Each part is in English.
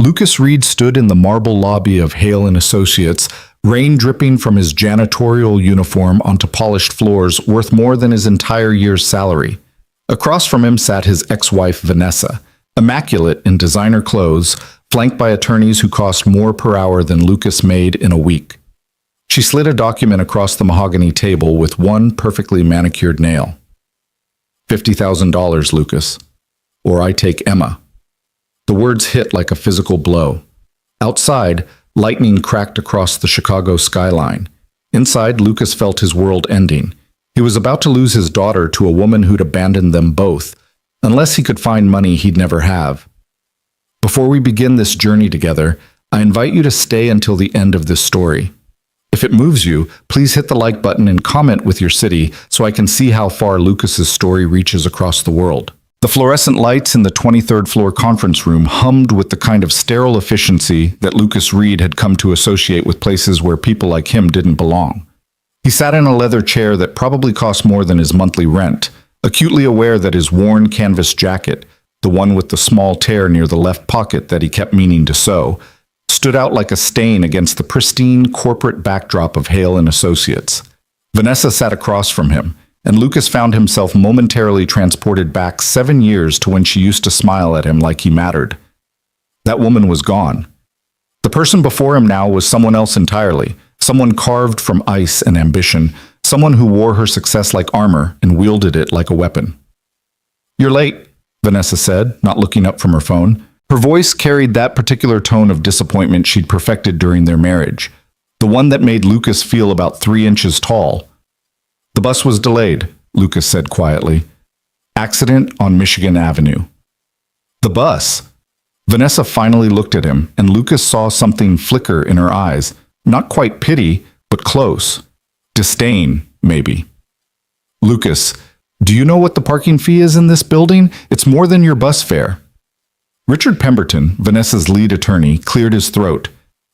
Lucas Reed stood in the marble lobby of Hale and Associates, rain dripping from his janitorial uniform onto polished floors worth more than his entire year's salary. Across from him sat his ex-wife Vanessa, immaculate in designer clothes, flanked by attorneys who cost more per hour than Lucas made in a week. She slid a document across the mahogany table with one perfectly manicured nail. $50,000, Lucas. Or I take Emma. The words hit like a physical blow. Outside, lightning cracked across the Chicago skyline. Inside, Lucas felt his world ending. He was about to lose his daughter to a woman who'd abandoned them both, unless he could find money he'd never have. Before we begin this journey together, I invite you to stay until the end of this story. If it moves you, please hit the like button and comment with your city so I can see how far Lucas's story reaches across the world. The fluorescent lights in the 23rd floor conference room hummed with the kind of sterile efficiency that Lucas Reed had come to associate with places where people like him didn't belong. He sat in a leather chair that probably cost more than his monthly rent, acutely aware that his worn canvas jacket, the one with the small tear near the left pocket that he kept meaning to sew, stood out like a stain against the pristine corporate backdrop of Hale and Associates. Vanessa sat across from him, and Lucas found himself momentarily transported back 7 years to when she used to smile at him like he mattered. That woman was gone. The person before him now was someone else entirely, someone carved from ice and ambition, someone who wore her success like armor and wielded it like a weapon. "You're late," Vanessa said, not looking up from her phone. Her voice carried that particular tone of disappointment she'd perfected during their marriage, the one that made Lucas feel about 3 inches tall. "The bus was delayed," Lucas said quietly. "Accident on Michigan Avenue." "The bus?" Vanessa finally looked at him, and Lucas saw something flicker in her eyes. Not quite pity, but close. Disdain, maybe. "Lucas, do you know what the parking fee is in this building? It's more than your bus fare." Richard Pemberton, Vanessa's lead attorney, cleared his throat.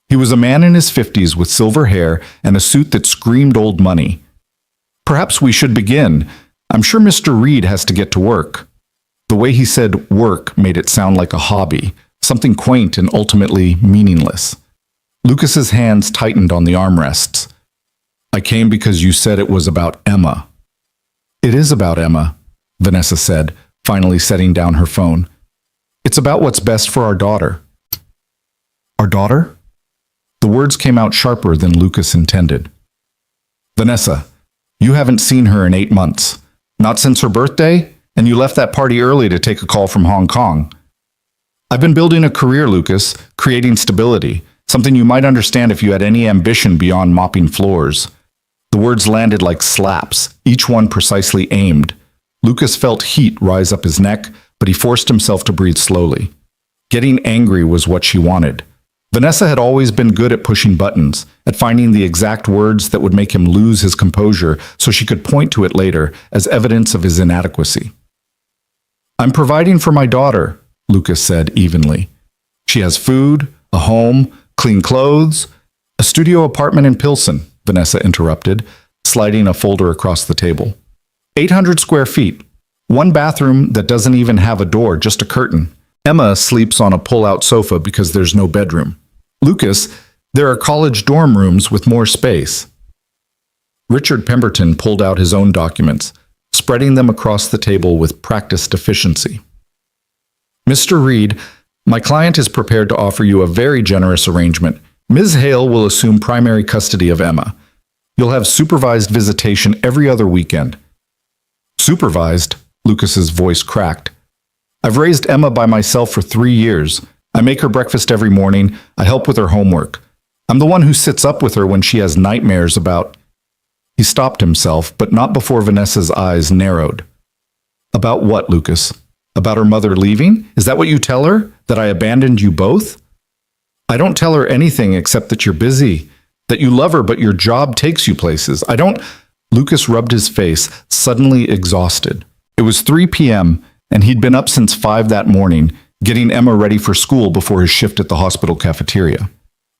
He was a man in his 50s with silver hair and a suit that screamed old money. "Perhaps we should begin. I'm sure Mr. Reed has to get to work." The way he said work made it sound like a hobby, something quaint and ultimately meaningless. Lucas's hands tightened on the armrests. "I came because you said it was about Emma." "It is about Emma," Vanessa said, finally setting down her phone. "It's about what's best for our daughter." "Our daughter?" The words came out sharper than Lucas intended. "Vanessa, you haven't seen her in 8 months. Not since her birthday, and you left that party early to take a call from Hong Kong. I've been building a career, Lucas, creating stability, something you might understand if you had any ambition beyond mopping floors." The words landed like slaps, each one precisely aimed. Lucas felt heat rise up his neck, but he forced himself to breathe slowly. Getting angry was what she wanted. Vanessa had always been good at pushing buttons, at finding the exact words that would make him lose his composure so she could point to it later as evidence of his inadequacy. "I'm providing for my daughter," Lucas said evenly. "She has food, a home, clean clothes." "A studio apartment in Pilsen," Vanessa interrupted, sliding a folder across the table. 800 square feet. One bathroom that doesn't even have a door, just a curtain. Emma sleeps on a pull-out sofa because there's no bedroom. "Lucas, there are college dorm rooms with more space." Richard Pemberton pulled out his own documents, spreading them across the table with practiced efficiency. "Mr. Reed, my client is prepared to offer you a very generous arrangement. Ms. Hale will assume primary custody of Emma. You'll have supervised visitation every other weekend." "Supervised?" Lucas's voice cracked. "I've raised Emma by myself for 3 years. I make her breakfast every morning. I help with her homework. I'm the one who sits up with her when she has nightmares about—" He stopped himself, but not before Vanessa's eyes narrowed. "About what, Lucas? About her mother leaving? Is that what you tell her? That I abandoned you both?" "I don't tell her anything except that you're busy, that you love her but your job takes you places. I don't—" Lucas rubbed his face, suddenly exhausted. It was 3 p.m., and he'd been up since 5 that morning, getting Emma ready for school before his shift at the hospital cafeteria.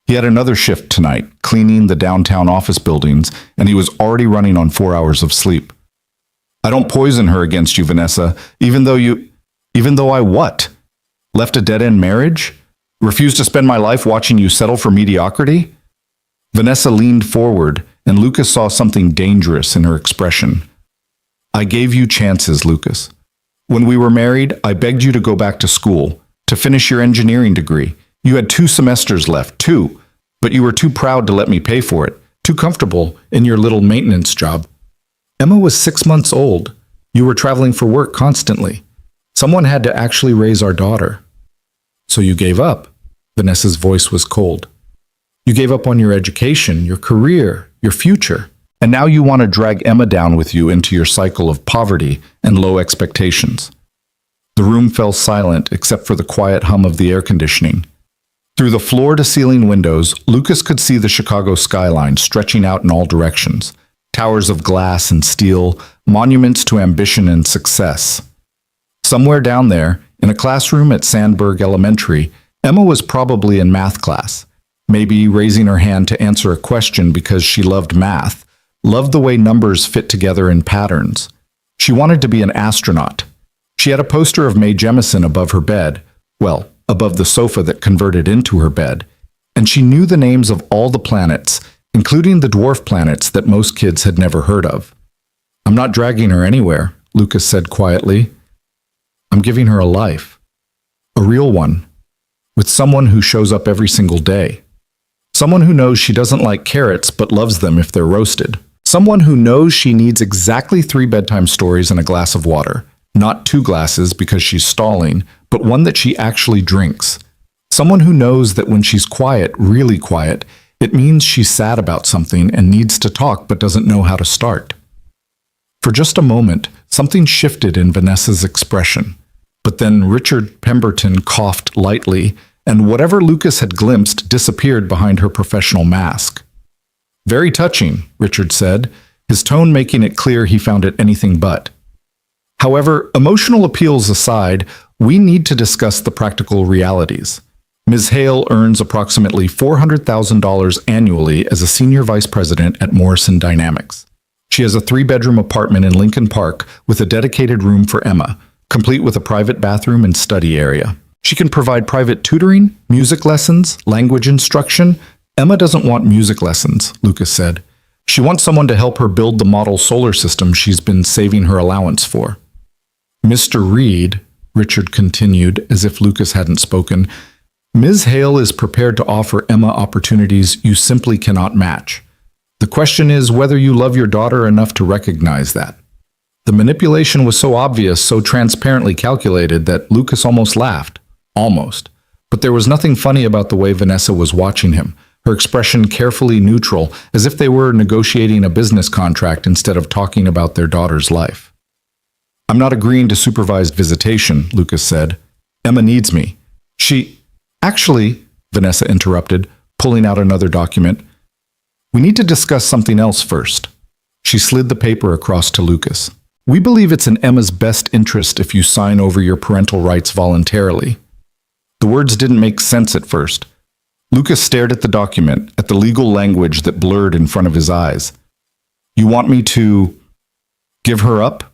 He had another shift tonight, cleaning the downtown office buildings, and he was already running on 4 hours of sleep. "I don't poison her against you, Vanessa, even though I what? Left a dead-end marriage?" Refuse to spend my life watching you settle for mediocrity? Vanessa leaned forward, and Lucas saw something dangerous in her expression. I gave you chances, Lucas. When we were married, I begged you to go back to school, to finish your engineering degree. You had 2 semesters left, 2, but you were too proud to let me pay for it, too comfortable in your little maintenance job. Emma was 6 months old. You were traveling for work constantly. Someone had to actually raise our daughter. So you gave up. Vanessa's voice was cold. You gave up on your education, your career, your future. And now you want to drag Emma down with you into your cycle of poverty and low expectations. The room fell silent except for the quiet hum of the air conditioning. Through the floor-to-ceiling windows, Lucas could see the Chicago skyline stretching out in all directions. Towers of glass and steel, monuments to ambition and success. Somewhere down there, in a classroom at Sandburg Elementary, Emma was probably in math class, maybe raising her hand to answer a question because she loved math, loved the way numbers fit together in patterns. She wanted to be an astronaut. She had a poster of Mae Jemison above her bed, well, above the sofa that converted into her bed, and she knew the names of all the planets, including the dwarf planets that most kids had never heard of. I'm not dragging her anywhere, Lucas said quietly. I'm giving her a life. A real one. With someone who shows up every single day. Someone who knows she doesn't like carrots but loves them if they're roasted. Someone who knows she needs exactly 3 bedtime stories and a glass of water. Not 2 glasses because she's stalling, but one that she actually drinks. Someone who knows that when she's quiet, really quiet, it means she's sad about something and needs to talk but doesn't know how to start. For just a moment, something shifted in Vanessa's expression. But then Richard Pemberton coughed lightly, and whatever Lucas had glimpsed disappeared behind her professional mask. Very touching, Richard said, his tone making it clear he found it anything but. However, emotional appeals aside, we need to discuss the practical realities. Ms. Hale earns approximately $400,000 annually as a senior vice president at Morrison Dynamics. She has a 3-bedroom apartment in Lincoln Park with a dedicated room for Emma, complete with a private bathroom and study area. She can provide private tutoring, music lessons, language instruction. Emma doesn't want music lessons, Lucas said. She wants someone to help her build the model solar system she's been saving her allowance for. Mr. Reed, Richard continued, as if Lucas hadn't spoken, Ms. Hale is prepared to offer Emma opportunities you simply cannot match. The question is whether you love your daughter enough to recognize that. The manipulation was so obvious, so transparently calculated that Lucas almost laughed. Almost. But there was nothing funny about the way Vanessa was watching him, her expression carefully neutral, as if they were negotiating a business contract instead of talking about their daughter's life. I'm not agreeing to supervised visitation, Lucas said. Emma needs me. Actually, Vanessa interrupted, pulling out another document. We need to discuss something else first. She slid the paper across to Lucas. We believe it's in Emma's best interest if you sign over your parental rights voluntarily. The words didn't make sense at first. Lucas stared at the document, at the legal language that blurred in front of his eyes. You want me to give her up?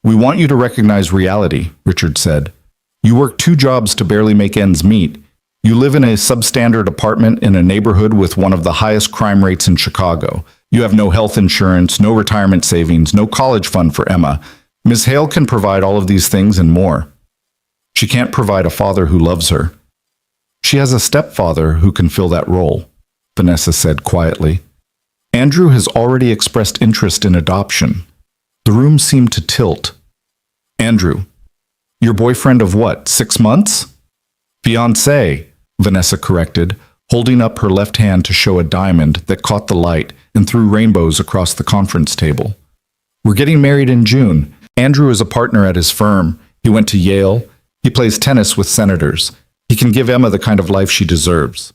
We want you to recognize reality, Richard said. You work 2 jobs to barely make ends meet. You live in a substandard apartment in a neighborhood with one of the highest crime rates in Chicago. You have no health insurance, no retirement savings, no college fund for Emma. Ms. Hale can provide all of these things and more. She can't provide a father who loves her. She has a stepfather who can fill that role, Vanessa said quietly. Andrew has already expressed interest in adoption. The room seemed to tilt. Andrew, your boyfriend of what, 6 months? Fiancé, Vanessa corrected, holding up her left hand to show a diamond that caught the light and threw rainbows across the conference table. We're getting married in June. Andrew is a partner at his firm. He went to Yale. He plays tennis with senators. He can give Emma the kind of life she deserves.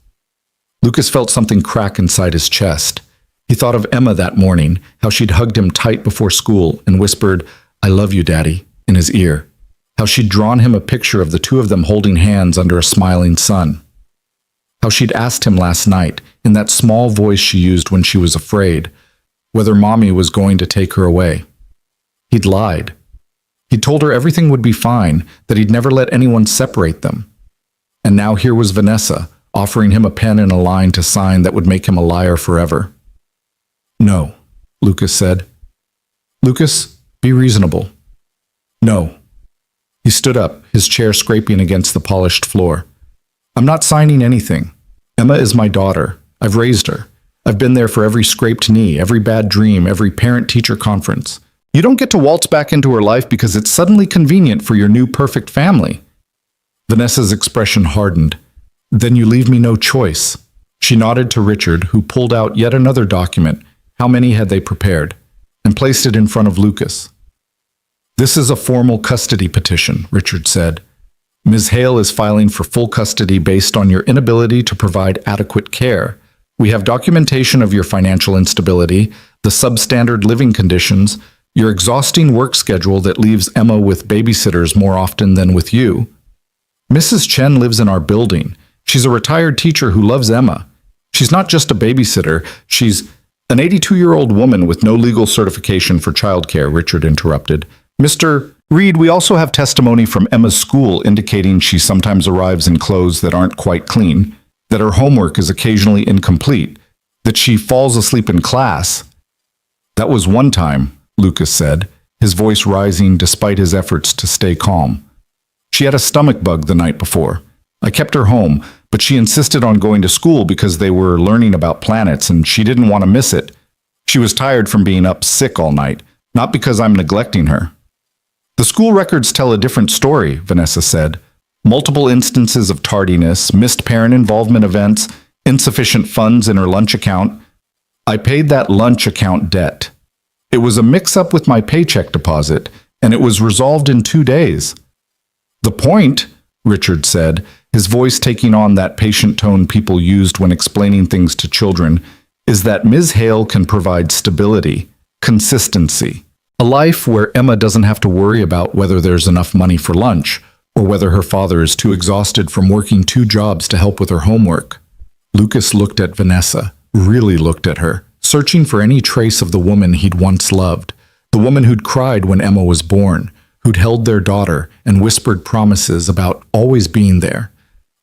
Lucas felt something crack inside his chest. He thought of Emma that morning, how she'd hugged him tight before school and whispered, "I love you, Daddy," in his ear. How she'd drawn him a picture of the 2 of them holding hands under a smiling sun. How she'd asked him last night, in that small voice she used when she was afraid, whether Mommy was going to take her away. He'd lied. He'd told her everything would be fine, that he'd never let anyone separate them. And now here was Vanessa, offering him a pen and a line to sign that would make him a liar forever. No, Lucas said. Lucas, be reasonable. No. He stood up, his chair scraping against the polished floor. I'm not signing anything. Emma is my daughter. I've raised her. I've been there for every scraped knee, every bad dream, every parent-teacher conference. You don't get to waltz back into her life because it's suddenly convenient for your new perfect family. Vanessa's expression hardened. Then you leave me no choice. She nodded to Richard, who pulled out yet another document. How many had they prepared? And placed it in front of Lucas. This is a formal custody petition, Richard said. Ms. Hale is filing for full custody based on your inability to provide adequate care. We have documentation of your financial instability, the substandard living conditions, your exhausting work schedule that leaves Emma with babysitters more often than with you. Mrs. Chen lives in our building. She's a retired teacher who loves Emma. She's not just a babysitter, she's an 82-year-old woman with no legal certification for childcare, Richard interrupted. Mr. Reed, we also have testimony from Emma's school indicating she sometimes arrives in clothes that aren't quite clean, that her homework is occasionally incomplete, that she falls asleep in class. That was one time, Lucas said, his voice rising despite his efforts to stay calm. She had a stomach bug the night before. I kept her home, but she insisted on going to school because they were learning about planets and she didn't want to miss it. She was tired from being up sick all night, not because I'm neglecting her. The school records tell a different story, Vanessa said. Multiple instances of tardiness, missed parent involvement events, insufficient funds in her lunch account. I paid that lunch account debt. It was a mix-up with my paycheck deposit, and it was resolved in 2 days. The point, Richard said, his voice taking on that patient tone people used when explaining things to children, is that Ms. Hale can provide stability, consistency, a life where Emma doesn't have to worry about whether there's enough money for lunch or whether her father is too exhausted from working 2 jobs to help with her homework. Lucas looked at Vanessa, really looked at her, searching for any trace of the woman he'd once loved, the woman who'd cried when Emma was born, who'd held their daughter and whispered promises about always being there.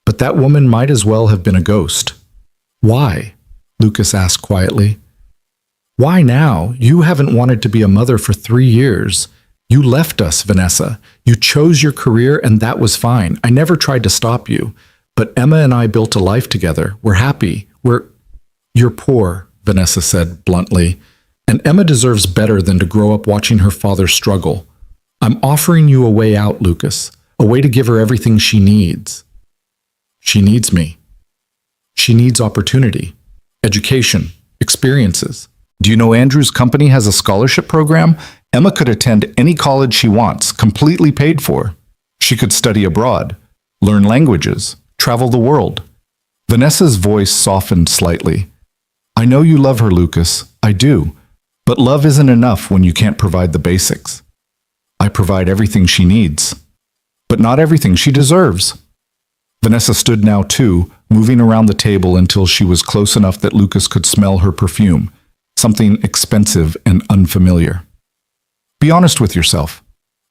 But that woman might as well have been a ghost. Why? Lucas asked quietly. Why now? You haven't wanted to be a mother for 3 years. You left us, Vanessa. You chose your career and that was fine. I never tried to stop you. But Emma and I built a life together. We're happy. You're poor, Vanessa said bluntly. And Emma deserves better than to grow up watching her father struggle. I'm offering you a way out, Lucas. A way to give her everything she needs. She needs me. She needs opportunity, education, experiences. Do you know Andrew's company has a scholarship program? Emma could attend any college she wants, completely paid for. She could study abroad, learn languages, travel the world. Vanessa's voice softened slightly. I know you love her, Lucas. I do. But love isn't enough when you can't provide the basics. I provide everything she needs, but not everything she deserves. Vanessa stood now too, moving around the table until she was close enough that Lucas could smell her perfume, something expensive and unfamiliar. Be honest with yourself.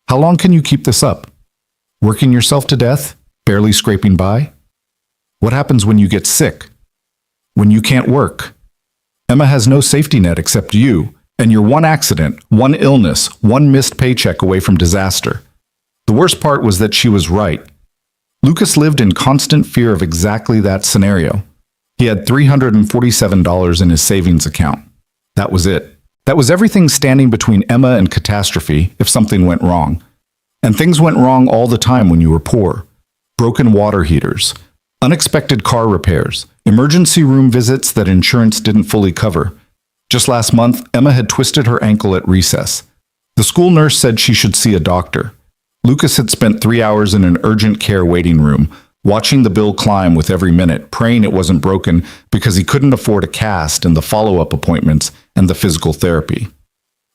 How long can you keep this up? Working yourself to death? Barely scraping by? What happens when you get sick? When you can't work? Emma has no safety net except you, and you're one accident, one illness, one missed paycheck away from disaster. The worst part was that she was right. Lucas lived in constant fear of exactly that scenario. He had $347 in his savings account. That was it. That was everything standing between Emma and catastrophe if something went wrong. And things went wrong all the time when you were poor. Broken water heaters, unexpected car repairs, emergency room visits that insurance didn't fully cover. Just last month, Emma had twisted her ankle at recess. The school nurse said she should see a doctor. Lucas had spent 3 hours in an urgent care waiting room, watching the bill climb with every minute, praying it wasn't broken because he couldn't afford a cast and the follow-up appointments and the physical therapy.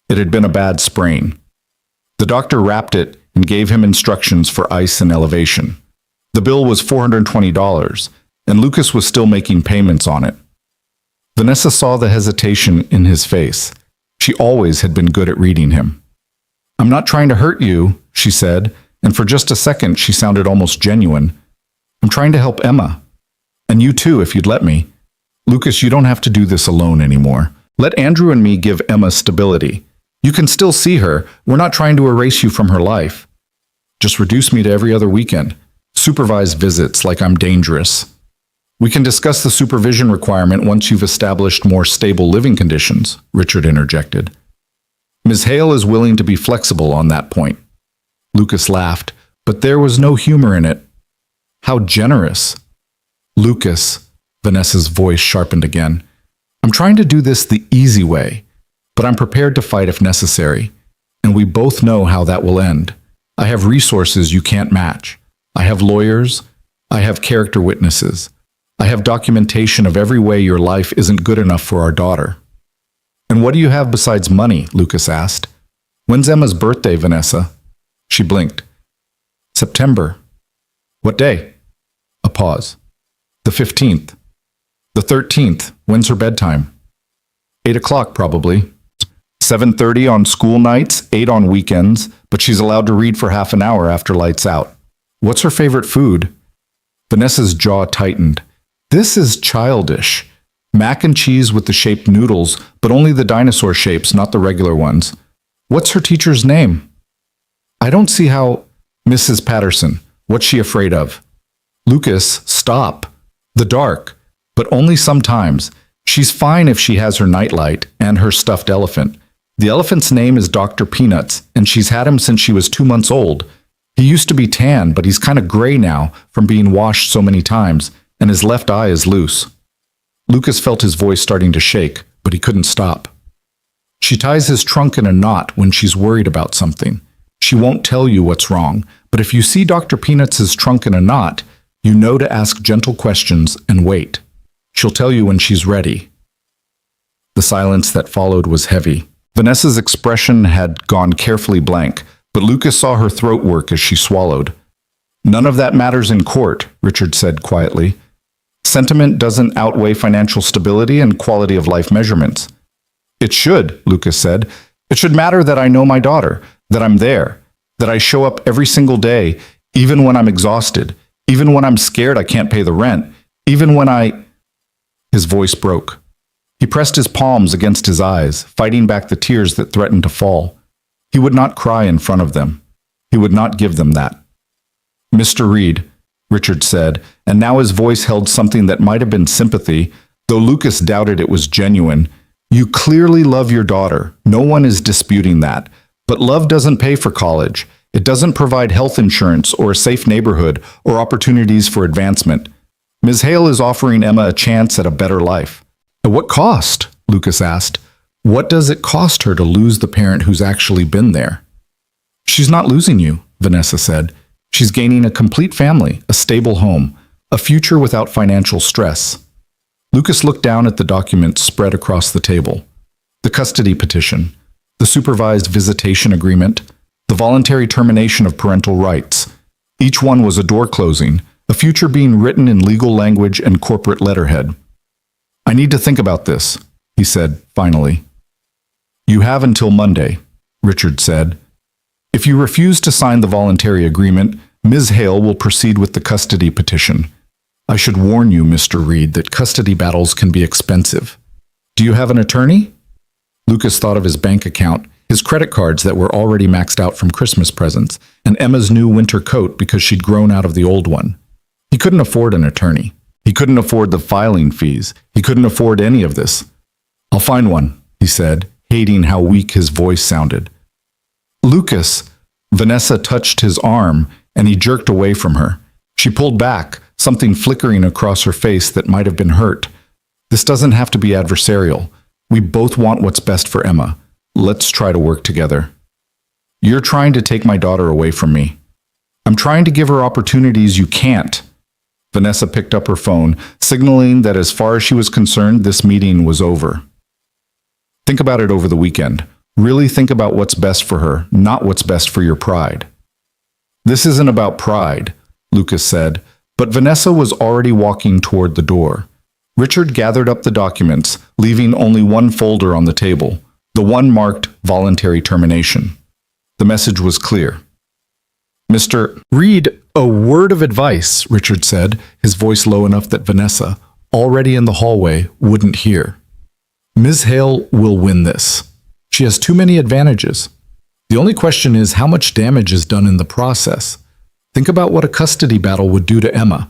It had been a bad sprain. The doctor wrapped it and gave him instructions for ice and elevation. The bill was $420, and Lucas was still making payments on it. Vanessa saw the hesitation in his face. She always had been good at reading him. I'm not trying to hurt you, she said, and for just a second she sounded almost genuine. I'm trying to help Emma. And you too, if you'd let me. Lucas, you don't have to do this alone anymore. Let Andrew and me give Emma stability. You can still see her. We're not trying to erase you from her life. Just reduce me to every other weekend. Supervise visits like I'm dangerous. We can discuss the supervision requirement once you've established more stable living conditions, Richard interjected. Ms. Hale is willing to be flexible on that point. Lucas laughed, but there was no humor in it. How generous. Lucas, Vanessa's voice sharpened again. I'm trying to do this the easy way, but I'm prepared to fight if necessary, and we both know how that will end. I have resources you can't match. I have lawyers. I have character witnesses. I have documentation of every way your life isn't good enough for our daughter. And what do you have besides money? Lucas asked. When's Emma's birthday, Vanessa? She blinked. September. What day? A pause. The 15th. The 13th. When's her bedtime? 8 o'clock, probably. 7:30 on school nights, 8 on weekends, but she's allowed to read for half an hour after lights out. What's her favorite food? Vanessa's jaw tightened. This is childish. Mac and cheese with the shaped noodles, but only the dinosaur shapes, not the regular ones. What's her teacher's name? I don't see how... Mrs. Patterson. What's she afraid of? Lucas, stop. The dark. But only sometimes. She's fine if she has her nightlight and her stuffed elephant. The elephant's name is Dr. Peanuts, and she's had him since she was 2 months old. He used to be tan, but he's kind of gray now from being washed so many times, and his left eye is loose. Lucas felt his voice starting to shake, but he couldn't stop. She ties his trunk in a knot when she's worried about something. She won't tell you what's wrong, but if you see Dr. Peanuts' trunk in a knot, you know to ask gentle questions and wait. She'll tell you when she's ready. The silence that followed was heavy. Vanessa's expression had gone carefully blank, but Lucas saw her throat work as she swallowed. None of that matters in court, Richard said quietly. Sentiment doesn't outweigh financial stability and quality of life measurements. It should, Lucas said. It should matter that I know my daughter, that I'm there, that I show up every single day, even when I'm exhausted, even when I'm scared I can't pay the rent, even when I... His voice broke. He pressed his palms against his eyes, fighting back the tears that threatened to fall. He would not cry in front of them. He would not give them that. Mr. Reed, Richard said, and now his voice held something that might have been sympathy, though Lucas doubted it was genuine. You clearly love your daughter. No one is disputing that. But love doesn't pay for college. It doesn't provide health insurance or a safe neighborhood or opportunities for advancement. Ms. Hale is offering Emma a chance at a better life. At what cost? Lucas asked. What does it cost her to lose the parent who's actually been there? She's not losing you, Vanessa said. She's gaining a complete family, a stable home, a future without financial stress. Lucas looked down at the documents spread across the table. The custody petition, the supervised visitation agreement, the voluntary termination of parental rights. Each one was a door closing, a future being written in legal language and corporate letterhead. I need to think about this, he said, finally. You have until Monday, Richard said. If you refuse to sign the voluntary agreement, Ms. Hale will proceed with the custody petition. I should warn you, Mr. Reed, that custody battles can be expensive. Do you have an attorney? Lucas thought of his bank account, his credit cards that were already maxed out from Christmas presents, and Emma's new winter coat because she'd grown out of the old one. He couldn't afford an attorney. He couldn't afford the filing fees. He couldn't afford any of this. I'll find one, he said, hating how weak his voice sounded. Lucas, Vanessa touched his arm, and he jerked away from her. She pulled back, something flickering across her face that might have been hurt. This doesn't have to be adversarial. We both want what's best for Emma. Let's try to work together. You're trying to take my daughter away from me. I'm trying to give her opportunities you can't. Vanessa picked up her phone, signaling that as far as she was concerned, this meeting was over. Think about it over the weekend. Really think about what's best for her, not what's best for your pride. This isn't about pride, Lucas said, but Vanessa was already walking toward the door. Richard gathered up the documents, leaving only one folder on the table, the one marked voluntary termination. The message was clear. Mr. Read a word of advice, Richard said, his voice low enough that Vanessa, already in the hallway, wouldn't hear. Ms. Hale will win this. She has too many advantages. The only question is how much damage is done in the process. Think about what a custody battle would do to Emma.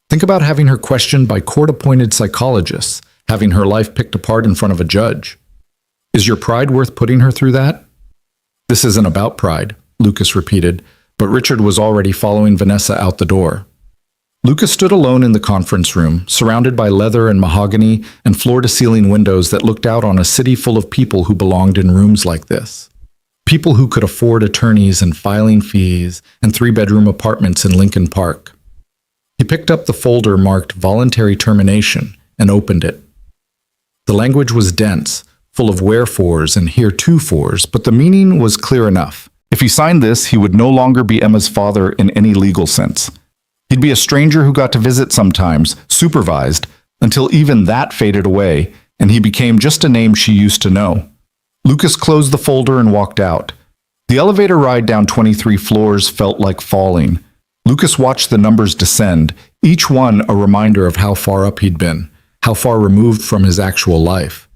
Think about having her questioned by court-appointed psychologists, having her life picked apart in front of a judge. Is your pride worth putting her through that? This isn't about pride, Lucas repeated, but Richard was already following Vanessa out the door. Lucas stood alone in the conference room, surrounded by leather and mahogany and floor-to-ceiling windows that looked out on a city full of people who belonged in rooms like this. People who could afford attorneys and filing fees and three-bedroom apartments in Lincoln Park. He picked up the folder marked Voluntary Termination and opened it. The language was dense, full of wherefores and heretofores, but the meaning was clear enough. If he signed this, he would no longer be Emma's father in any legal sense. He'd be a stranger who got to visit sometimes, supervised, until even that faded away, and he became just a name she used to know. Lucas closed the folder and walked out. The elevator ride down 23 floors felt like falling. Lucas watched the numbers descend, each one a reminder of how far up he'd been, how far removed from his actual life.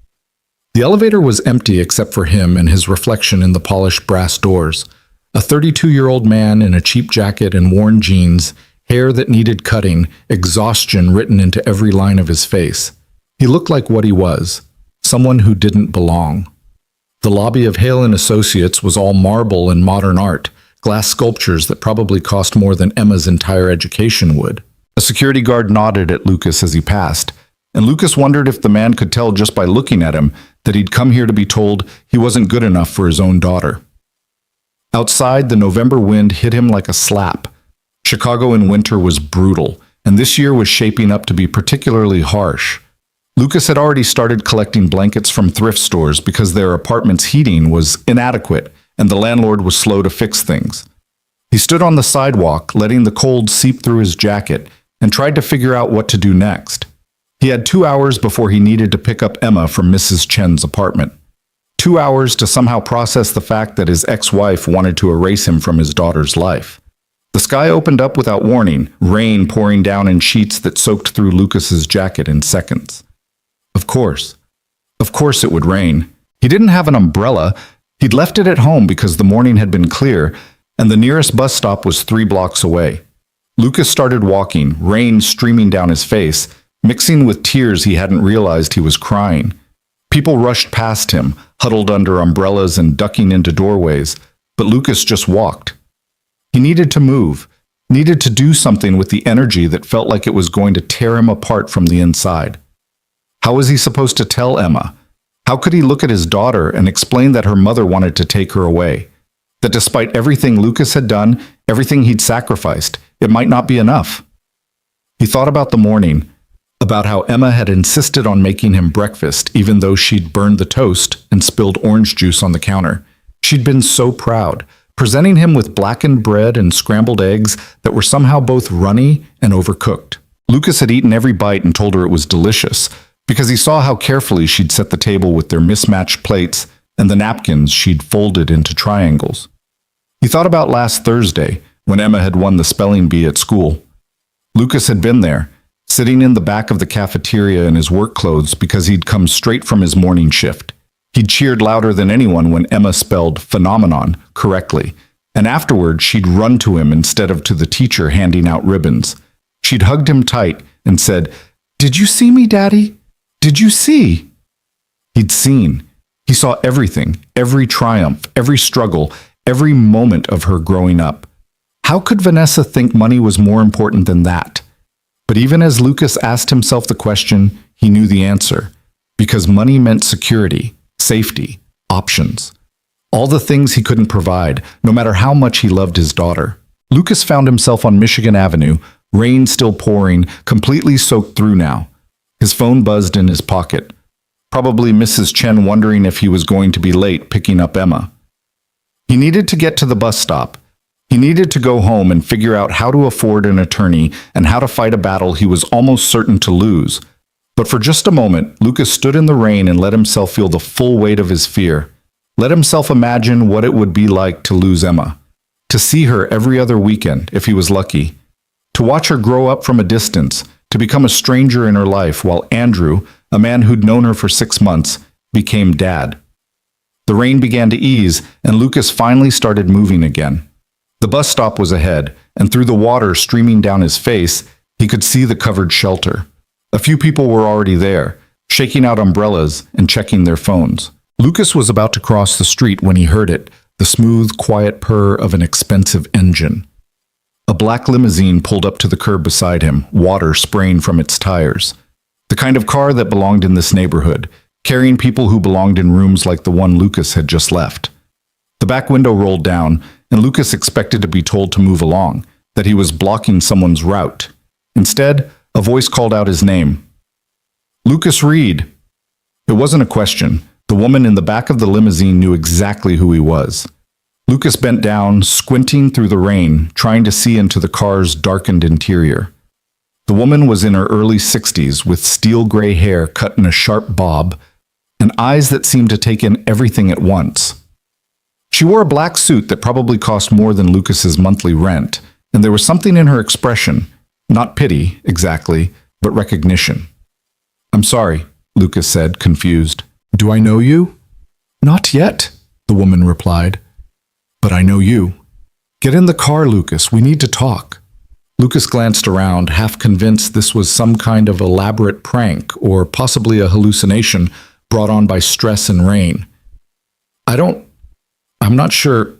The elevator was empty except for him and his reflection in the polished brass doors. A 32-year-old man in a cheap jacket and worn jeans, hair that needed cutting, exhaustion written into every line of his face. He looked like what he was, someone who didn't belong. The lobby of Hale & Associates was all marble and modern art, glass sculptures that probably cost more than Emma's entire education would. A security guard nodded at Lucas as he passed, and Lucas wondered if the man could tell just by looking at him that he'd come here to be told he wasn't good enough for his own daughter. Outside, the November wind hit him like a slap. Chicago in winter was brutal, and this year was shaping up to be particularly harsh. Lucas had already started collecting blankets from thrift stores because their apartment's heating was inadequate and the landlord was slow to fix things. He stood on the sidewalk, letting the cold seep through his jacket, and tried to figure out what to do next. He had 2 hours before he needed to pick up Emma from Mrs. Chen's apartment. 2 hours to somehow process the fact that his ex-wife wanted to erase him from his daughter's life. The sky opened up without warning, rain pouring down in sheets that soaked through Lucas's jacket in seconds. Of course it would rain. He didn't have an umbrella. He'd left it at home because the morning had been clear, and the nearest bus stop was 3 blocks away. Lucas started walking, rain streaming down his face, mixing with tears he hadn't realized he was crying. People rushed past him, huddled under umbrellas and ducking into doorways, but Lucas just walked. He needed to move, needed to do something with the energy that felt like it was going to tear him apart from the inside. How was he supposed to tell Emma? How could he look at his daughter and explain that her mother wanted to take her away? That despite everything Lucas had done, everything he'd sacrificed, it might not be enough. He thought about the morning, about how Emma had insisted on making him breakfast even though she'd burned the toast and spilled orange juice on the counter. She'd been so proud, presenting him with blackened bread and scrambled eggs that were somehow both runny and overcooked. Lucas had eaten every bite and told her it was delicious, because he saw how carefully she'd set the table with their mismatched plates and the napkins she'd folded into triangles. He thought about last Thursday, when Emma had won the spelling bee at school. Lucas had been there, sitting in the back of the cafeteria in his work clothes because he'd come straight from his morning shift. He'd cheered louder than anyone when Emma spelled phenomenon correctly, and afterward she'd run to him instead of to the teacher handing out ribbons. She'd hugged him tight and said, "Did you see me, Daddy? Did you see?" He'd seen. He saw everything, every triumph, every struggle, every moment of her growing up. How could Vanessa think money was more important than that? But even as Lucas asked himself the question, he knew the answer. Because money meant security, safety, options. All the things he couldn't provide, no matter how much he loved his daughter. Lucas found himself on Michigan Avenue, rain still pouring, completely soaked through now. His phone buzzed in his pocket. Probably Mrs. Chen wondering if he was going to be late picking up Emma. He needed to get to the bus stop. He needed to go home and figure out how to afford an attorney and how to fight a battle he was almost certain to lose. But for just a moment, Lucas stood in the rain and let himself feel the full weight of his fear. Let himself imagine what it would be like to lose Emma. To see her every other weekend, if he was lucky. To watch her grow up from a distance, to become a stranger in her life while Andrew, a man who'd known her for 6 months, became dad. The rain began to ease, and Lucas finally started moving again. The bus stop was ahead, and through the water streaming down his face, he could see the covered shelter. A few people were already there, shaking out umbrellas and checking their phones. Lucas was about to cross the street when he heard it, the smooth, quiet purr of an expensive engine. A black limousine pulled up to the curb beside him, water spraying from its tires. The kind of car that belonged in this neighborhood, carrying people who belonged in rooms like the one Lucas had just left. The back window rolled down, and Lucas expected to be told to move along, that he was blocking someone's route. Instead, a voice called out his name. Lucas Reed. It wasn't a question. The woman in the back of the limousine knew exactly who he was. Lucas bent down, squinting through the rain, trying to see into the car's darkened interior. The woman was in her early 60s, with steel gray hair cut in a sharp bob, and eyes that seemed to take in everything at once. She wore a black suit that probably cost more than Lucas's monthly rent, and there was something in her expression, not pity, exactly, but recognition. "I'm sorry," Lucas said, confused. "Do I know you?" "Not yet," the woman replied. "But I know you." "Get in the car, Lucas. We need to talk." Lucas glanced around, half convinced this was some kind of elaborate prank or possibly a hallucination brought on by stress and rain. I'm not sure.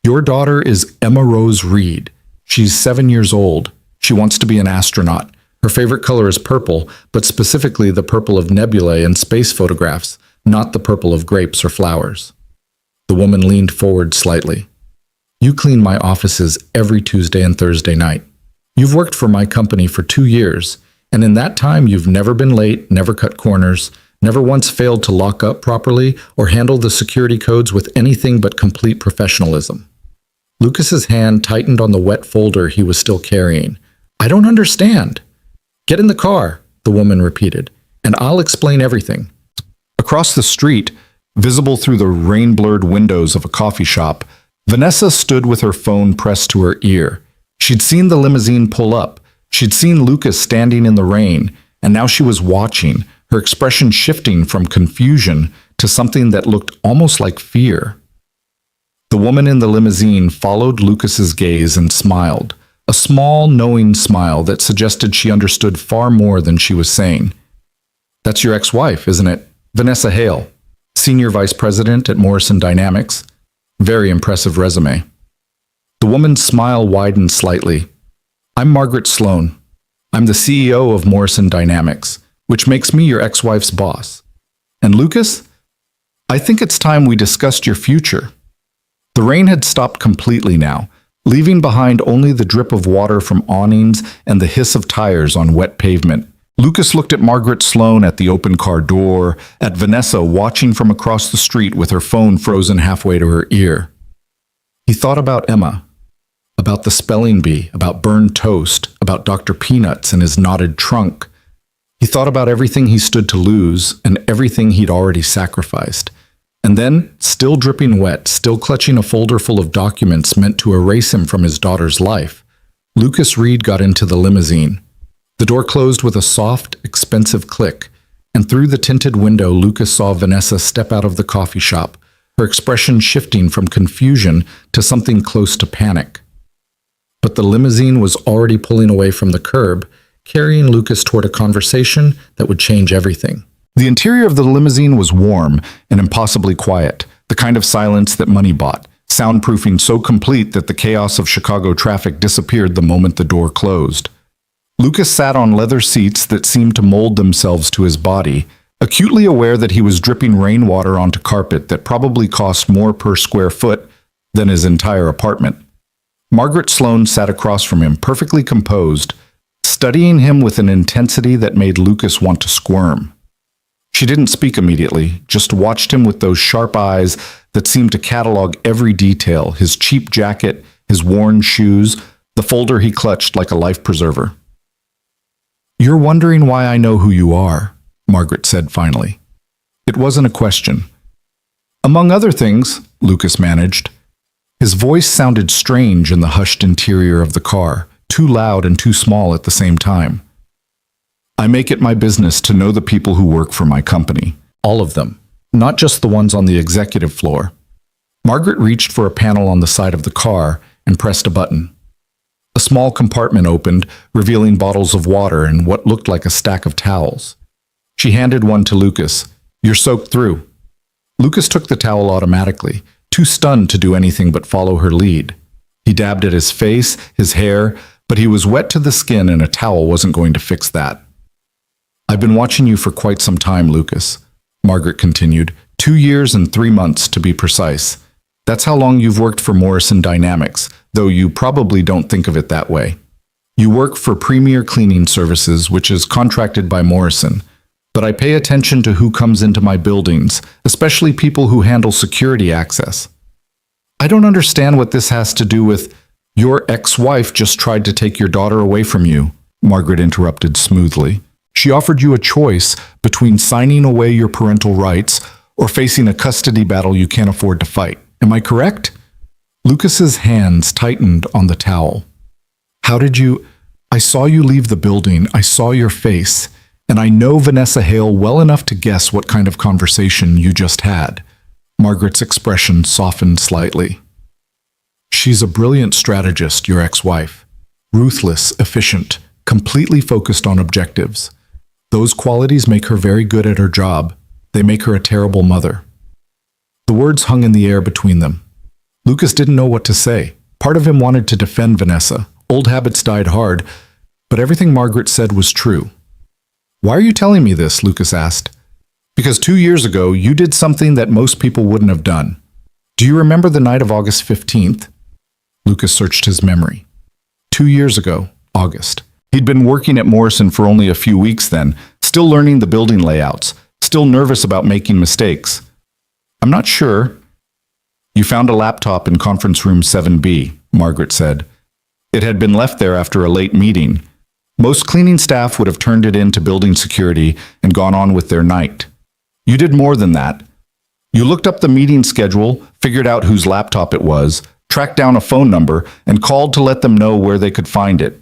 Your daughter is Emma Rose Reed. She's 7 years old. She wants to be an astronaut. Her favorite color is purple, but specifically the purple of nebulae and space photographs, not the purple of grapes or flowers. The woman leaned forward slightly. "You clean my offices every Tuesday and Thursday night. You've worked for my company for 2 years, and in that time you've never been late, never cut corners, never once failed to lock up properly or handle the security codes with anything but complete professionalism." Lucas's hand tightened on the wet folder he was still carrying. "I don't understand." "Get in the car," the woman repeated, "and I'll explain everything." Across the street, visible through the rain-blurred windows of a coffee shop, Vanessa stood with her phone pressed to her ear. She'd seen the limousine pull up. She'd seen Lucas standing in the rain, and now she was watching, her expression shifting from confusion to something that looked almost like fear. The woman in the limousine followed Lucas's gaze and smiled, a small, knowing smile that suggested she understood far more than she was saying. "That's your ex-wife, isn't it? Vanessa Hale, Senior Vice President at Morrison Dynamics. Very impressive resume." The woman's smile widened slightly. "I'm Margaret Sloan. I'm the CEO of Morrison Dynamics, which makes me your ex-wife's boss. And Lucas, I think it's time we discussed your future." The rain had stopped completely now, leaving behind only the drip of water from awnings and the hiss of tires on wet pavement. Lucas looked at Margaret Sloan at the open car door, at Vanessa watching from across the street with her phone frozen halfway to her ear. He thought about Emma, about the spelling bee, about burned toast, about Dr. Peanuts and his knotted trunk. He thought about everything he stood to lose and everything he'd already sacrificed. And then, still dripping wet, still clutching a folder full of documents meant to erase him from his daughter's life, Lucas Reed got into the limousine. The door closed with a soft, expensive click, and through the tinted window Lucas saw Vanessa step out of the coffee shop, her expression shifting from confusion to something close to panic. But the limousine was already pulling away from the curb, carrying Lucas toward a conversation that would change everything. The interior of the limousine was warm and impossibly quiet, the kind of silence that money bought, soundproofing so complete that the chaos of Chicago traffic disappeared the moment the door closed. Lucas sat on leather seats that seemed to mold themselves to his body, acutely aware that he was dripping rainwater onto carpet that probably cost more per square foot than his entire apartment. Margaret Sloan sat across from him, perfectly composed, studying him with an intensity that made Lucas want to squirm. She didn't speak immediately, just watched him with those sharp eyes that seemed to catalog every detail, his cheap jacket, his worn shoes, the folder he clutched like a life preserver. "You're wondering why I know who you are," Margaret said finally. It wasn't a question. "Among other things," Lucas managed, His voice sounded strange in the hushed interior of the car, too loud and too small at the same time. I make it my business to know the people who work for my company. All of them, not just the ones on the executive floor. Margaret reached for a panel on the side of the car and pressed a button. A small compartment opened, revealing bottles of water and what looked like a stack of towels. She handed one to Lucas. "You're soaked through." Lucas took the towel automatically, too stunned to do anything but follow her lead. He dabbed at his face, his hair, but he was wet to the skin and a towel wasn't going to fix that. "I've been watching you for quite some time, Lucas," Margaret continued. 2 years and 3 months, to be precise. That's how long you've worked for Morrison Dynamics, though you probably don't think of it that way. You work for Premier Cleaning Services, which is contracted by Morrison. But I pay attention to who comes into my buildings, especially people who handle security access. I don't understand what this has to do with your ex-wife just tried to take your daughter away from you, Margaret interrupted smoothly. She offered you a choice between signing away your parental rights or facing a custody battle you can't afford to fight. Am I correct? Lucas's hands tightened on the towel. How did you... I saw you leave the building. I saw your face. And I know Vanessa Hale well enough to guess what kind of conversation you just had. Margaret's expression softened slightly. She's a brilliant strategist, your ex-wife. Ruthless, efficient, completely focused on objectives. Those qualities make her very good at her job. They make her a terrible mother. The words hung in the air between them. Lucas didn't know what to say. Part of him wanted to defend Vanessa. Old habits died hard, but everything Margaret said was true. Why are you telling me this? Lucas asked. Because 2 years ago, you did something that most people wouldn't have done. Do you remember the night of August 15th? Lucas searched his memory. 2 years ago, August. He'd been working at Morrison for only a few weeks then, still learning the building layouts, still nervous about making mistakes. I'm not sure. You found a laptop in conference room 7B, Margaret said. It had been left there after a late meeting. Most cleaning staff would have turned it in to building security and gone on with their night. You did more than that. You looked up the meeting schedule, figured out whose laptop it was, tracked down a phone number, and called to let them know where they could find it.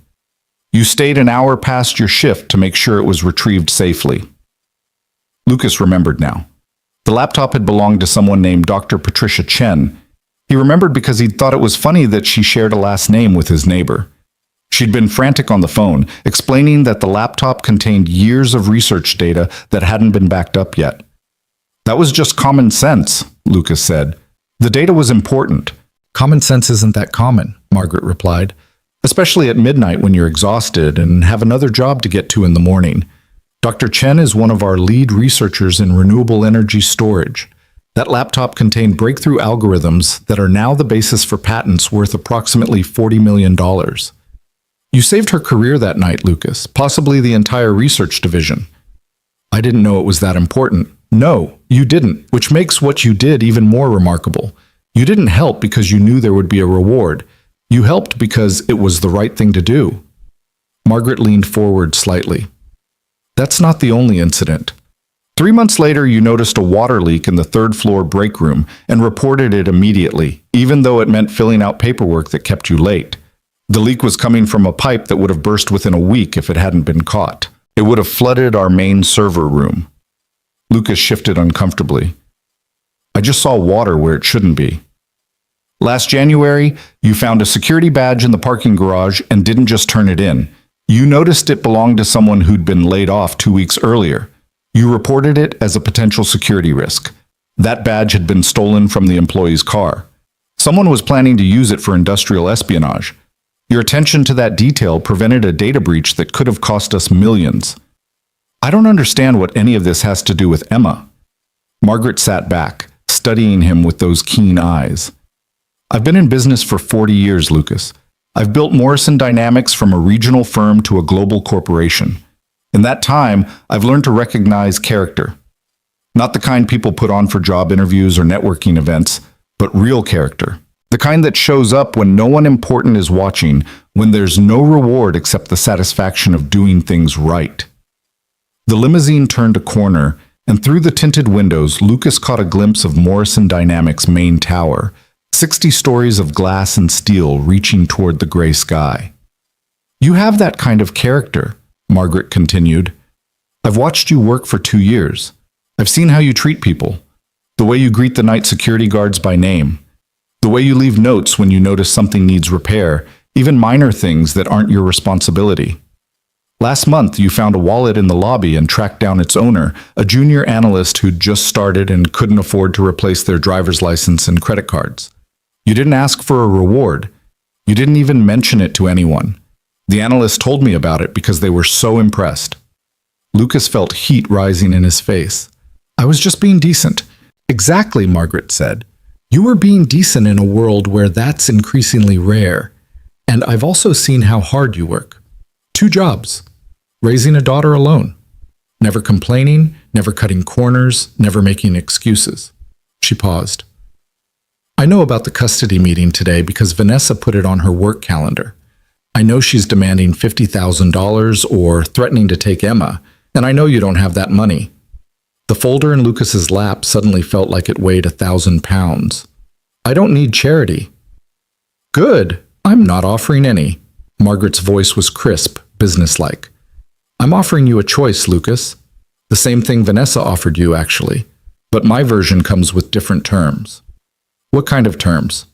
You stayed an hour past your shift to make sure it was retrieved safely. Lucas remembered now. The laptop had belonged to someone named Dr. Patricia Chen. He remembered because he'd thought it was funny that she shared a last name with his neighbor. She'd been frantic on the phone, explaining that the laptop contained years of research data that hadn't been backed up yet. That was just common sense, Lucas said. The data was important. Common sense isn't that common, Margaret replied, especially at midnight when you're exhausted and have another job to get to in the morning. Dr. Chen is one of our lead researchers in renewable energy storage. That laptop contained breakthrough algorithms that are now the basis for patents worth approximately $40 million. You saved her career that night, Lucas, possibly the entire research division. I didn't know it was that important. No, you didn't, which makes what you did even more remarkable. You didn't help because you knew there would be a reward. You helped because it was the right thing to do. Margaret leaned forward slightly. That's not the only incident. 3 months later, you noticed a water leak in the third-floor break room and reported it immediately, even though it meant filling out paperwork that kept you late. The leak was coming from a pipe that would have burst within a week if it hadn't been caught. It would have flooded our main server room. Lucas shifted uncomfortably. I just saw water where it shouldn't be. Last January, you found a security badge in the parking garage and didn't just turn it in. You noticed it belonged to someone who'd been laid off 2 weeks earlier. You reported it as a potential security risk. That badge had been stolen from the employee's car. Someone was planning to use it for industrial espionage. Your attention to that detail prevented a data breach that could have cost us millions. I don't understand what any of this has to do with Emma. Margaret sat back, studying him with those keen eyes. I've been in business for 40 years, Lucas. I've built Morrison Dynamics from a regional firm to a global corporation. In that time, I've learned to recognize character. Not the kind people put on for job interviews or networking events, but real character. The kind that shows up when no one important is watching, when there's no reward except the satisfaction of doing things right. The limousine turned a corner, and through the tinted windows, Lucas caught a glimpse of Morrison Dynamics' main tower, 60 stories of glass and steel reaching toward the gray sky. You have that kind of character, Margaret continued. I've watched you work for 2 years. I've seen how you treat people, the way you greet the night security guards by name, the way you leave notes when you notice something needs repair, even minor things that aren't your responsibility. Last month, you found a wallet in the lobby and tracked down its owner, a junior analyst who'd just started and couldn't afford to replace their driver's license and credit cards. You didn't ask for a reward. You didn't even mention it to anyone. The analyst told me about it because they were so impressed. Lucas felt heat rising in his face. I was just being decent. Exactly, Margaret said. You were being decent in a world where that's increasingly rare. And I've also seen how hard you work. 2 jobs. Raising a daughter alone. Never complaining, never cutting corners, never making excuses. She paused. I know about the custody meeting today because Vanessa put it on her work calendar. I know she's demanding $50,000 or threatening to take Emma, and I know you don't have that money. The folder in Lucas's lap suddenly felt like it weighed 1,000 pounds. I don't need charity. Good. I'm not offering any. Margaret's voice was crisp, businesslike. I'm offering you a choice, Lucas. The same thing Vanessa offered you, actually. But my version comes with different terms. What kind of terms?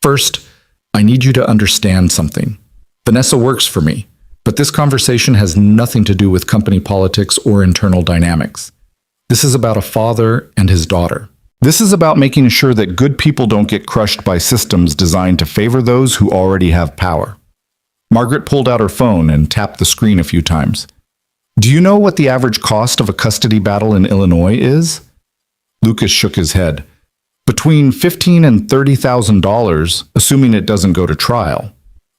First, I need you to understand something. Vanessa works for me, but this conversation has nothing to do with company politics or internal dynamics. This is about a father and his daughter. This is about making sure that good people don't get crushed by systems designed to favor those who already have power. Margaret pulled out her phone and tapped the screen a few times. Do you know what the average cost of a custody battle in Illinois is? Lucas shook his head. Between $15,000 and $30,000, assuming it doesn't go to trial.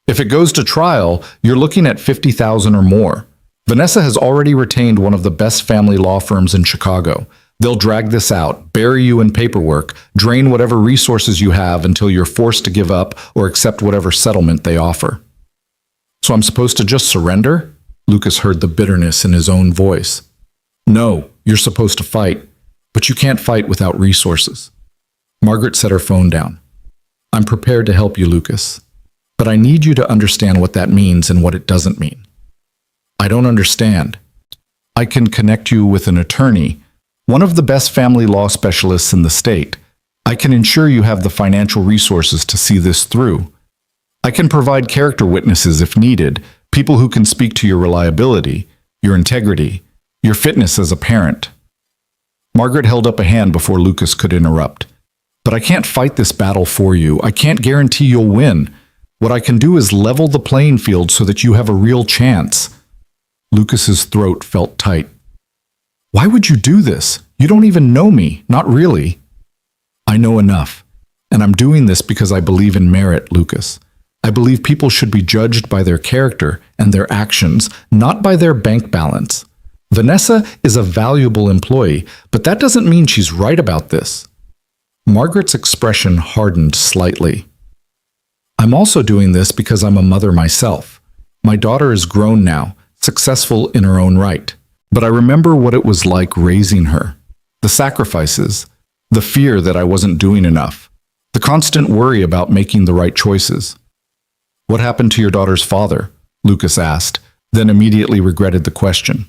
If it goes to trial, you're looking at $50,000 or more. Vanessa has already retained one of the best family law firms in Chicago. They'll drag this out, bury you in paperwork, drain whatever resources you have until you're forced to give up or accept whatever settlement they offer. So I'm supposed to just surrender? Lucas heard the bitterness in his own voice. No, you're supposed to fight, but you can't fight without resources. Margaret set her phone down. I'm prepared to help you, Lucas, but I need you to understand what that means and what it doesn't mean. I don't understand. I can connect you with an attorney, one of the best family law specialists in the state. I can ensure you have the financial resources to see this through. I can provide character witnesses if needed, people who can speak to your reliability, your integrity, your fitness as a parent. Margaret held up a hand before Lucas could interrupt. But I can't fight this battle for you. I can't guarantee you'll win. What I can do is level the playing field so that you have a real chance. Lucas's throat felt tight. Why would you do this? You don't even know me, not really. I know enough, and I'm doing this because I believe in merit, Lucas. I believe people should be judged by their character and their actions, not by their bank balance. Vanessa is a valuable employee, but that doesn't mean she's right about this. Margaret's expression hardened slightly. I'm also doing this because I'm a mother myself. My daughter is grown now, successful in her own right. But I remember what it was like raising her. The sacrifices, the fear that I wasn't doing enough, the constant worry about making the right choices. What happened to your daughter's father? Lucas asked, then immediately regretted the question.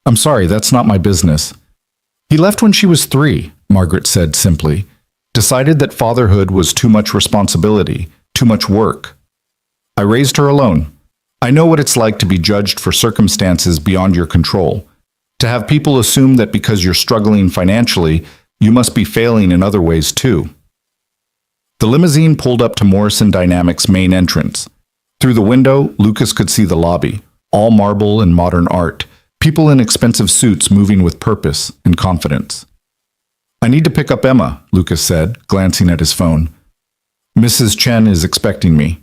I'm sorry, that's not my business. He left when she was 3, Margaret said simply. Decided that fatherhood was too much responsibility, too much work. I raised her alone. I know what it's like to be judged for circumstances beyond your control, to have people assume that because you're struggling financially, you must be failing in other ways too. The limousine pulled up to Morrison Dynamics' main entrance. Through the window, Lucas could see the lobby, all marble and modern art, people in expensive suits moving with purpose and confidence. I need to pick up Emma, Lucas said, glancing at his phone. Mrs. Chen is expecting me.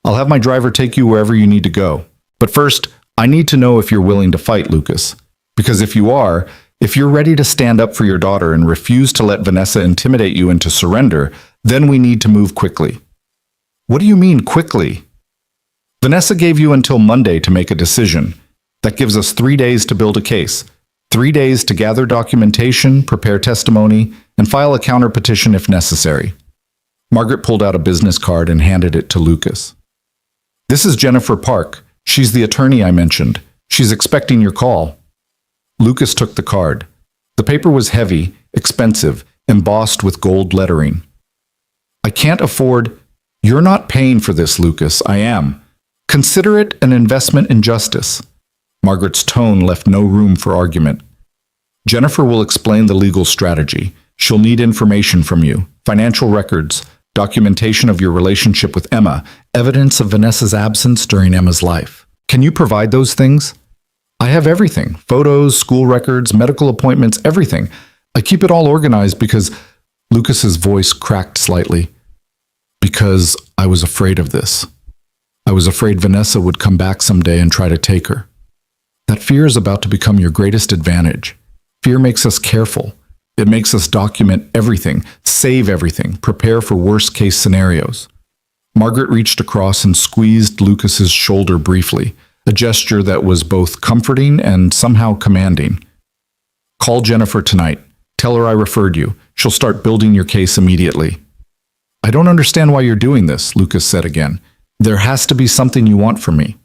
I'll have my driver take you wherever you need to go. But first, I need to know if you're willing to fight, Lucas. Because if you are, if you're ready to stand up for your daughter and refuse to let Vanessa intimidate you into surrender, then we need to move quickly. What do you mean, quickly? Vanessa gave you until Monday to make a decision. That gives us 3 days to build a case. 3 days to gather documentation, prepare testimony, and file a counterpetition if necessary. Margaret pulled out a business card and handed it to Lucas. This is Jennifer Park. She's the attorney I mentioned. She's expecting your call. Lucas took the card. The paper was heavy, expensive, embossed with gold lettering. I can't afford... You're not paying for this, Lucas. I am. Consider it an investment in justice. Margaret's tone left no room for argument. Jennifer will explain the legal strategy. She'll need information from you, financial records, documentation of your relationship with Emma, evidence of Vanessa's absence during Emma's life. Can you provide those things? I have everything. Photos, school records, medical appointments, everything. I keep it all organized because... Lucas's voice cracked slightly. Because I was afraid of this. I was afraid Vanessa would come back someday and try to take her. That fear is about to become your greatest advantage. Fear makes us careful. It makes us document everything, save everything, prepare for worst-case scenarios. Margaret reached across and squeezed Lucas's shoulder briefly, a gesture that was both comforting and somehow commanding. Call Jennifer tonight. Tell her I referred you. She'll start building your case immediately. I don't understand why you're doing this, Lucas said again. There has to be something you want from me.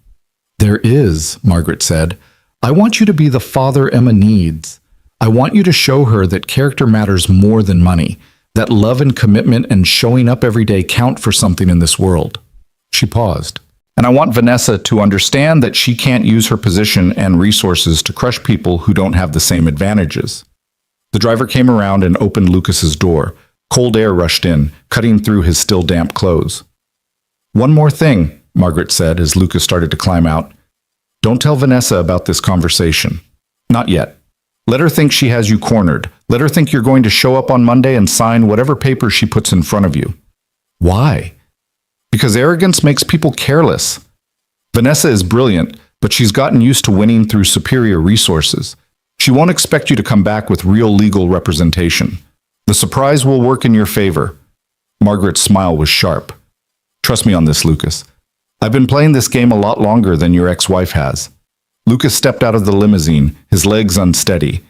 There is, Margaret said. I want you to be the father Emma needs. I want you to show her that character matters more than money, that love and commitment and showing up every day count for something in this world. She paused. And I want Vanessa to understand that she can't use her position and resources to crush people who don't have the same advantages. The driver came around and opened Lucas's door. Cold air rushed in, cutting through his still damp clothes. One more thing, Margaret said as Lucas started to climb out. Don't tell Vanessa about this conversation. Not yet. Let her think she has you cornered. Let her think you're going to show up on Monday and sign whatever paper she puts in front of you. Why? Because arrogance makes people careless. Vanessa is brilliant, but she's gotten used to winning through superior resources. She won't expect you to come back with real legal representation. The surprise will work in your favor. Margaret's smile was sharp. Trust me on this, Lucas. I've been playing this game a lot longer than your ex-wife has. Lucas stepped out of the limousine, his legs unsteady.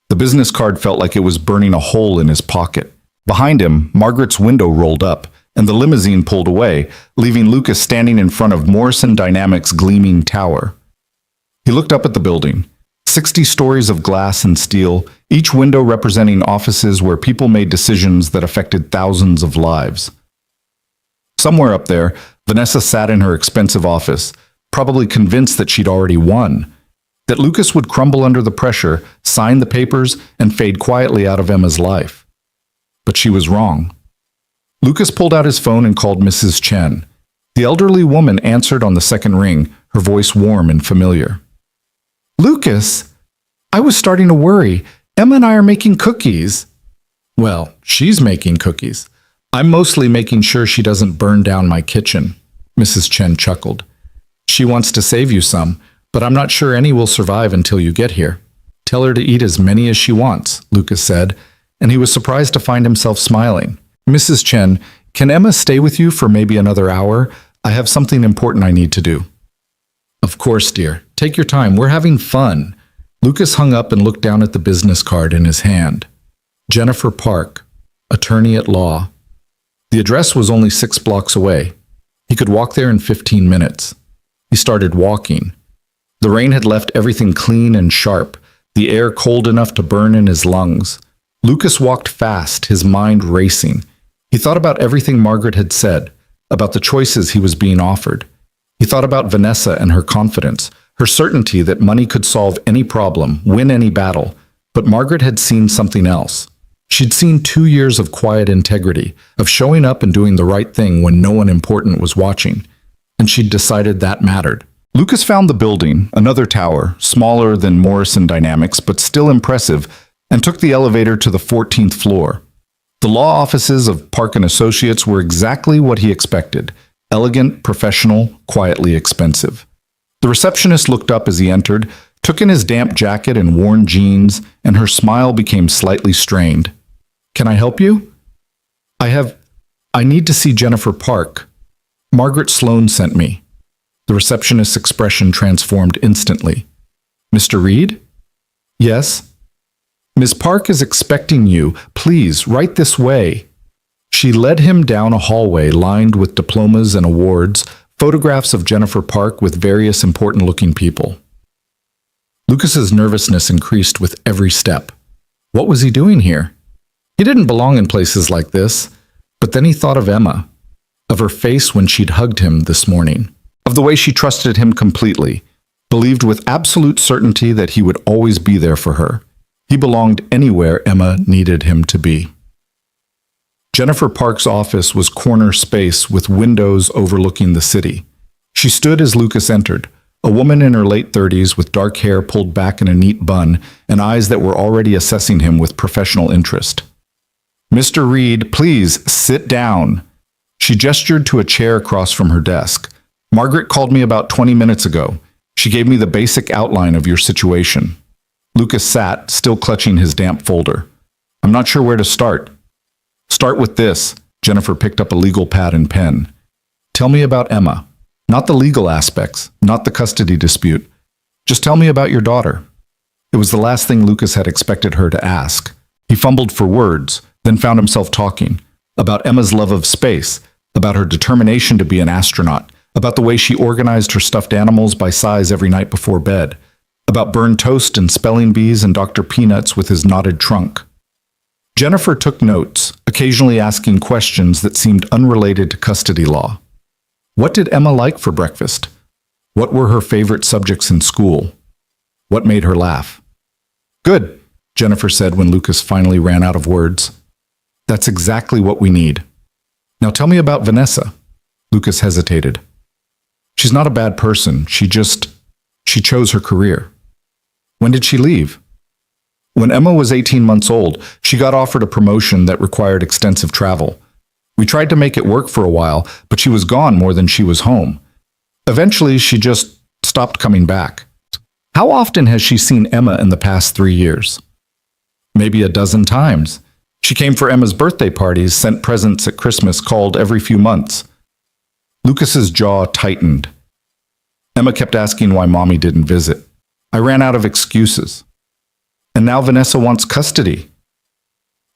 The business card felt like it was burning a hole in his pocket. Behind him, Margaret's window rolled up, and the limousine pulled away, leaving Lucas standing in front of Morrison Dynamics' gleaming tower. He looked up at the building. 60 stories of glass and steel, each window representing offices where people made decisions that affected thousands of lives. Somewhere up there, Vanessa sat in her expensive office, probably convinced that she'd already won, that Lucas would crumble under the pressure, sign the papers, and fade quietly out of Emma's life. But she was wrong. Lucas pulled out his phone and called Mrs. Chen. The elderly woman answered on the second ring, her voice warm and familiar. Lucas, I was starting to worry. Emma and I are making cookies. Well, she's making cookies. I'm mostly making sure she doesn't burn down my kitchen, Mrs. Chen chuckled. She wants to save you some, but I'm not sure any will survive until you get here. Tell her to eat as many as she wants, Lucas said, and he was surprised to find himself smiling. Mrs. Chen, can Emma stay with you for maybe another hour? I have something important I need to do. Of course, dear. Take your time. We're having fun. Lucas hung up and looked down at the business card in his hand. Jennifer Park, attorney at law. The address was only 6 blocks away. He could walk there in 15 minutes. He started walking. The rain had left everything clean and sharp, the air cold enough to burn in his lungs. Lucas walked fast, his mind racing. He thought about everything Margaret had said, about the choices he was being offered. He thought about Vanessa and her confidence, her certainty that money could solve any problem, win any battle. But Margaret had seen something else. She'd seen 2 years of quiet integrity, of showing up and doing the right thing when no one important was watching. And she'd decided that mattered. Lucas found the building, another tower, smaller than Morrison Dynamics, but still impressive, and took the elevator to the 14th floor. The law offices of Park & Associates were exactly what he expected. Elegant, professional, quietly expensive. The receptionist looked up as he entered, took in his damp jacket and worn jeans, and her smile became slightly strained. Can I help you? I need to see Jennifer Park. Margaret Sloan sent me. The receptionist's expression transformed instantly. Mr. Reed? Yes. Miss Park is expecting you. Please, right this way. She led him down a hallway lined with diplomas and awards, photographs of Jennifer Park with various important-looking people. Lucas's nervousness increased with every step. What was he doing here? He didn't belong in places like this, but then he thought of Emma, of her face when she'd hugged him this morning, of the way she trusted him completely, believed with absolute certainty that he would always be there for her. He belonged anywhere Emma needed him to be. Jennifer Park's office was corner space with windows overlooking the city. She stood as Lucas entered, a woman in her late 30s with dark hair pulled back in a neat bun and eyes that were already assessing him with professional interest. "Mr. Reed, please sit down." She gestured to a chair across from her desk. "Margaret called me about 20 minutes ago. She gave me the basic outline of your situation." Lucas sat, still clutching his damp folder. "I'm not sure where to start." "Start with this." Jennifer picked up a legal pad and pen. "Tell me about Emma. Not the legal aspects, not the custody dispute. Just tell me about your daughter." It was the last thing Lucas had expected her to ask. He fumbled for words, then found himself talking about Emma's love of space, about her determination to be an astronaut, about the way she organized her stuffed animals by size every night before bed, about burned toast and spelling bees and Dr. Peanuts with his knotted trunk. Jennifer took notes, occasionally asking questions that seemed unrelated to custody law. What did Emma like for breakfast? What were her favorite subjects in school? What made her laugh? "Good," Jennifer said when Lucas finally ran out of words. "That's exactly what we need. Now tell me about Vanessa." Lucas hesitated. "She's not a bad person. She chose her career." "When did she leave?" "When Emma was 18 months old, she got offered a promotion that required extensive travel. We tried to make it work for a while, but she was gone more than she was home. Eventually, she just stopped coming back." "How often has she seen Emma in the past 3 years?" "Maybe a dozen times. She came for Emma's birthday parties, sent presents at Christmas, called every few months." Lucas's jaw tightened. "Emma kept asking why Mommy didn't visit. I ran out of excuses. And now Vanessa wants custody.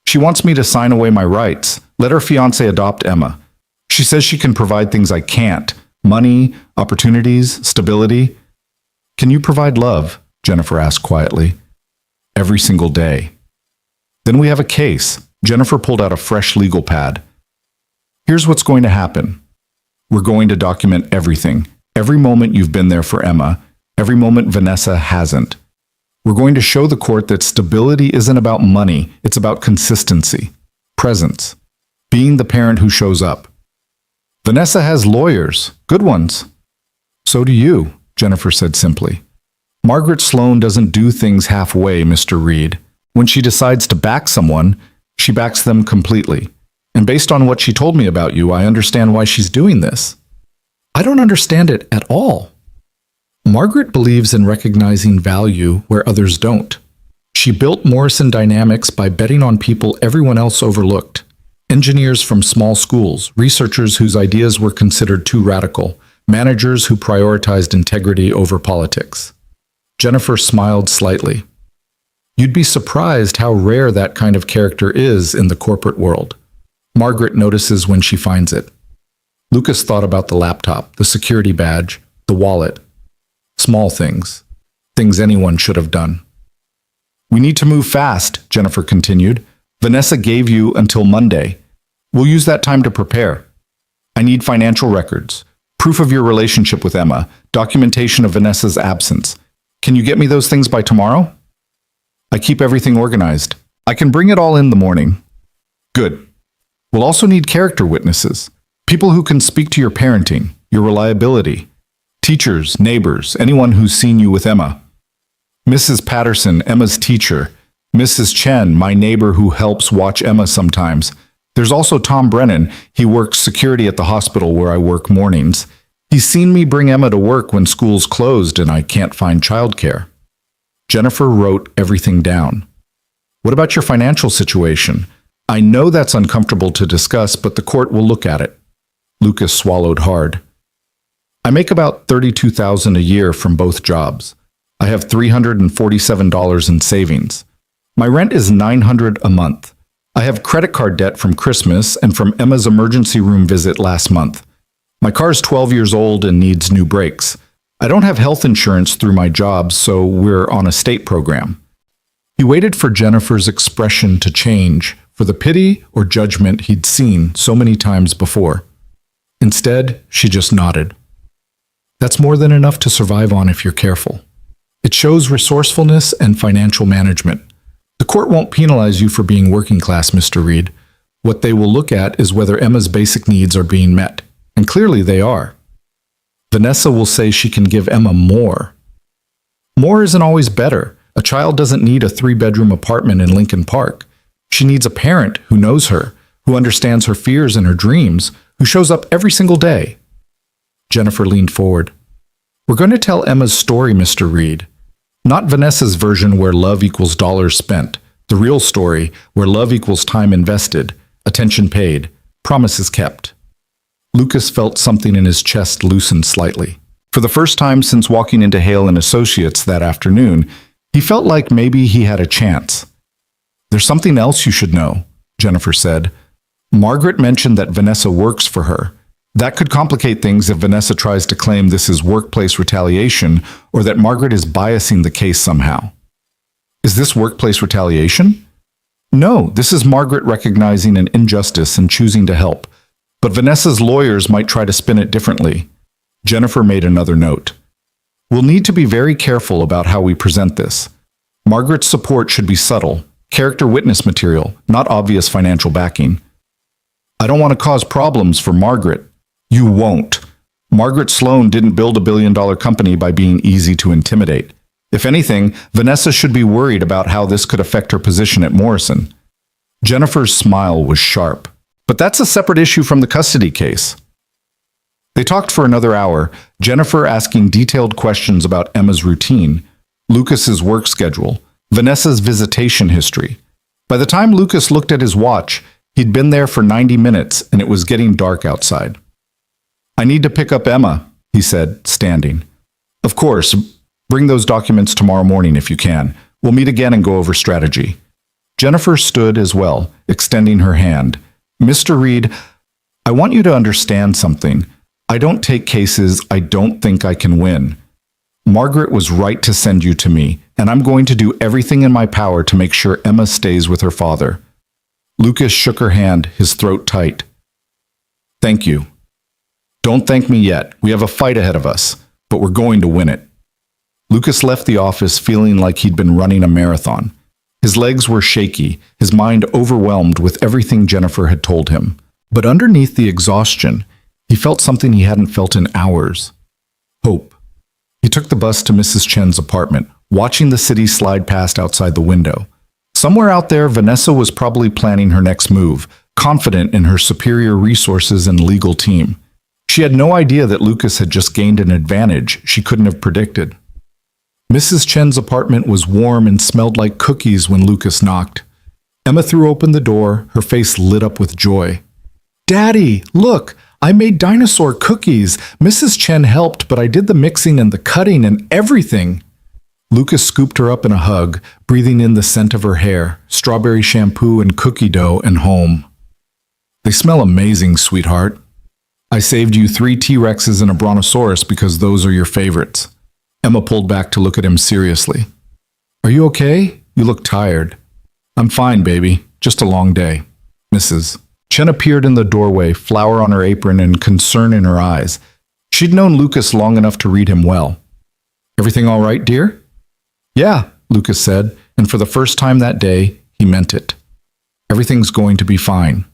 She wants me to sign away my rights, let her fiancé adopt Emma. She says she can provide things I can't: money, opportunities, stability." "Can you provide love?" Jennifer asked quietly. "Every single day." "Then we have a case." Jennifer pulled out a fresh legal pad. "Here's what's going to happen. We're going to document everything. Every moment you've been there for Emma, every moment Vanessa hasn't. We're going to show the court that stability isn't about money, it's about consistency, presence, being the parent who shows up. Vanessa has lawyers, good ones." "So do you," Jennifer said simply. "Margaret Sloan doesn't do things halfway, Mr. Reed. When she decides to back someone, she backs them completely. And based on what she told me about you, I understand why she's doing this." "I don't understand it at all." Margaret believes in recognizing value where others don't. She built Morrison Dynamics by betting on people everyone else overlooked. Engineers from small schools, researchers whose ideas were considered too radical, managers who prioritized integrity over politics. Jennifer smiled slightly. "You'd be surprised how rare that kind of character is in the corporate world. Margaret notices when she finds it." Lucas thought about the laptop, the security badge, the wallet. Small things. Things anyone should have done. "We need to move fast," Jennifer continued. "Vanessa gave you until Monday. We'll use that time to prepare. I need financial records, proof of your relationship with Emma, documentation of Vanessa's absence. Can you get me those things by tomorrow?" "I keep everything organized. I can bring it all in the morning." "Good. We'll also need character witnesses, people who can speak to your parenting, your reliability. Teachers, neighbors, anyone who's seen you with Emma. Mrs. Patterson, Emma's teacher. Mrs. Chen, my neighbor who helps watch Emma sometimes. There's also Tom Brennan. He works security at the hospital where I work mornings. He's seen me bring Emma to work when school's closed and I can't find childcare." Jennifer wrote everything down. "What about your financial situation? I know that's uncomfortable to discuss, but the court will look at it." Lucas swallowed hard. "I make about $32,000 a year from both jobs. I have $347 in savings. My rent is $900 a month. I have credit card debt from Christmas and from Emma's emergency room visit last month. My car's 12 years old and needs new brakes. I don't have health insurance through my job, so we're on a state program." He waited for Jennifer's expression to change, for the pity or judgment he'd seen so many times before. Instead, she just nodded. "That's more than enough to survive on if you're careful. It shows resourcefulness and financial management. The court won't penalize you for being working class, Mr. Reed. What they will look at is whether Emma's basic needs are being met, and clearly they are. Vanessa will say she can give Emma more. More isn't always better. A child doesn't need a 3-bedroom apartment in Lincoln Park. She needs a parent who knows her, who understands her fears and her dreams, who shows up every single day." Jennifer leaned forward. "We're going to tell Emma's story, Mr. Reed. Not Vanessa's version where love equals dollars spent. The real story where love equals time invested, attention paid, promises kept." Lucas felt something in his chest loosen slightly. For the first time since walking into Hale and Associates that afternoon, he felt like maybe he had a chance. "There's something else you should know," Jennifer said. "Margaret mentioned that Vanessa works for her. That could complicate things if Vanessa tries to claim this is workplace retaliation or that Margaret is biasing the case somehow." "Is this workplace retaliation?" "No, this is Margaret recognizing an injustice and choosing to help. But Vanessa's lawyers might try to spin it differently." Jennifer made another note. "We'll need to be very careful about how we present this. Margaret's support should be subtle, character witness material, not obvious financial backing." "I don't want to cause problems for Margaret." "You won't. Margaret Sloan didn't build a billion-dollar company by being easy to intimidate. If anything, Vanessa should be worried about how this could affect her position at Morrison." Jennifer's smile was sharp. "But that's a separate issue from the custody case." They talked for another hour, Jennifer asking detailed questions about Emma's routine, Lucas's work schedule, Vanessa's visitation history. By the time Lucas looked at his watch, he'd been there for 90 minutes and it was getting dark outside. "I need to pick up Emma," he said, standing. "Of course, bring those documents tomorrow morning if you can. We'll meet again and go over strategy." Jennifer stood as well, extending her hand. "Mr. Reed, I want you to understand something. I don't take cases I don't think I can win. Margaret was right to send you to me, and I'm going to do everything in my power to make sure Emma stays with her father." Lucas shook her hand, his throat tight. "Thank you. Don't thank me yet. We have a fight ahead of us, but we're going to win it." Lucas left the office feeling like he'd been running a marathon. His legs were shaky, his mind overwhelmed with everything Jennifer had told him. But underneath the exhaustion, he felt something he hadn't felt in hours. Hope. He took the bus to Mrs. Chen's apartment, watching the city slide past outside the window. Somewhere out there, Vanessa was probably planning her next move, confident in her superior resources and legal team. She had no idea that Lucas had just gained an advantage she couldn't have predicted. Mrs. Chen's apartment was warm and smelled like cookies when Lucas knocked. Emma threw open the door, her face lit up with joy. "Daddy, look! I made dinosaur cookies. Mrs. Chen helped, but I did the mixing and the cutting and everything." Lucas scooped her up in a hug, breathing in the scent of her hair, strawberry shampoo and cookie dough, and home. "They smell amazing, sweetheart. I saved you 3 T-Rexes and a Brontosaurus because those are your favorites." Emma pulled back to look at him seriously. "Are you okay? You look tired." "I'm fine, baby. Just a long day." Mrs. Chen appeared in the doorway, flower on her apron and concern in her eyes. She'd known Lucas long enough to read him well. "Everything all right, dear?" "Yeah," Lucas said, and for the first time that day, he meant it. "Everything's going to be fine."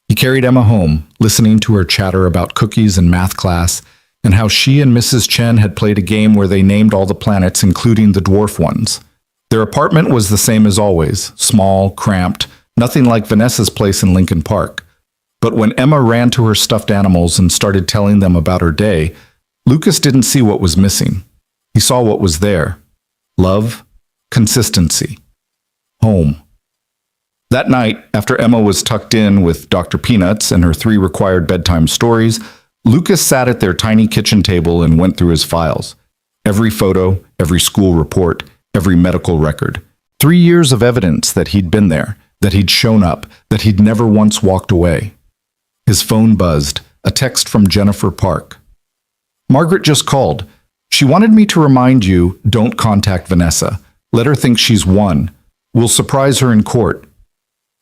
He carried Emma home, listening to her chatter about cookies and math class, and how she and Mrs. Chen had played a game where they named all the planets, including the dwarf ones. Their apartment was the same as always, small, cramped, nothing like Vanessa's place in Lincoln Park. But when Emma ran to her stuffed animals and started telling them about her day, Lucas didn't see what was missing. He saw what was there. Love, consistency, home. That night, after Emma was tucked in with Dr. Peanuts and her 3 required bedtime stories, Lucas sat at their tiny kitchen table and went through his files. Every photo, every school report, every medical record. 3 years of evidence that he'd been there, that he'd shown up, that he'd never once walked away. His phone buzzed, a text from Jennifer Park. Margaret just called. She wanted me to remind you, don't contact Vanessa. Let her think she's won. We'll surprise her in court.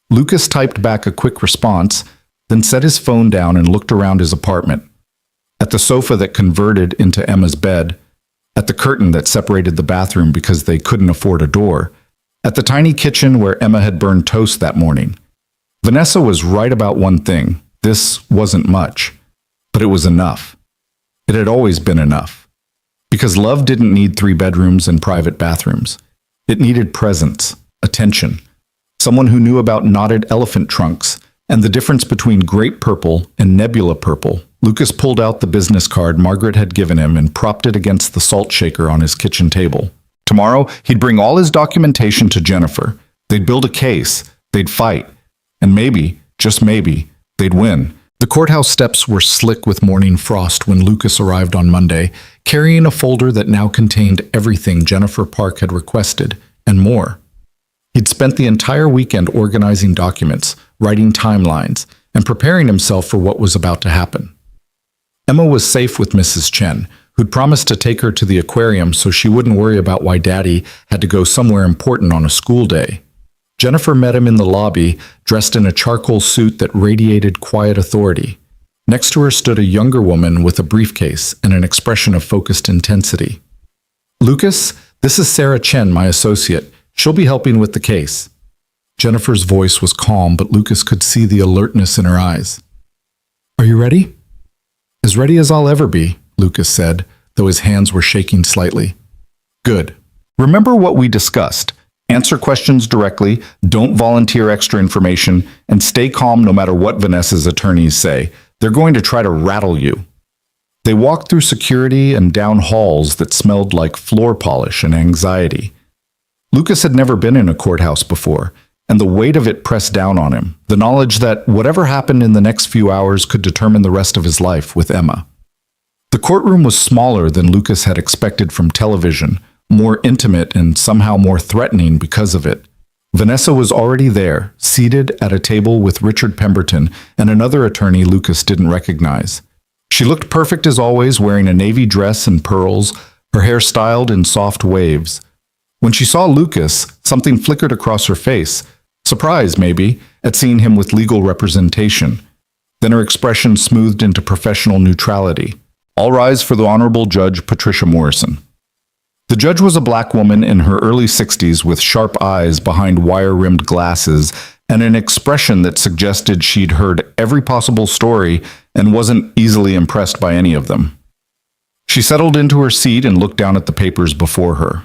Lucas typed back a quick response, then set his phone down and looked around his apartment. At the sofa that converted into Emma's bed, at the curtain that separated the bathroom because they couldn't afford a door, at the tiny kitchen where Emma had burned toast that morning. Vanessa was right about one thing. This wasn't much, but it was enough. It had always been enough. Because love didn't need 3 bedrooms and private bathrooms. It needed presence, attention, someone who knew about knotted elephant trunks and the difference between grape purple and nebula purple. Lucas pulled out the business card Margaret had given him and propped it against the salt shaker on his kitchen table. Tomorrow, he'd bring all his documentation to Jennifer. They'd build a case, they'd fight, and maybe, just maybe, they'd win. The courthouse steps were slick with morning frost when Lucas arrived on Monday, carrying a folder that now contained everything Jennifer Park had requested, and more. He'd spent the entire weekend organizing documents, writing timelines, and preparing himself for what was about to happen. Emma was safe with Mrs. Chen, who'd promised to take her to the aquarium so she wouldn't worry about why Daddy had to go somewhere important on a school day. Jennifer met him in the lobby, dressed in a charcoal suit that radiated quiet authority. Next to her stood a younger woman with a briefcase and an expression of focused intensity. "Lucas, this is Sarah Chen, my associate. She'll be helping with the case." Jennifer's voice was calm, but Lucas could see the alertness in her eyes. "Are you ready?" "As ready as I'll ever be," Lucas said, though his hands were shaking slightly. "Good. Remember what we discussed. Answer questions directly, don't volunteer extra information, and stay calm no matter what Vanessa's attorneys say. They're going to try to rattle you." They walked through security and down halls that smelled like floor polish and anxiety. Lucas had never been in a courthouse before, and the weight of it pressed down on him, the knowledge that whatever happened in the next few hours could determine the rest of his life with Emma. The courtroom was smaller than Lucas had expected from television, more intimate and somehow more threatening because of it. Vanessa was already there, seated at a table with Richard Pemberton and another attorney Lucas didn't recognize. She looked perfect as always, wearing a navy dress and pearls, her hair styled in soft waves. When she saw Lucas, something flickered across her face, surprise maybe, at seeing him with legal representation. Then her expression smoothed into professional neutrality. "All rise for the Honorable Judge Patricia Morrison." The judge was a black woman in her early 60s with sharp eyes behind wire-rimmed glasses and an expression that suggested she'd heard every possible story and wasn't easily impressed by any of them. She settled into her seat and looked down at the papers before her.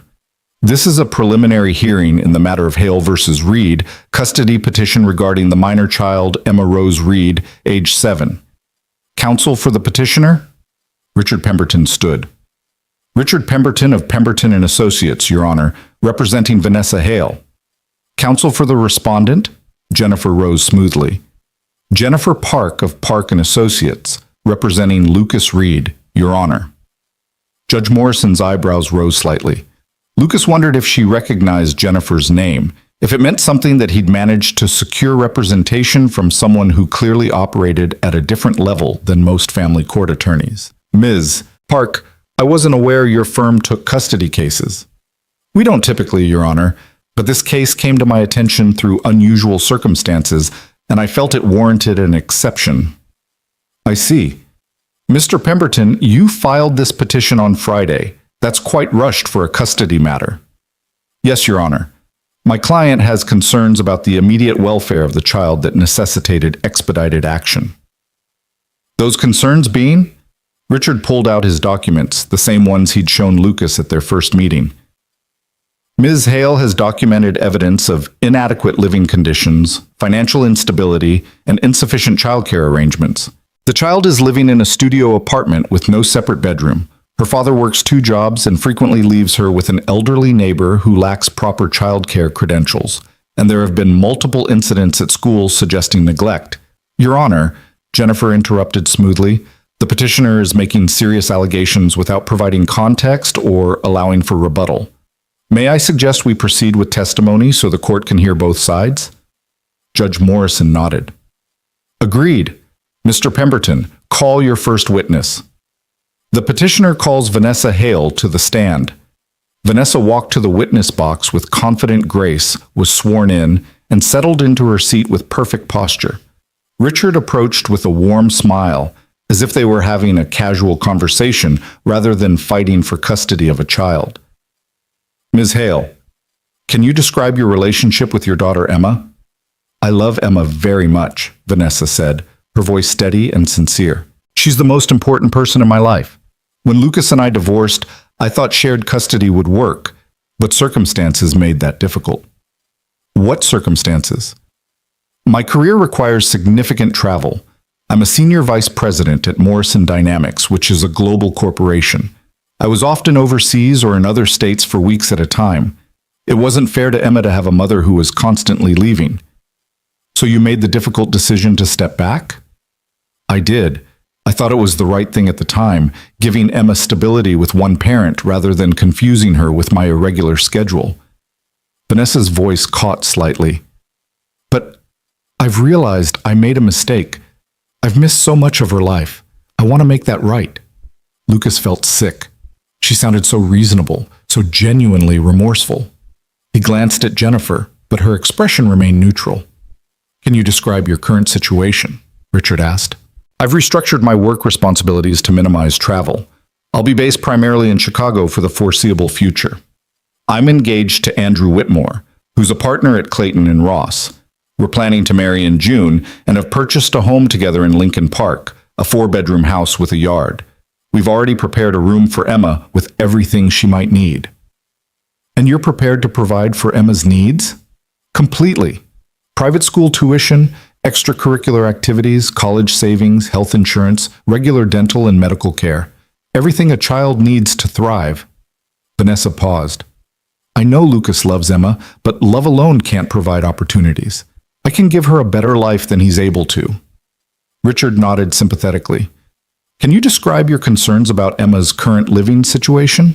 "This is a preliminary hearing in the matter of Hale versus Reed, custody petition regarding the minor child Emma Rose Reed, age 7. Counsel for the petitioner?" Richard Pemberton stood. "Richard Pemberton of Pemberton and Associates, Your Honor, representing Vanessa Hale." "Counsel for the respondent?" Jennifer rose smoothly. "Jennifer Park of Park and Associates, representing Lucas Reed, Your Honor." Judge Morrison's eyebrows rose slightly. Lucas wondered if she recognized Jennifer's name, if it meant something that he'd managed to secure representation from someone who clearly operated at a different level than most family court attorneys. "Ms. Park, I wasn't aware your firm took custody cases." "We don't typically, Your Honor, but this case came to my attention through unusual circumstances, and I felt it warranted an exception." "I see. Mr. Pemberton, you filed this petition on Friday. That's quite rushed for a custody matter." "Yes, Your Honor. My client has concerns about the immediate welfare of the child that necessitated expedited action." "Those concerns being?" Richard pulled out his documents, the same ones he'd shown Lucas at their first meeting. "Ms. Hale has documented evidence of inadequate living conditions, financial instability, and insufficient childcare arrangements. The child is living in a studio apartment with no separate bedroom. Her father works 2 jobs and frequently leaves her with an elderly neighbor who lacks proper childcare credentials, and there have been multiple incidents at school suggesting neglect." "Your Honor," Jennifer interrupted smoothly, "the petitioner is making serious allegations without providing context or allowing for rebuttal. May I suggest we proceed with testimony so the court can hear both sides?" Judge Morrison nodded. Agreed. Mr. Pemberton, call your first witness. The petitioner calls Vanessa Hale to the stand. Vanessa walked to the witness box with confident grace, was sworn in, and settled into her seat with perfect posture. Richard approached with a warm smile, as if they were having a casual conversation rather than fighting for custody of a child. Ms. Hale, can you describe your relationship with your daughter Emma? I love Emma very much, Vanessa said, her voice steady and sincere. She's the most important person in my life. When Lucas and I divorced, I thought shared custody would work, but circumstances made that difficult. What circumstances? My career requires significant travel. I'm a senior vice president at Morrison Dynamics, which is a global corporation. I was often overseas or in other states for weeks at a time. It wasn't fair to Emma to have a mother who was constantly leaving. So you made the difficult decision to step back? I did. I thought it was the right thing at the time, giving Emma stability with one parent rather than confusing her with my irregular schedule. Vanessa's voice caught slightly. But I've realized I made a mistake. I've missed so much of her life. I want to make that right. Lucas felt sick. She sounded so reasonable, so genuinely remorseful. He glanced at Jennifer, but her expression remained neutral. Can you describe your current situation? Richard asked. I've restructured my work responsibilities to minimize travel. I'll be based primarily in Chicago for the foreseeable future. I'm engaged to Andrew Whitmore, who's a partner at Clayton and Ross. We're planning to marry in June and have purchased a home together in Lincoln Park, a 4-bedroom house with a yard. We've already prepared a room for Emma with everything she might need. And you're prepared to provide for Emma's needs? Completely. Private school tuition, extracurricular activities, college savings, health insurance, regular dental and medical care. Everything a child needs to thrive. Vanessa paused. I know Lucas loves Emma, but love alone can't provide opportunities. I can give her a better life than he's able to. Richard nodded sympathetically. Can you describe your concerns about Emma's current living situation?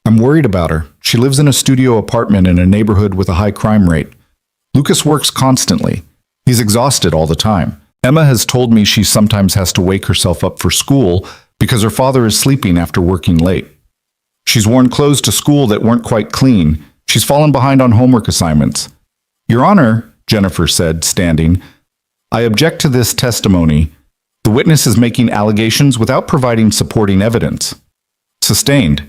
I'm worried about her. She lives in a studio apartment in a neighborhood with a high crime rate. Lucas works constantly. He's exhausted all the time. Emma has told me she sometimes has to wake herself up for school because her father is sleeping after working late. She's worn clothes to school that weren't quite clean. She's fallen behind on homework assignments. Your Honor, Jennifer said, standing, I object to this testimony. The witness is making allegations without providing supporting evidence. Sustained.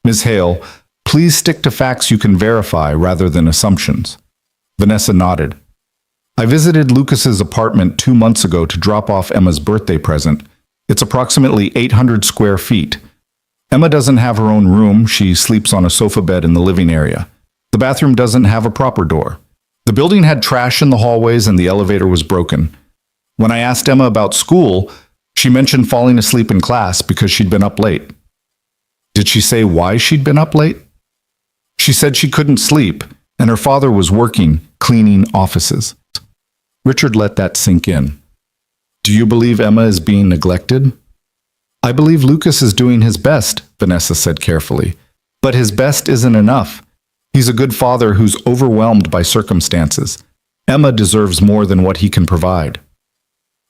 Ms. Hale, please stick to facts you can verify rather than assumptions. Vanessa nodded. I visited Lucas's apartment 2 months ago to drop off Emma's birthday present. It's approximately 800 square feet. Emma doesn't have her own room. She sleeps on a sofa bed in the living area. The bathroom doesn't have a proper door. The building had trash in the hallways and the elevator was broken. When I asked Emma about school, she mentioned falling asleep in class because she'd been up late. Did she say why she'd been up late? She said she couldn't sleep, and her father was working, cleaning offices. Richard let that sink in. Do you believe Emma is being neglected? I believe Lucas is doing his best, Vanessa said carefully. But his best isn't enough. He's a good father who's overwhelmed by circumstances. Emma deserves more than what he can provide.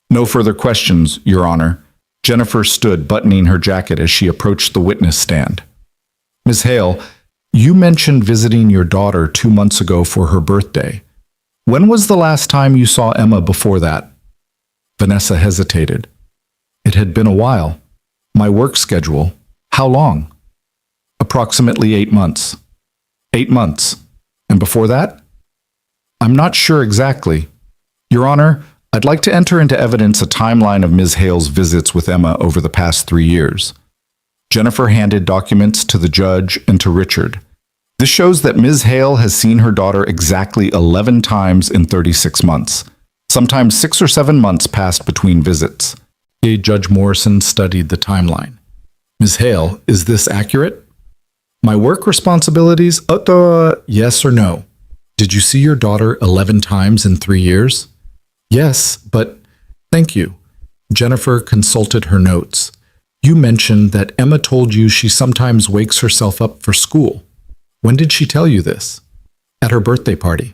No further questions, Your Honor. Jennifer stood buttoning her jacket as she approached the witness stand. Ms. Hale, you mentioned visiting your daughter 2 months ago for her birthday. When was the last time you saw Emma before that? Vanessa hesitated. It had been a while. My work schedule. How long? Approximately 8 months. 8 months. And before that? I'm not sure exactly. Your Honor, I'd like to enter into evidence a timeline of Ms. Hale's visits with Emma over the past 3 years. Jennifer handed documents to the judge and to Richard. This shows that Ms. Hale has seen her daughter exactly 11 times in 36 months. Sometimes 6 or 7 months passed between visits. Judge Morrison studied the timeline. Ms. Hale, is this accurate? My work responsibilities? Yes or no? Did you see your daughter 11 times in 3 years? Yes, but thank you. Jennifer consulted her notes. You mentioned that Emma told you she sometimes wakes herself up for school. When did she tell you this? At her birthday party.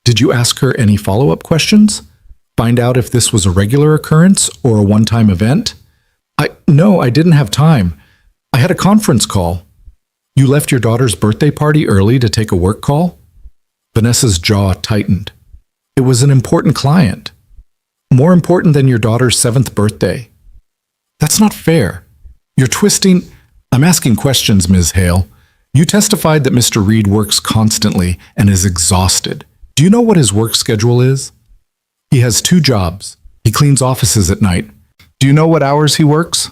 Did you ask her any follow-up questions? Find out if this was a regular occurrence or a one-time event? No, I didn't have time. I had a conference call. You left your daughter's birthday party early to take a work call? Vanessa's jaw tightened. It was an important client. More important than your daughter's 7th birthday. That's not fair. You're twisting... I'm asking questions, Ms. Hale. You testified that Mr. Reed works constantly and is exhausted. Do you know what his work schedule is? He has 2 jobs. He cleans offices at night. Do you know what hours he works?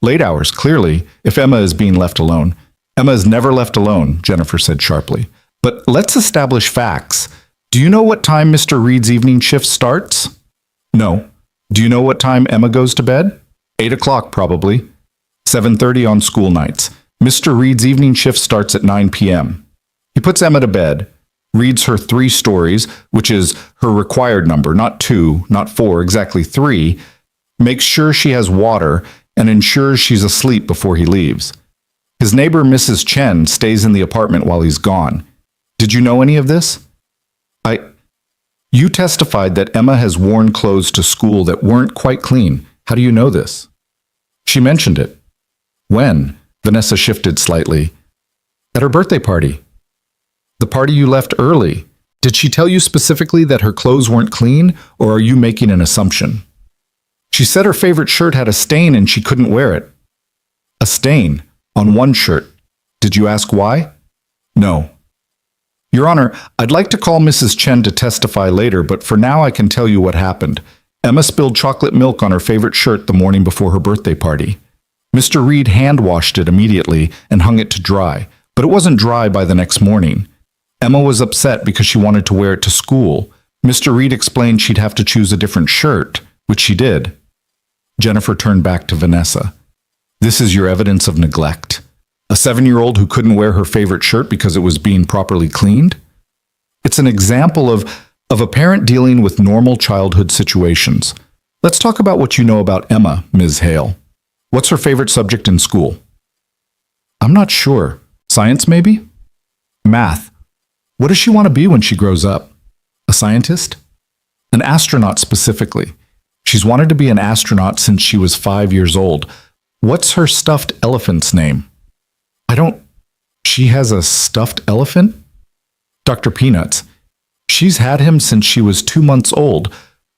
Late hours, clearly, if Emma is being left alone. Emma is never left alone, Jennifer said sharply. But let's establish facts. Do you know what time Mr. Reed's evening shift starts? No. Do you know what time Emma goes to bed? 8 o'clock, probably. 7:30 on school nights. Mr. Reed's evening shift starts at 9 p.m. He puts Emma to bed, reads her 3 stories, which is her required number, not 2, not 4, exactly 3, makes sure she has water, and ensures she's asleep before he leaves. His neighbor, Mrs. Chen, stays in the apartment while he's gone. Did you know any of this? You testified that Emma has worn clothes to school that weren't quite clean. How do you know this? She mentioned it. When? Vanessa shifted slightly. At her birthday party. The party you left early. Did she tell you specifically that her clothes weren't clean, or are you making an assumption? She said her favorite shirt had a stain and she couldn't wear it. A stain on one shirt. Did you ask why? No. Your Honor, I'd like to call Mrs. Chen to testify later, but for now I can tell you what happened. Emma spilled chocolate milk on her favorite shirt the morning before her birthday party. Mr. Reed hand-washed it immediately and hung it to dry, but it wasn't dry by the next morning. Emma was upset because she wanted to wear it to school. Mr. Reed explained she'd have to choose a different shirt, which she did. Jennifer turned back to Vanessa. This is your evidence of neglect. A 7-year-old who couldn't wear her favorite shirt because it was being properly cleaned? It's an example of a parent dealing with normal childhood situations. Let's talk about what you know about Emma, Ms. Hale. What's her favorite subject in school? I'm not sure. Science, maybe? Math. What does she want to be when she grows up? A scientist? An astronaut specifically. She's wanted to be an astronaut since she was 5 years old. What's her stuffed elephant's name? She has a stuffed elephant? Dr. Peanuts. She's had him since she was 2 months old.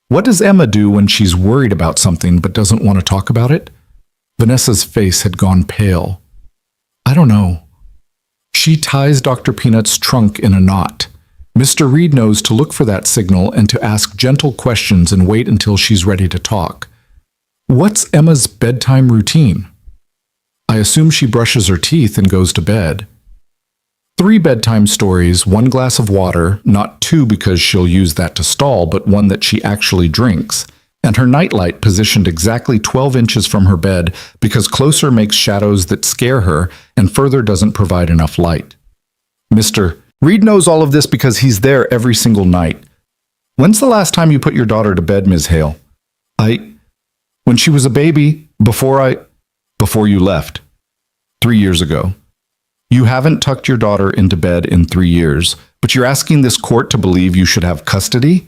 What does Emma do when she's worried about something but doesn't want to talk about it? Vanessa's face had gone pale. I don't know. She ties Dr. Peanut's trunk in a knot. Mr. Reed knows to look for that signal and to ask gentle questions and wait until she's ready to talk. What's Emma's bedtime routine? I assume she brushes her teeth and goes to bed. 3 bedtime stories, 1 glass of water, not 2 because she'll use that to stall, but 1 that she actually drinks, and her nightlight positioned exactly 12 inches from her bed because closer makes shadows that scare her and further doesn't provide enough light. Mr. Reed knows all of this because he's there every single night. When's the last time you put your daughter to bed, Ms. Hale? When she was a baby, before you left. 3 years ago. You haven't tucked your daughter into bed in 3 years, but you're asking this court to believe you should have custody?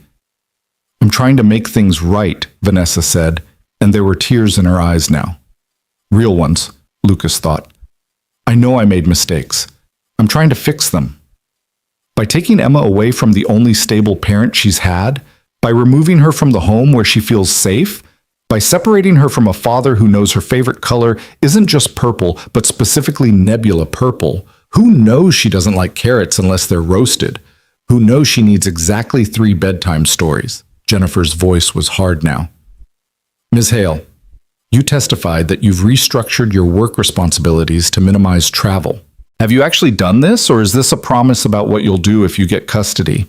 I'm trying to make things right, Vanessa said, and there were tears in her eyes now. Real ones, Lucas thought. I know I made mistakes. I'm trying to fix them. By taking Emma away from the only stable parent she's had, by removing her from the home where she feels safe, by separating her from a father who knows her favorite color isn't just purple, but specifically nebula purple. Who knows she doesn't like carrots unless they're roasted? Who knows she needs exactly 3 bedtime stories? Jennifer's voice was hard now. Ms. Hale, you testified that you've restructured your work responsibilities to minimize travel. Have you actually done this, or is this a promise about what you'll do if you get custody?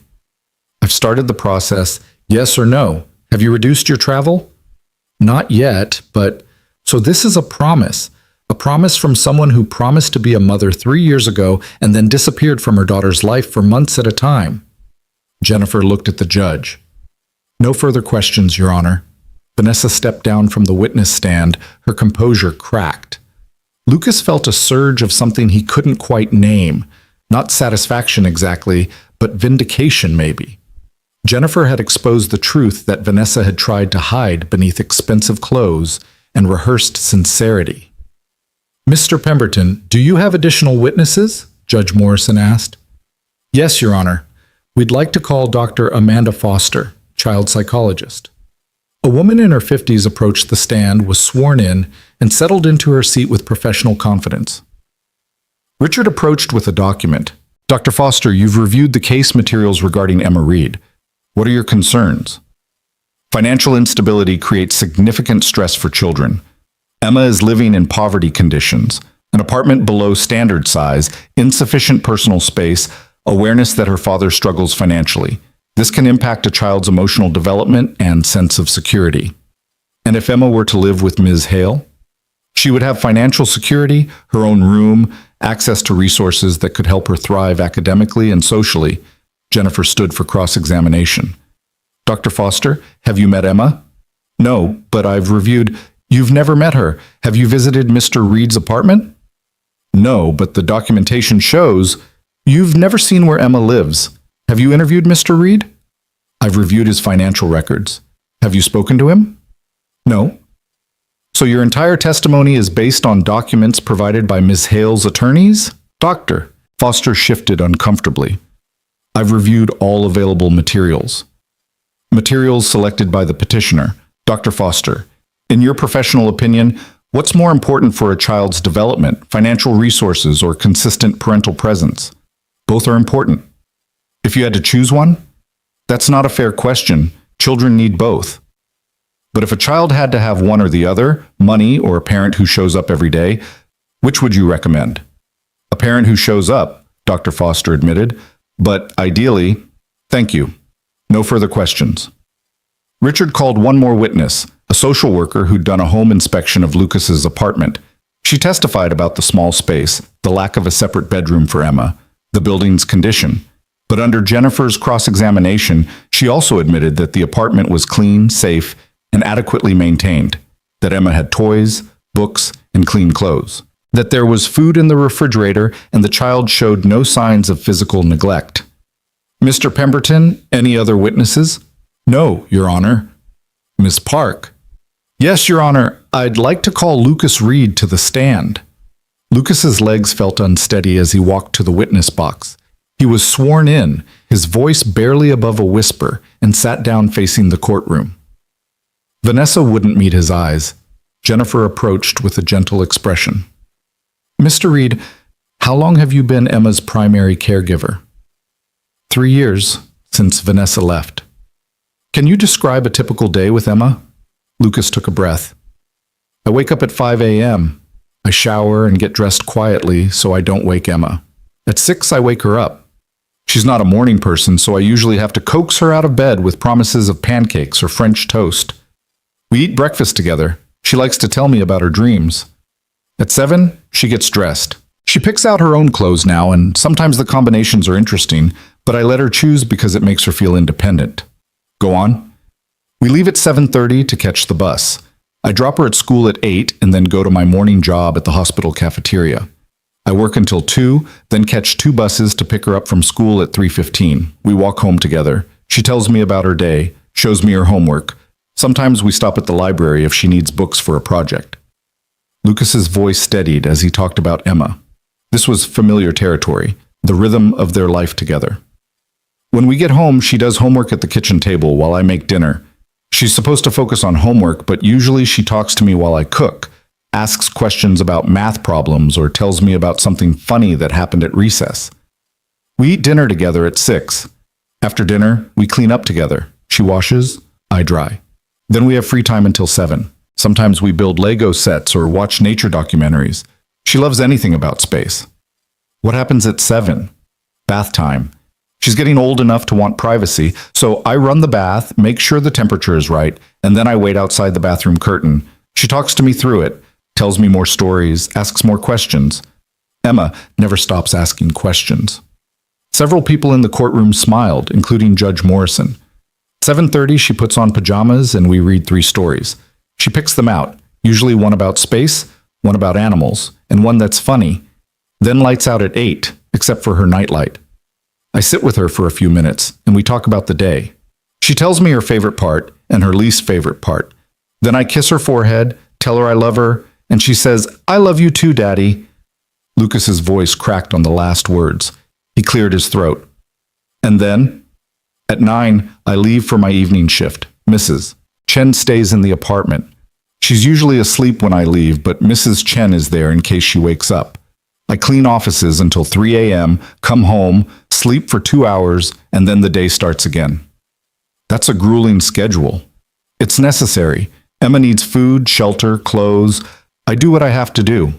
I've started the process. Yes or no? Have you reduced your travel? Not yet, but so this is a promise from someone who promised to be a mother 3 years ago and then disappeared from her daughter's life for months at a time. Jennifer looked at the judge. No further questions, Your Honor. Vanessa stepped down from the witness stand, her composure cracked. Lucas felt a surge of something he couldn't quite name, not satisfaction exactly, but vindication maybe. Jennifer had exposed the truth that Vanessa had tried to hide beneath expensive clothes and rehearsed sincerity. "Mr. Pemberton, do you have additional witnesses?" Judge Morrison asked. "Yes, Your Honor. We'd like to call Dr. Amanda Foster, child psychologist." A woman in her 50s approached the stand, was sworn in, and settled into her seat with professional confidence. Richard approached with a document. "Dr. Foster, you've reviewed the case materials regarding Emma Reed. What are your concerns?" "Financial instability creates significant stress for children. Emma is living in poverty conditions, an apartment below standard size, insufficient personal space, awareness that her father struggles financially. This can impact a child's emotional development and sense of security." "And if Emma were to live with Ms. Hale?" "She would have financial security, her own room, access to resources that could help her thrive academically and socially." Jennifer stood for cross-examination. "Dr. Foster, have you met Emma?" "No, but I've reviewed—" "You've never met her. Have you visited Mr. Reed's apartment?" "No, but the documentation shows—" "You've never seen where Emma lives. Have you interviewed Mr. Reed?" "I've reviewed his financial records. Have you spoken to him?" "No." "So your entire testimony is based on documents provided by Ms. Hale's attorneys?" "Doctor." Foster shifted uncomfortably. "I've reviewed all available materials." "Materials selected by the petitioner." "Dr. Foster, in your professional opinion, what's more important for a child's development, financial resources or consistent parental presence?" "Both are important." "If you had to choose one?" "That's not a fair question. Children need both." "But if a child had to have one or the other, money or a parent who shows up every day, which would you recommend?" "A parent who shows up," Dr. Foster admitted, "but ideally—" "Thank you. No further questions." Richard called one more witness, a social worker who'd done a home inspection of Lucas's apartment. She testified about the small space, the lack of a separate bedroom for Emma, the building's condition. But under Jennifer's cross-examination, she also admitted that the apartment was clean, safe, and adequately maintained, that Emma had toys, books, and clean clothes, that there was food in the refrigerator, and the child showed no signs of physical neglect. "Mr. Pemberton, any other witnesses?" "No, Your Honor." "Ms. Park?" "Yes, Your Honor. I'd like to call Lucas Reed to the stand." Lucas's legs felt unsteady as he walked to the witness box. He was sworn in, his voice barely above a whisper, and sat down facing the courtroom. Vanessa wouldn't meet his eyes. Jennifer approached with a gentle expression. "Mr. Reed, how long have you been Emma's primary caregiver?" 3 years, since Vanessa left." "Can you describe a typical day with Emma?" Lucas took a breath. "I wake up at 5 a.m. I shower and get dressed quietly so I don't wake Emma. At 6, I wake her up. She's not a morning person, so I usually have to coax her out of bed with promises of pancakes or French toast. We eat breakfast together. She likes to tell me about her dreams. At 7, she gets dressed. She picks out her own clothes now, and sometimes the combinations are interesting, but I let her choose because it makes her feel independent. Go on. We leave at 7:30 to catch the bus. I drop her at school at 8 and then go to my morning job at the hospital cafeteria. I work until 2, then catch 2 buses to pick her up from school at 3:15. We walk home together. She tells me about her day, shows me her homework. Sometimes we stop at the library if she needs books for a project." Lucas's voice steadied as he talked about Emma. This was familiar territory, the rhythm of their life together. "When we get home, she does homework at the kitchen table while I make dinner. She's supposed to focus on homework, but usually she talks to me while I cook, asks questions about math problems, or tells me about something funny that happened at recess. We eat dinner together at 6. After dinner, we clean up together. She washes, I dry. Then we have free time until 7. Sometimes we build Lego sets or watch nature documentaries. She loves anything about space." "What happens at 7? "Bath time. She's getting old enough to want privacy, so I run the bath, make sure the temperature is right, and then I wait outside the bathroom curtain. She talks to me through it, tells me more stories, asks more questions. Emma never stops asking questions." Several people in the courtroom smiled, including Judge Morrison. 7:30, she puts on pajamas and we read 3 stories. She picks them out, usually one about space, one about animals, and one that's funny, then lights out at 8, except for her nightlight. I sit with her for a few minutes, and we talk about the day. She tells me her favorite part and her least favorite part. Then I kiss her forehead, tell her I love her, and she says, "I love you too, Daddy." Lucas's voice cracked on the last words. He cleared his throat. And then, at 9, I leave for my evening shift. Mrs. Chen stays in the apartment. She's usually asleep when I leave, but Mrs. Chen is there in case she wakes up. I clean offices until 3 a.m., come home, sleep for 2 hours, and then the day starts again. That's a grueling schedule. It's necessary. Emma needs food, shelter, clothes. I do what I have to do.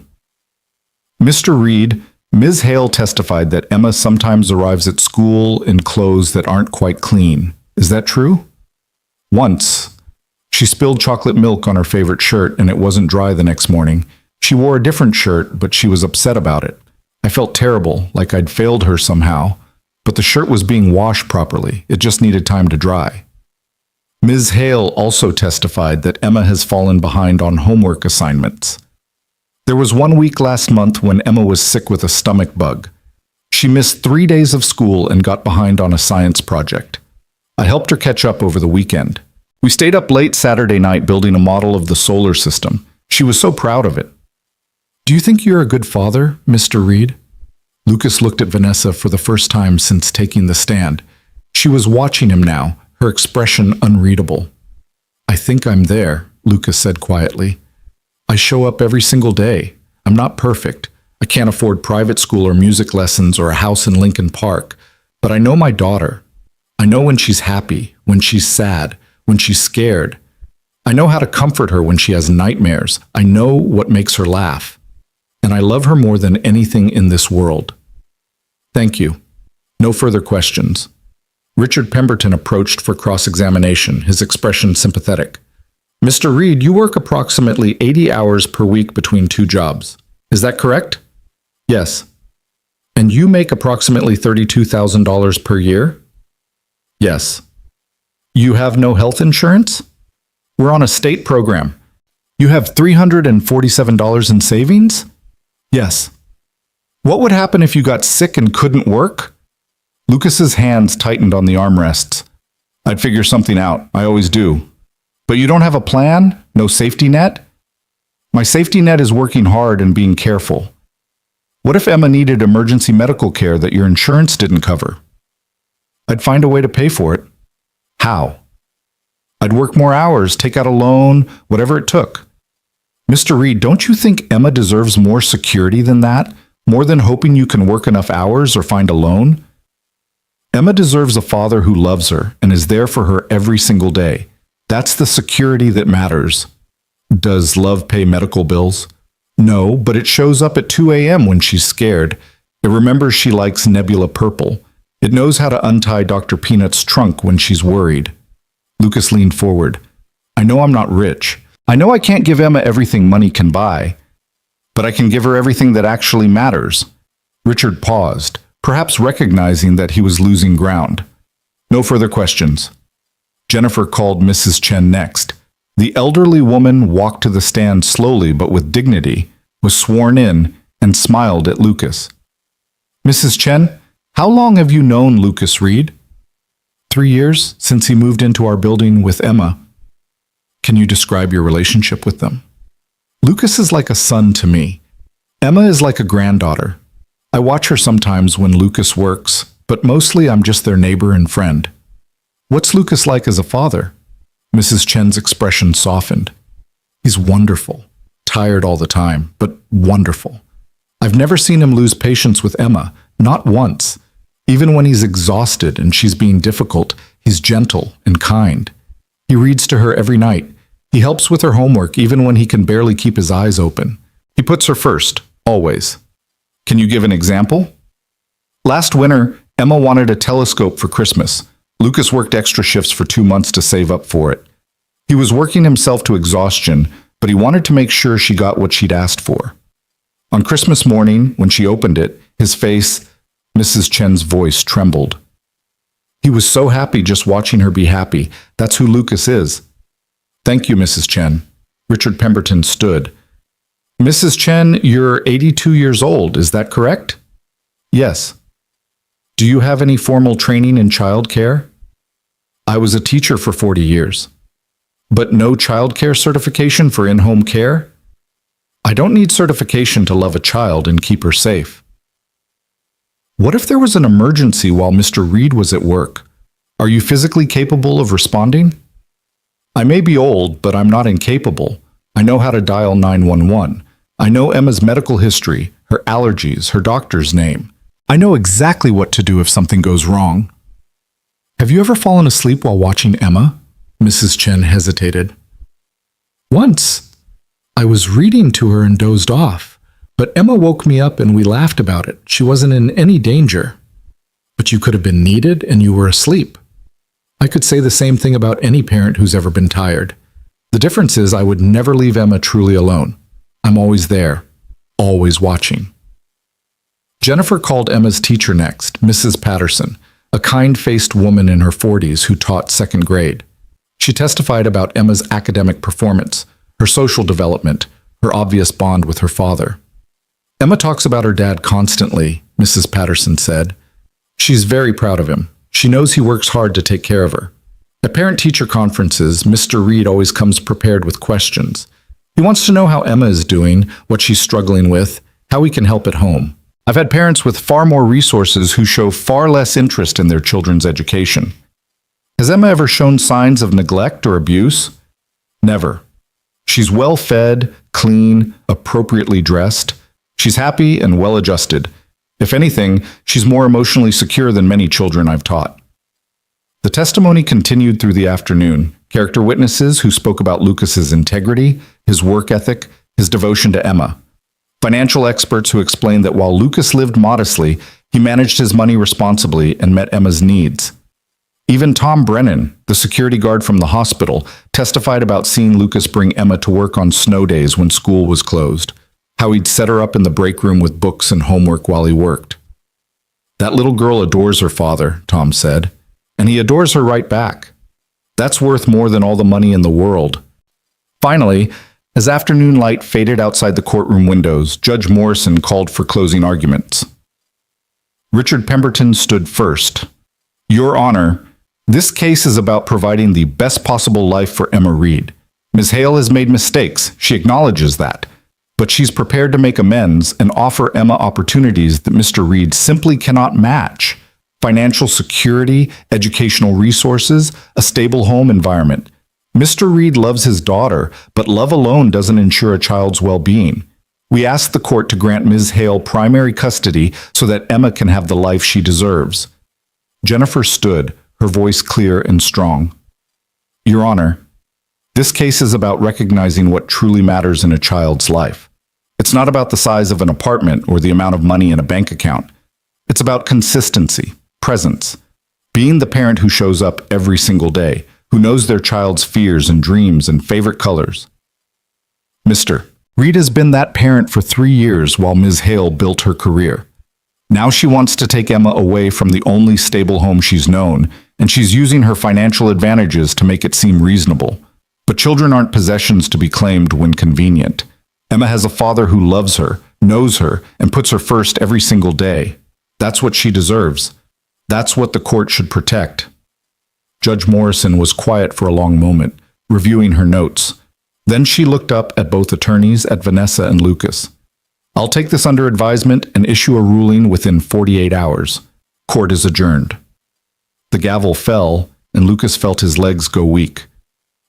Mr. Reed, Ms. Hale testified that Emma sometimes arrives at school in clothes that aren't quite clean. Is that true? Once. She spilled chocolate milk on her favorite shirt and it wasn't dry the next morning. She wore a different shirt, but she was upset about it. I felt terrible, like I'd failed her somehow, but the shirt was being washed properly. It just needed time to dry. Ms. Hale also testified that Emma has fallen behind on homework assignments. There was 1 week last month when Emma was sick with a stomach bug. She missed 3 days of school and got behind on a science project. I helped her catch up over the weekend. We stayed up late Saturday night building a model of the solar system. She was so proud of it. Do you think you're a good father, Mr. Reed? Lucas looked at Vanessa for the first time since taking the stand. She was watching him now, her expression unreadable. I think I'm there, Lucas said quietly. I show up every single day. I'm not perfect. I can't afford private school or music lessons or a house in Lincoln Park. But I know my daughter. I know when she's happy, when she's sad, when she's scared. I know how to comfort her when she has nightmares. I know what makes her laugh. And I love her more than anything in this world. Thank you. No further questions. Richard Pemberton approached for cross-examination, his expression sympathetic. Mr. Reed, you work approximately 80 hours per week between 2 jobs. Is that correct? Yes. And you make approximately $32,000 per year? Yes. You have no health insurance? We're on a state program. You have $347 in savings? Yes. What would happen if you got sick and couldn't work? Lucas's hands tightened on the armrests. I'd figure something out. I always do. But you don't have a plan? No safety net? My safety net is working hard and being careful. What if Emma needed emergency medical care that your insurance didn't cover? I'd find a way to pay for it. How? I'd work more hours, take out a loan, whatever it took. Mr. Reed, don't you think Emma deserves more security than that? More than hoping you can work enough hours or find a loan? Emma deserves a father who loves her and is there for her every single day. That's the security that matters. Does love pay medical bills? No, but it shows up at 2 a.m. when she's scared. It remembers she likes Nebula Purple. It knows how to untie Dr. Peanut's trunk when she's worried. Lucas leaned forward. I know I'm not rich. I know I can't give Emma everything money can buy, but I can give her everything that actually matters. Richard paused, perhaps recognizing that he was losing ground. No further questions. Jennifer called Mrs. Chen next. The elderly woman walked to the stand slowly but with dignity, was sworn in, and smiled at Lucas. Mrs. Chen, how long have you known Lucas Reed? 3 years, since he moved into our building with Emma. Can you describe your relationship with them? Lucas is like a son to me. Emma is like a granddaughter. I watch her sometimes when Lucas works, but mostly I'm just their neighbor and friend. What's Lucas like as a father? Mrs. Chen's expression softened. He's wonderful. Tired all the time, but wonderful. I've never seen him lose patience with Emma, not once. Even when he's exhausted and she's being difficult, he's gentle and kind. He reads to her every night. He helps with her homework even when he can barely keep his eyes open. He puts her first, always. Can you give an example? Last winter, Emma wanted a telescope for Christmas. Lucas worked extra shifts for 2 months to save up for it. He was working himself to exhaustion, but he wanted to make sure she got what she'd asked for. On Christmas morning, when she opened it, his face, Mrs. Chen's voice trembled. He was so happy just watching her be happy. That's who Lucas is. Thank you, Mrs. Chen. Richard Pemberton stood. Mrs. Chen, you're 82 years old, is that correct? Yes. Do you have any formal training in child care? I was a teacher for 40 years. But no childcare certification for in-home care? I don't need certification to love a child and keep her safe. What if there was an emergency while Mr. Reed was at work? Are you physically capable of responding? I may be old, but I'm not incapable. I know how to dial 911. I know Emma's medical history, her allergies, her doctor's name. I know exactly what to do if something goes wrong. Have you ever fallen asleep while watching Emma? Mrs. Chen hesitated. Once. I was reading to her and dozed off, but Emma woke me up and we laughed about it. She wasn't in any danger. But you could have been needed and you were asleep. I could say the same thing about any parent who's ever been tired. The difference is I would never leave Emma truly alone. I'm always there, always watching. Jennifer called Emma's teacher next, Mrs. Patterson, a kind-faced woman in her 40s who taught second grade. She testified about Emma's academic performance, her social development, her obvious bond with her father. Emma talks about her dad constantly, Mrs. Patterson said. She's very proud of him. She knows he works hard to take care of her. At parent-teacher conferences, Mr. Reed always comes prepared with questions. He wants to know how Emma is doing, what she's struggling with, how we can help at home. I've had parents with far more resources who show far less interest in their children's education. Has Emma ever shown signs of neglect or abuse? Never. She's well-fed, clean, appropriately dressed. She's happy and well-adjusted. If anything, she's more emotionally secure than many children I've taught. The testimony continued through the afternoon. Character witnesses who spoke about Lucas's integrity, his work ethic, his devotion to Emma. Financial experts who explained that while Lucas lived modestly, he managed his money responsibly and met Emma's needs. Even Tom Brennan, the security guard from the hospital, testified about seeing Lucas bring Emma to work on snow days when school was closed, how he'd set her up in the break room with books and homework while he worked. That little girl adores her father, Tom said, and he adores her right back. That's worth more than all the money in the world. Finally, as afternoon light faded outside the courtroom windows, Judge Morrison called for closing arguments. Richard Pemberton stood first. Your Honor, this case is about providing the best possible life for Emma Reed. Ms. Hale has made mistakes. She acknowledges that. But she's prepared to make amends and offer Emma opportunities that Mr. Reed simply cannot match. Financial security, educational resources, a stable home environment. Mr. Reed loves his daughter, but love alone doesn't ensure a child's well-being. We ask the court to grant Ms. Hale primary custody so that Emma can have the life she deserves. Jennifer stood, her voice clear and strong. Your Honor, this case is about recognizing what truly matters in a child's life. It's not about the size of an apartment or the amount of money in a bank account. It's about consistency, presence, being the parent who shows up every single day, who knows their child's fears and dreams and favorite colors. Mr. Reed has been that parent for 3 years while Ms. Hale built her career. Now she wants to take Emma away from the only stable home she's known, and she's using her financial advantages to make it seem reasonable. But children aren't possessions to be claimed when convenient. Emma has a father who loves her, knows her, and puts her first every single day. That's what she deserves. That's what the court should protect. Judge Morrison was quiet for a long moment, reviewing her notes. Then she looked up at both attorneys, at Vanessa and Lucas. I'll take this under advisement and issue a ruling within 48 hours. Court is adjourned. The gavel fell, and Lucas felt his legs go weak.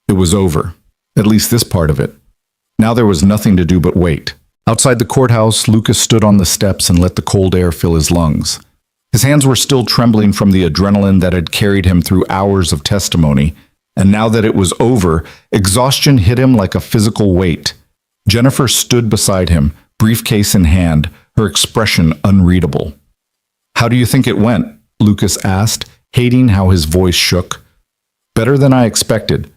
It was over, at least this part of it. Now there was nothing to do but wait. Outside the courthouse, Lucas stood on the steps and let the cold air fill his lungs. His hands were still trembling from the adrenaline that had carried him through hours of testimony, and now that it was over, exhaustion hit him like a physical weight. Jennifer stood beside him, briefcase in hand, her expression unreadable. How do you think it went? Lucas asked, hating how his voice shook. Better than I expected.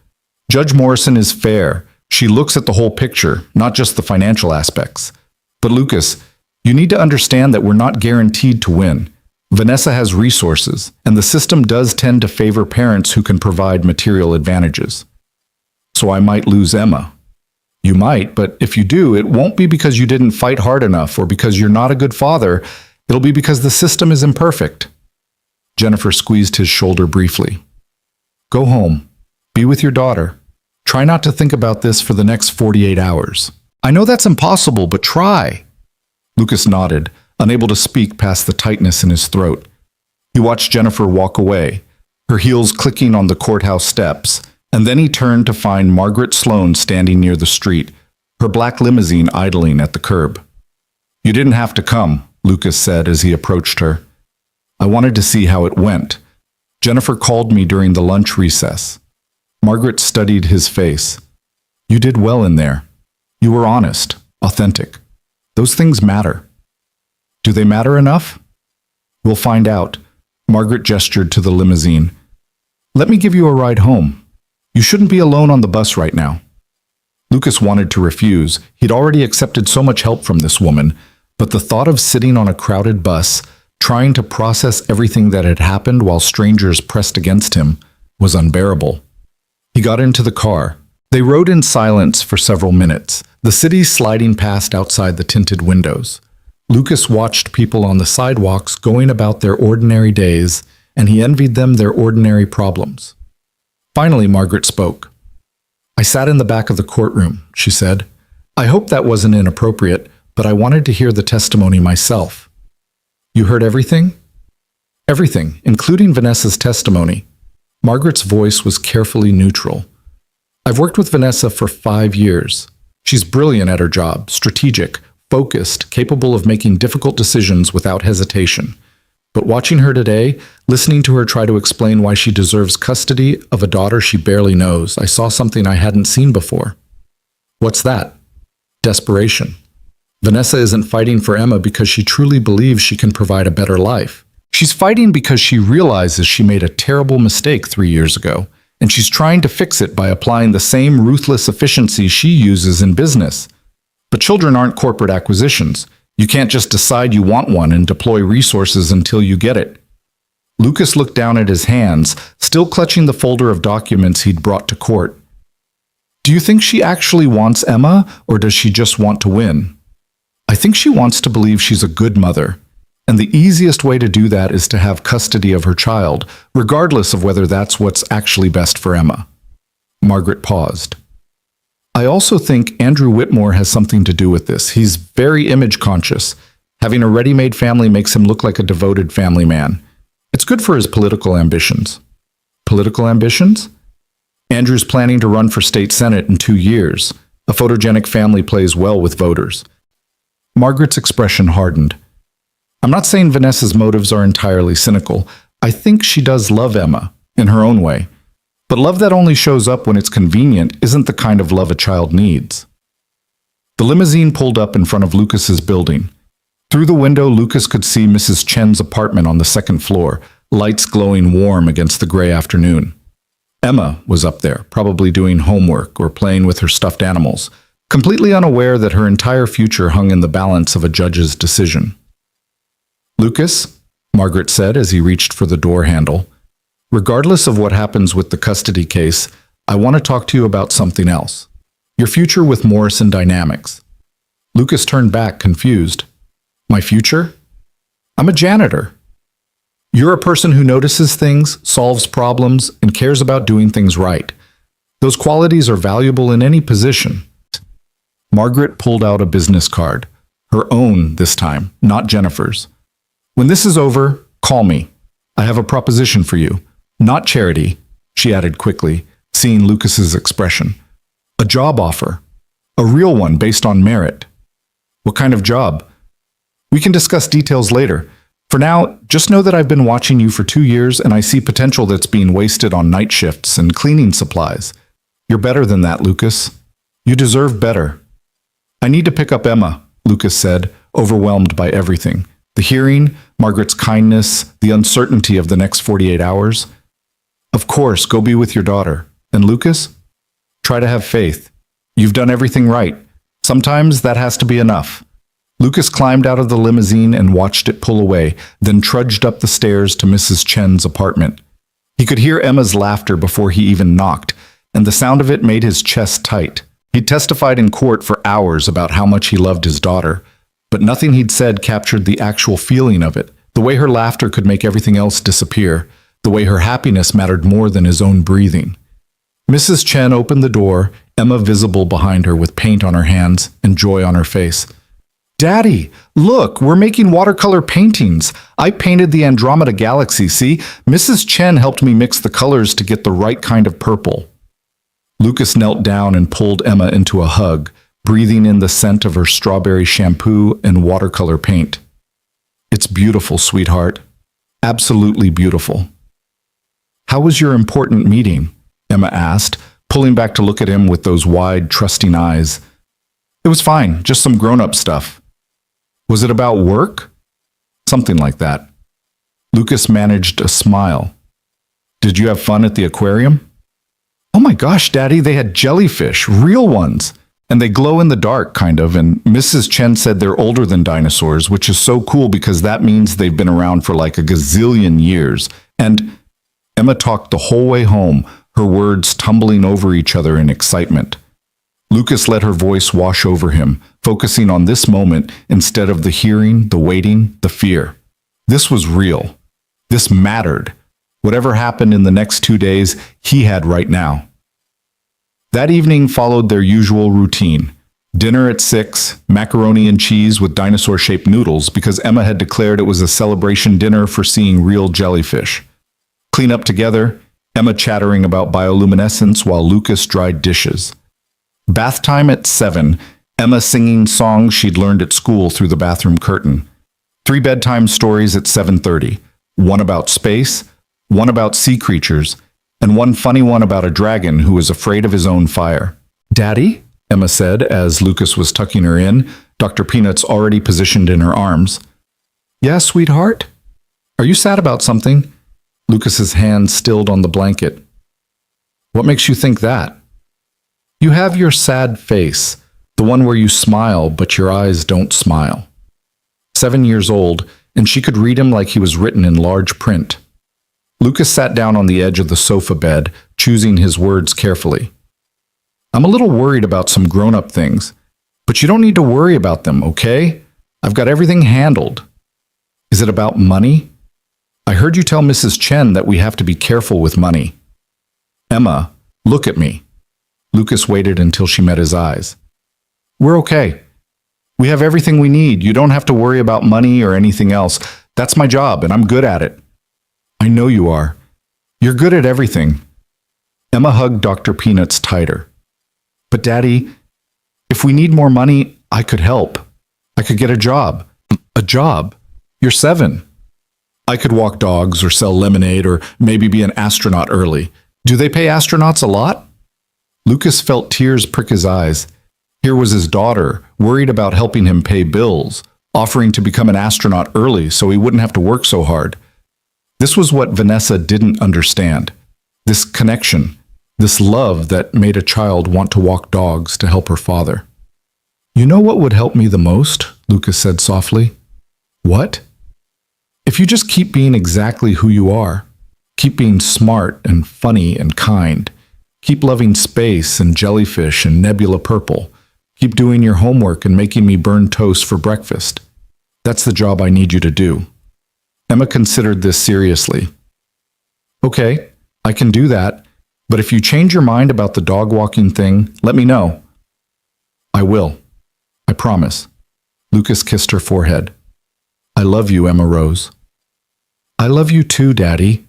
Judge Morrison is fair. She looks at the whole picture, not just the financial aspects. But Lucas, you need to understand that we're not guaranteed to win. Vanessa has resources, and the system does tend to favor parents who can provide material advantages. So I might lose Emma. You might, but if you do, it won't be because you didn't fight hard enough or because you're not a good father. It'll be because the system is imperfect. Jennifer squeezed his shoulder briefly. Go home. Be with your daughter. Try not to think about this for the next 48 hours. I know that's impossible, but try. Lucas nodded, unable to speak past the tightness in his throat. He watched Jennifer walk away, her heels clicking on the courthouse steps, and then he turned to find Margaret Sloan standing near the street, her black limousine idling at the curb. You didn't have to come, Lucas said as he approached her. I wanted to see how it went. Jennifer called me during the lunch recess. Margaret studied his face. You did well in there. You were honest, authentic. Those things matter. Do they matter enough? We'll find out. Margaret gestured to the limousine. Let me give you a ride home. You shouldn't be alone on the bus right now. Lucas wanted to refuse. He'd already accepted so much help from this woman, but the thought of sitting on a crowded bus, trying to process everything that had happened while strangers pressed against him, was unbearable. He got into the car. They rode in silence for several minutes, the city sliding past outside the tinted windows. Lucas watched people on the sidewalks going about their ordinary days, and he envied them their ordinary problems. Finally, Margaret spoke. I sat in the back of the courtroom, she said. I hope that wasn't inappropriate, but I wanted to hear the testimony myself. You heard everything? Everything, including Vanessa's testimony. Margaret's voice was carefully neutral. I've worked with Vanessa for 5 years. She's brilliant at her job, strategic, focused, capable of making difficult decisions without hesitation. But watching her today, listening to her try to explain why she deserves custody of a daughter she barely knows, I saw something I hadn't seen before. What's that? Desperation. Vanessa isn't fighting for Emma because she truly believes she can provide a better life. She's fighting because she realizes she made a terrible mistake 3 years ago, and she's trying to fix it by applying the same ruthless efficiency she uses in business. But children aren't corporate acquisitions. You can't just decide you want one and deploy resources until you get it. Lucas looked down at his hands, still clutching the folder of documents he'd brought to court. Do you think she actually wants Emma, or does she just want to win? I think she wants to believe she's a good mother, and the easiest way to do that is to have custody of her child, regardless of whether that's what's actually best for Emma. Margaret paused. I also think Andrew Whitmore has something to do with this. He's very image conscious. Having a ready-made family makes him look like a devoted family man. It's good for his political ambitions. Political ambitions? Andrew's planning to run for state senate in 2 years. A photogenic family plays well with voters. Margaret's expression hardened. I'm not saying Vanessa's motives are entirely cynical. I think she does love Emma, in her own way. But love that only shows up when it's convenient isn't the kind of love a child needs. The limousine pulled up in front of Lucas's building. Through the window, Lucas could see Mrs. Chen's apartment on the second floor, lights glowing warm against the gray afternoon. Emma was up there, probably doing homework or playing with her stuffed animals, completely unaware that her entire future hung in the balance of a judge's decision. Lucas, Margaret said as he reached for the door handle, regardless of what happens with the custody case, I want to talk to you about something else. Your future with Morrison Dynamics. Lucas turned back, confused. My future? I'm a janitor. You're a person who notices things, solves problems, and cares about doing things right. Those qualities are valuable in any position. Margaret pulled out a business card. Her own this time, not Jennifer's. When this is over, call me. I have a proposition for you. Not charity, she added quickly, seeing Lucas's expression. A job offer. A real one based on merit. What kind of job? We can discuss details later. For now, just know that I've been watching you for 2 years and I see potential that's being wasted on night shifts and cleaning supplies. You're better than that, Lucas. You deserve better. I need to pick up Emma, Lucas said, overwhelmed by everything. The hearing, Margaret's kindness, the uncertainty of the next 48 hours. Of course, go be with your daughter. And Lucas? Try to have faith. You've done everything right. Sometimes that has to be enough. Lucas climbed out of the limousine and watched it pull away, then trudged up the stairs to Mrs. Chen's apartment. He could hear Emma's laughter before he even knocked, and the sound of it made his chest tight. He'd testified in court for hours about how much he loved his daughter, but nothing he'd said captured the actual feeling of it, the way her laughter could make everything else disappear, the way her happiness mattered more than his own breathing. Mrs. Chen opened the door, Emma visible behind her with paint on her hands and joy on her face. Daddy, look, we're making watercolor paintings. I painted the Andromeda Galaxy, see? Mrs. Chen helped me mix the colors to get the right kind of purple. Lucas knelt down and pulled Emma into a hug, breathing in the scent of her strawberry shampoo and watercolor paint. It's beautiful, sweetheart. Absolutely beautiful. How was your important meeting? Emma asked, pulling back to look at him with those wide, trusting eyes. It was fine, just some grown-up stuff. Was it about work? Something like that. Lucas managed a smile. Did you have fun at the aquarium? Oh my gosh, Daddy, they had jellyfish, real ones. And they glow in the dark, kind of, and Mrs. Chen said they're older than dinosaurs, which is so cool because that means they've been around for like a gazillion years. And Emma talked the whole way home, her words tumbling over each other in excitement. Lucas let her voice wash over him, focusing on this moment instead of the hearing, the waiting, the fear. This was real. This mattered. Whatever happened in the next 2 days, he had right now. That evening followed their usual routine. Dinner at 6, macaroni and cheese with dinosaur-shaped noodles because Emma had declared it was a celebration dinner for seeing real jellyfish. Clean up together, Emma chattering about bioluminescence while Lucas dried dishes. Bath time at 7, Emma singing songs she'd learned at school through the bathroom curtain. 3 bedtime stories at 7:30, one about space, one about sea creatures, and one funny one about a dragon who was afraid of his own fire. Daddy? Emma said as Lucas was tucking her in, Dr. Peanuts already positioned in her arms. Yeah, sweetheart? Are you sad about something? Lucas's hand stilled on the blanket. What makes you think that? You have your sad face, the one where you smile but your eyes don't smile. 7 years old, and she could read him like he was written in large print. Lucas sat down on the edge of the sofa bed, choosing his words carefully. I'm a little worried about some grown-up things, but you don't need to worry about them, okay? I've got everything handled. Is it about money? I heard you tell Mrs. Chen that we have to be careful with money. Emma, look at me. Lucas waited until she met his eyes. We're okay. We have everything we need. You don't have to worry about money or anything else. That's my job, and I'm good at it. I know you are. You're good at everything. Emma hugged Dr. Peanuts tighter. But Daddy, if we need more money, I could help. I could get a job. A job? You're 7. I could walk dogs or sell lemonade or maybe be an astronaut early. Do they pay astronauts a lot? Lucas felt tears prick his eyes. Here was his daughter, worried about helping him pay bills, offering to become an astronaut early so he wouldn't have to work so hard. This was what Vanessa didn't understand. This connection, this love that made a child want to walk dogs to help her father. You know what would help me the most? Lucas said softly. What? If you just keep being exactly who you are, keep being smart and funny and kind, keep loving space and jellyfish and nebula purple, keep doing your homework and making me burn toast for breakfast. That's the job I need you to do. Emma considered this seriously. Okay, I can do that, but if you change your mind about the dog walking thing, let me know. I will. I promise. Lucas kissed her forehead. I love you, Emma Rose. I love you too, Daddy.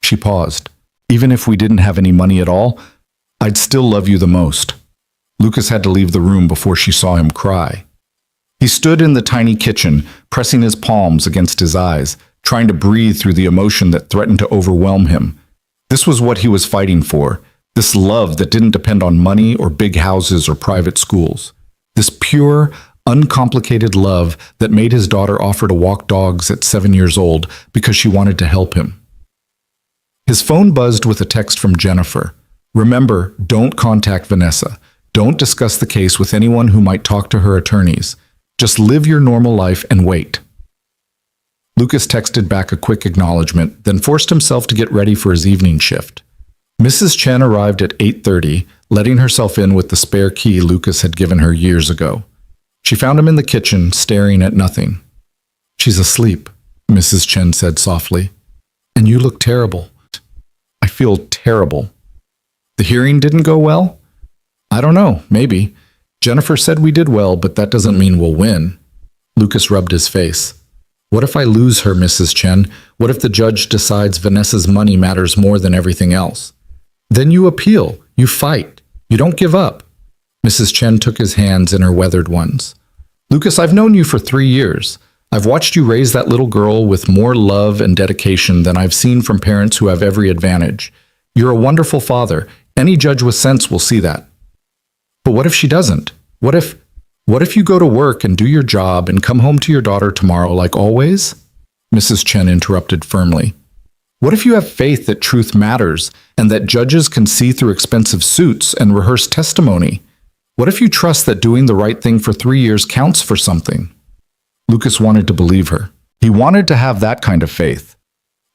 She paused. Even if we didn't have any money at all, I'd still love you the most. Lucas had to leave the room before she saw him cry. He stood in the tiny kitchen, pressing his palms against his eyes, trying to breathe through the emotion that threatened to overwhelm him. This was what he was fighting for, this love that didn't depend on money or big houses or private schools. This pure, uncomplicated love that made his daughter offer to walk dogs at 7 years old because she wanted to help him. His phone buzzed with a text from Jennifer. Remember, don't contact Vanessa. Don't discuss the case with anyone who might talk to her attorneys. Just live your normal life and wait. Lucas texted back a quick acknowledgement, then forced himself to get ready for his evening shift. Mrs. Chen arrived at 8:30, letting herself in with the spare key Lucas had given her years ago. She found him in the kitchen, staring at nothing. She's asleep, Mrs. Chen said softly. And you look terrible. feel terrible. The hearing didn't go well? I don't know, maybe. Jennifer said we did well, but that doesn't mean we'll win. Lucas rubbed his face. What if I lose her, Mrs. Chen? What if the judge decides Vanessa's money matters more than everything else? Then you appeal, you fight, you don't give up. Mrs. Chen took his hands in her weathered ones. Lucas, I've known you for 3 years. I've watched you raise that little girl with more love and dedication than I've seen from parents who have every advantage. You're a wonderful father. Any judge with sense will see that. But what if she doesn't? What if you go to work and do your job and come home to your daughter tomorrow like always? Mrs. Chen interrupted firmly. What if you have faith that truth matters and that judges can see through expensive suits and rehearse testimony? What if you trust that doing the right thing for 3 years counts for something? Lucas wanted to believe her. He wanted to have that kind of faith.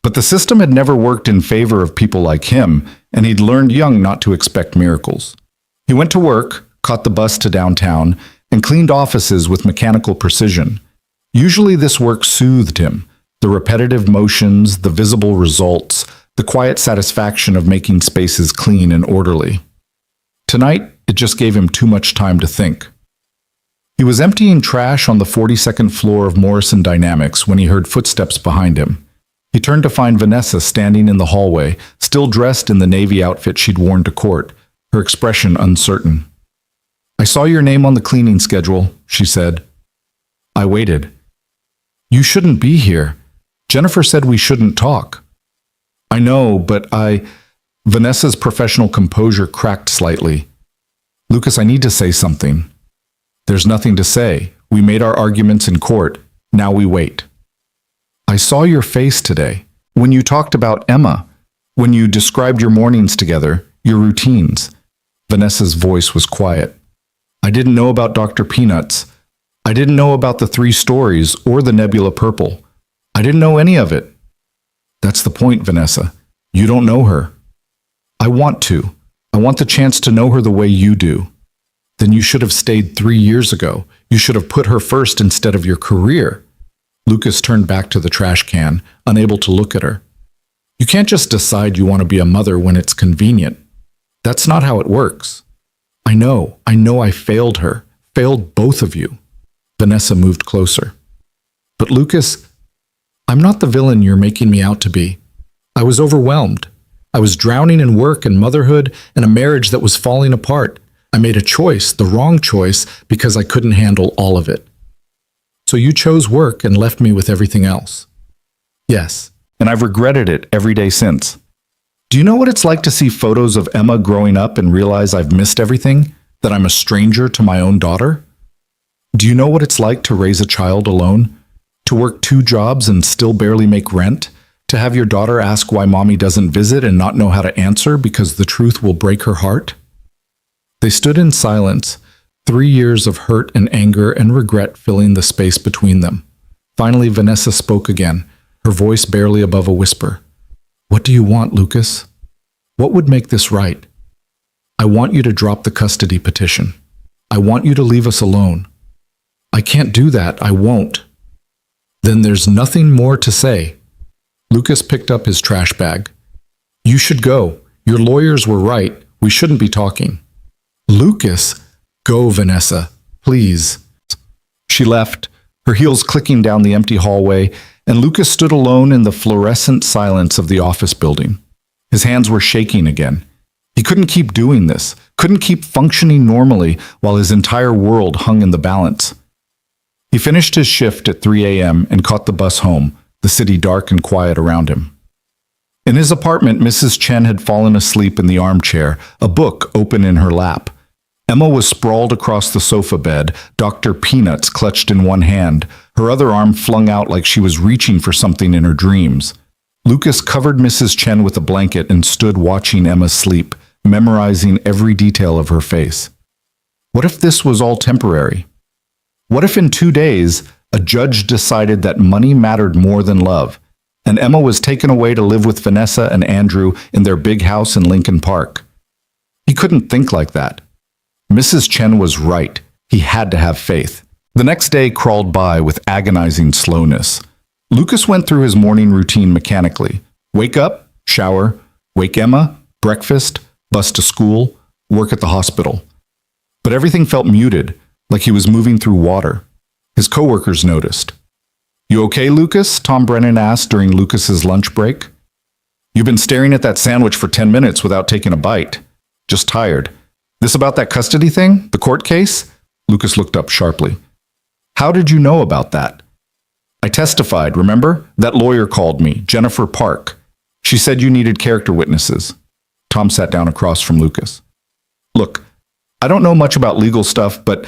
But the system had never worked in favor of people like him, and he'd learned young not to expect miracles. He went to work, caught the bus to downtown, and cleaned offices with mechanical precision. Usually this work soothed him. The repetitive motions, the visible results, the quiet satisfaction of making spaces clean and orderly. Tonight, it just gave him too much time to think. He was emptying trash on the 42nd floor of Morrison Dynamics when he heard footsteps behind him. He turned to find Vanessa standing in the hallway, still dressed in the navy outfit she'd worn to court, her expression uncertain. I saw your name on the cleaning schedule, she said. I waited. You shouldn't be here. Jennifer said we shouldn't talk. I know, but Vanessa's professional composure cracked slightly. Lucas, I need to say something. There's nothing to say. We made our arguments in court. Now we wait. I saw your face today. When you talked about Emma. When you described your mornings together, your routines. Vanessa's voice was quiet. I didn't know about Dr. Peanuts. I didn't know about the 3 stories or the Nebula Purple. I didn't know any of it. That's the point, Vanessa. You don't know her. I want to. I want the chance to know her the way you do. Then you should have stayed 3 years ago. You should have put her first instead of your career. Lucas turned back to the trash can, unable to look at her. You can't just decide you want to be a mother when it's convenient. That's not how it works. I know I failed her, failed both of you. Vanessa moved closer. But Lucas, I'm not the villain you're making me out to be. I was overwhelmed. I was drowning in work and motherhood and a marriage that was falling apart. I made a choice, the wrong choice, because I couldn't handle all of it. So you chose work and left me with everything else. Yes, and I've regretted it every day since. Do you know what it's like to see photos of Emma growing up and realize I've missed everything? That I'm a stranger to my own daughter? Do you know what it's like to raise a child alone? To work 2 jobs and still barely make rent? To have your daughter ask why mommy doesn't visit and not know how to answer because the truth will break her heart? They stood in silence, 3 years of hurt and anger and regret filling the space between them. Finally, Vanessa spoke again, her voice barely above a whisper. What do you want, Lucas? What would make this right? I want you to drop the custody petition. I want you to leave us alone. I can't do that. I won't. Then there's nothing more to say. Lucas picked up his trash bag. You should go. Your lawyers were right. We shouldn't be talking. Lucas, go, Vanessa, please. She left, her heels clicking down the empty hallway, and Lucas stood alone in the fluorescent silence of the office building. His hands were shaking again. He couldn't keep doing this, couldn't keep functioning normally while his entire world hung in the balance. He finished his shift at 3 a.m. and caught the bus home, the city dark and quiet around him. In his apartment, Mrs. Chen had fallen asleep in the armchair, a book open in her lap. Emma was sprawled across the sofa bed, Dr. Peanuts clutched in one hand, her other arm flung out like she was reaching for something in her dreams. Lucas covered Mrs. Chen with a blanket and stood watching Emma sleep, memorizing every detail of her face. What if this was all temporary? What if in 2 days, a judge decided that money mattered more than love, and Emma was taken away to live with Vanessa and Andrew in their big house in Lincoln Park? He couldn't think like that. Mrs. Chen was right. He had to have faith. The next day crawled by with agonizing slowness. Lucas went through his morning routine mechanically. Wake up, shower, Wake Emma, breakfast, bus to school, work at the hospital. But everything felt muted, like he was moving through water. His coworkers noticed. "You okay, Lucas?" Tom Brennan asked during Lucas's lunch break. "You've been staring at that sandwich for 10 minutes without taking a bite. Just tired. This about that custody thing? The court case?" Lucas looked up sharply. "How did you know about that?" "I testified, remember? That lawyer called me, Jennifer Park. She said you needed character witnesses." Tom sat down across from Lucas. "Look, I don't know much about legal stuff, but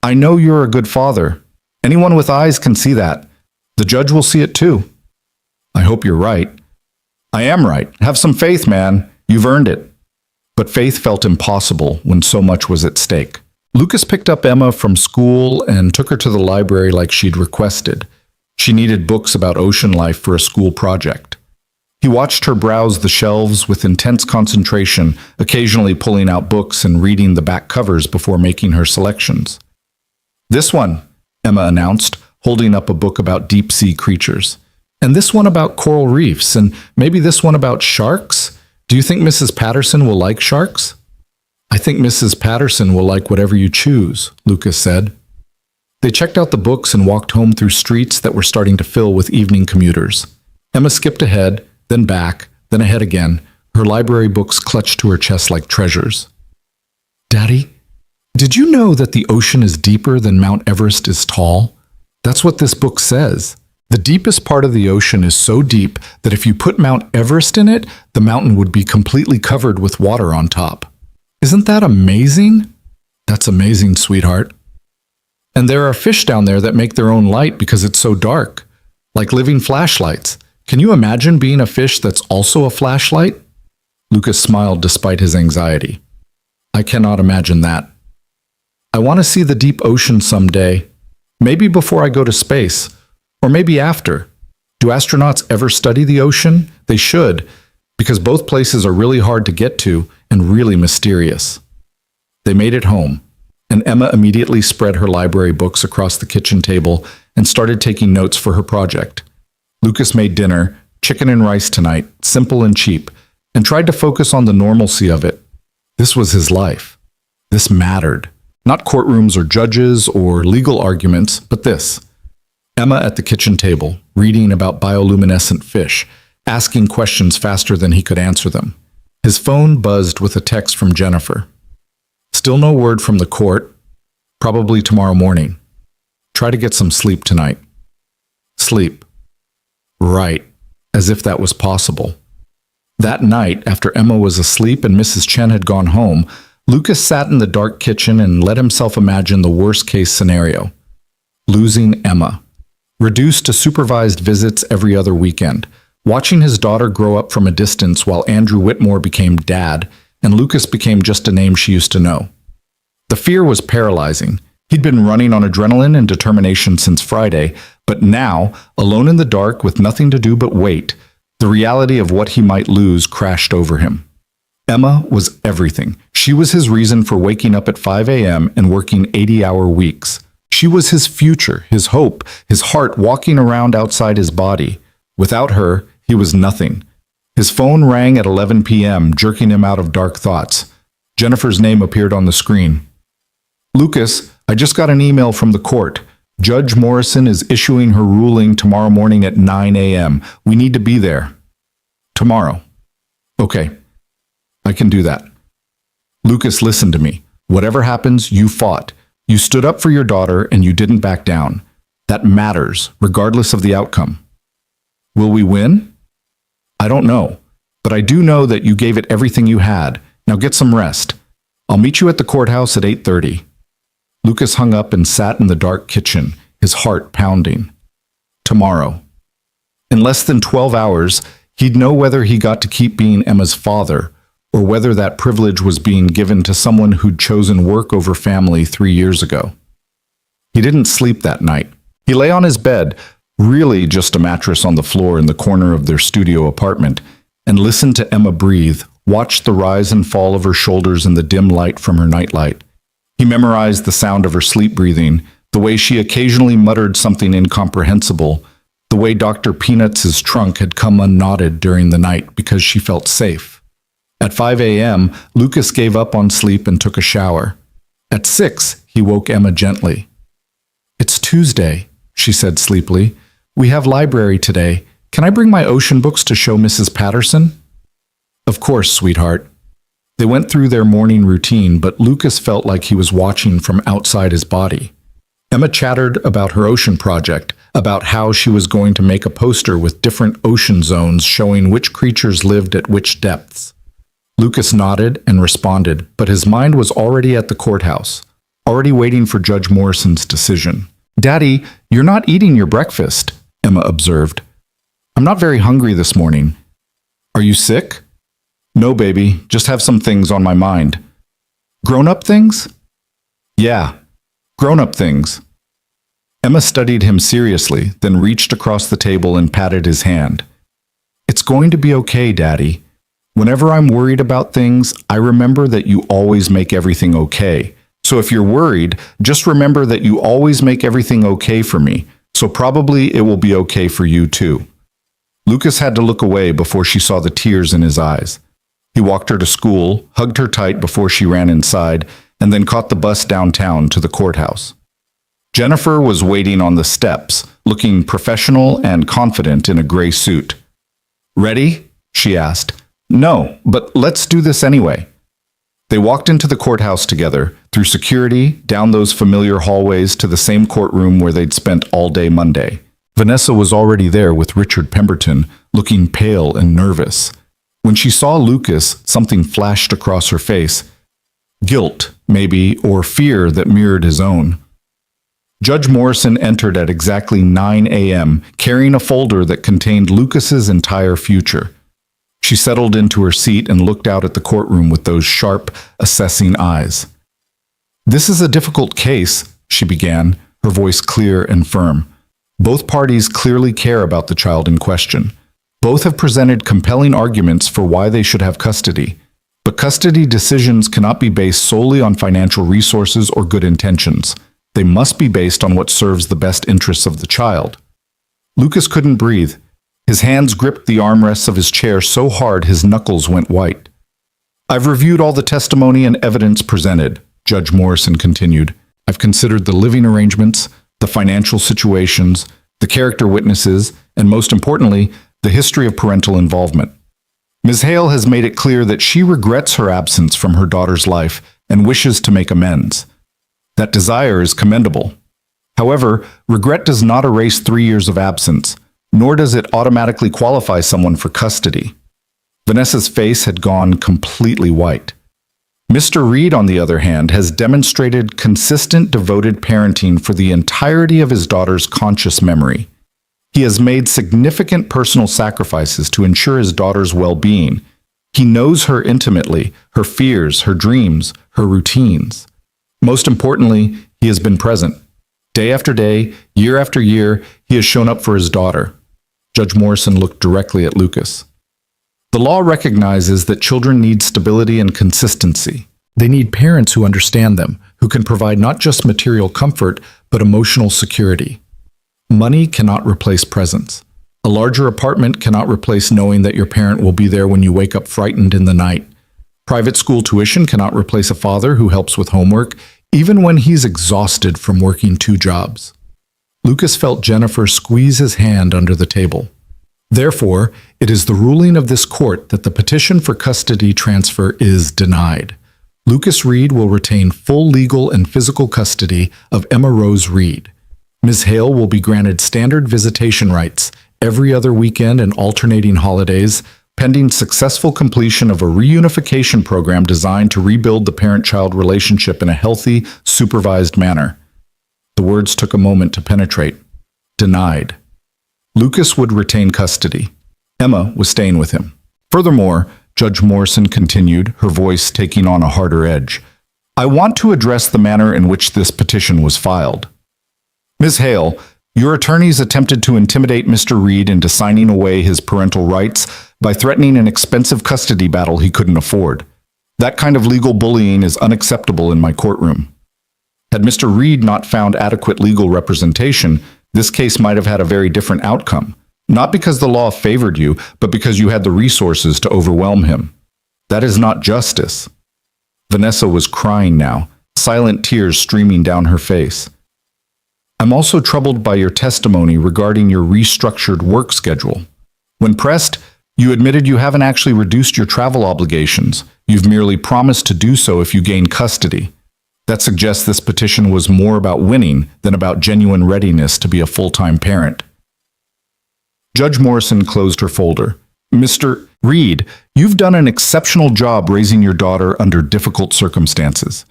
I know you're a good father. Anyone with eyes can see that. The judge will see it too." "I hope you're right." "I am right. Have some faith, man. You've earned it." But faith felt impossible when so much was at stake. Lucas picked up Emma from school and took her to the library like she'd requested. She needed books about ocean life for a school project. He watched her browse the shelves with intense concentration, occasionally pulling out books and reading the back covers before making her selections. "This one," Emma announced, holding up a book about deep-sea creatures. "And this one about coral reefs, and maybe this one about sharks? Do you think Mrs. Patterson will like sharks?" "I think Mrs. Patterson will like whatever you choose," Lucas said. They checked out the books and walked home through streets that were starting to fill with evening commuters. Emma skipped ahead, then back, then ahead again, her library books clutched to her chest like treasures. "Daddy, did you know that the ocean is deeper than Mount Everest is tall? That's what this book says. The deepest part of the ocean is so deep that if you put Mount Everest in it, the mountain would be completely covered with water on top. Isn't that amazing?" "That's amazing, sweetheart." "And there are fish down there that make their own light because it's so dark, like living flashlights. Can you imagine being a fish that's also a flashlight?" Lucas smiled despite his anxiety. "I cannot imagine that. I want to see the deep ocean someday, maybe before I go to space, or maybe after. Do astronauts ever study the ocean? They should, because both places are really hard to get to and really mysterious." They made it home, and Emma immediately spread her library books across the kitchen table and started taking notes for her project. Lucas made dinner, chicken and rice tonight, simple and cheap, and tried to focus on the normalcy of it. This was his life. This mattered. Not courtrooms or judges or legal arguments, but this. Emma at the kitchen table, reading about bioluminescent fish, asking questions faster than he could answer them. His phone buzzed with a text from Jennifer. "Still no word from the court. Probably tomorrow morning. Try to get some sleep tonight." Sleep. Right, as if that was possible. That night, after Emma was asleep and Mrs. Chen had gone home, Lucas sat in the dark kitchen and let himself imagine the worst-case scenario. Losing Emma. Reduced to supervised visits every other weekend. Watching his daughter grow up from a distance while Andrew Whitmore became dad, and Lucas became just a name she used to know. The fear was paralyzing. He'd been running on adrenaline and determination since Friday, but now, alone in the dark with nothing to do but wait, the reality of what he might lose crashed over him. Emma was everything. She was his reason for waking up at 5 a.m. and working 80-hour weeks. She was his future, his hope, his heart walking around outside his body. Without her, he was nothing. His phone rang at 11 p.m., jerking him out of dark thoughts. Jennifer's name appeared on the screen. "Lucas, I just got an email from the court. Judge Morrison is issuing her ruling tomorrow morning at 9 a.m. We need to be there." "Tomorrow." "Okay. I can do that." "Lucas, listen to me. Whatever happens, you fought. You stood up for your daughter and you didn't back down. That matters, regardless of the outcome." "Will we win?" "I don't know, but I do know that you gave it everything you had. Now get some rest. I'll meet you at the courthouse at 8:30. Lucas hung up and sat in the dark kitchen, his heart pounding. Tomorrow. In less than 12 hours, he'd know whether he got to keep being Emma's father, or whether that privilege was being given to someone who'd chosen work over family 3 years ago. He didn't sleep that night. He lay on his bed, really just a mattress on the floor in the corner of their studio apartment, and listened to Emma breathe, watched the rise and fall of her shoulders in the dim light from her nightlight. He memorized the sound of her sleep breathing, the way she occasionally muttered something incomprehensible, the way Dr. Peanuts' trunk had come unknotted during the night because she felt safe. At 5 a.m., Lucas gave up on sleep and took a shower. At 6, he woke Emma gently. "It's Tuesday," she said sleepily. "We have library today. Can I bring my ocean books to show Mrs. Patterson?" "Of course, sweetheart." They went through their morning routine, but Lucas felt like he was watching from outside his body. Emma chattered about her ocean project, about how she was going to make a poster with different ocean zones showing which creatures lived at which depths. Lucas nodded and responded, but his mind was already at the courthouse, already waiting for Judge Morrison's decision. "Daddy, you're not eating your breakfast," Emma observed. "I'm not very hungry this morning." "Are you sick?" "No, baby, just have some things on my mind." "Grown-up things?" "Yeah, grown-up things." Emma studied him seriously, then reached across the table and patted his hand. "It's going to be okay, Daddy. Whenever I'm worried about things, I remember that you always make everything okay. So if you're worried, just remember that you always make everything okay for me, so probably it will be okay for you too." Lucas had to look away before she saw the tears in his eyes. He walked her to school, hugged her tight before she ran inside, and then caught the bus downtown to the courthouse. Jennifer was waiting on the steps, looking professional and confident in a gray suit. "Ready?" she asked. "No, but let's do this anyway." They walked into the courthouse together, through security, down those familiar hallways to the same courtroom where they'd spent all day Monday. Vanessa was already there with Richard Pemberton, looking pale and nervous. When she saw Lucas, something flashed across her face. Guilt, maybe, or fear that mirrored his own. Judge Morrison entered at exactly 9 a.m., carrying a folder that contained Lucas's entire future. She settled into her seat and looked out at the courtroom with those sharp, assessing eyes. "This is a difficult case," she began, her voice clear and firm. "Both parties clearly care about the child in question. Both have presented compelling arguments for why they should have custody. But custody decisions cannot be based solely on financial resources or good intentions. They must be based on what serves the best interests of the child." Lucas couldn't breathe. His hands gripped the armrests of his chair so hard his knuckles went white. "I've reviewed all the testimony and evidence presented," Judge Morrison continued. "I've considered the living arrangements, the financial situations, the character witnesses, and most importantly, the history of parental involvement. Ms. Hale has made it clear that she regrets her absence from her daughter's life and wishes to make amends. That desire is commendable. However, regret does not erase 3 years of absence, nor does it automatically qualify someone for custody." Vanessa's face had gone completely white. Mr. Reed, on the other hand, has demonstrated consistent, devoted parenting for the entirety of his daughter's conscious memory. He has made significant personal sacrifices to ensure his daughter's well-being. He knows her intimately, her fears, her dreams, her routines. Most importantly, he has been present. Day after day, year after year, he has shown up for his daughter. Judge Morrison looked directly at Lucas. "The law recognizes that children need stability and consistency. They need parents who understand them, who can provide not just material comfort, but emotional security. Money cannot replace presence. A larger apartment cannot replace knowing that your parent will be there when you wake up frightened in the night. Private school tuition cannot replace a father who helps with homework, even when he's exhausted from working 2 jobs." Lucas felt Jennifer squeeze his hand under the table. "Therefore, it is the ruling of this court that the petition for custody transfer is denied. Lucas Reed will retain full legal and physical custody of Emma Rose Reed. Ms. Hale will be granted standard visitation rights every other weekend and alternating holidays, pending successful completion of a reunification program designed to rebuild the parent-child relationship in a healthy, supervised manner." The words took a moment to penetrate. Denied. Lucas would retain custody. Emma was staying with him. Furthermore, Judge Morrison continued, her voice taking on a harder edge, "I want to address the manner in which this petition was filed. Ms. Hale, your attorneys attempted to intimidate Mr. Reed into signing away his parental rights by threatening an expensive custody battle he couldn't afford. That kind of legal bullying is unacceptable in my courtroom. Had Mr. Reed not found adequate legal representation, this case might have had a very different outcome, not because the law favored you, but because you had the resources to overwhelm him. That is not justice. Vanessa was crying now, silent tears streaming down her face. I'm also troubled by your testimony regarding your restructured work schedule. When pressed, you admitted you haven't actually reduced your travel obligations. You've merely promised to do so if you gain custody. That suggests this petition was more about winning than about genuine readiness to be a full-time parent. Judge Morrison closed her folder. Mr. Reed, you've done an exceptional job raising your daughter under difficult circumstances.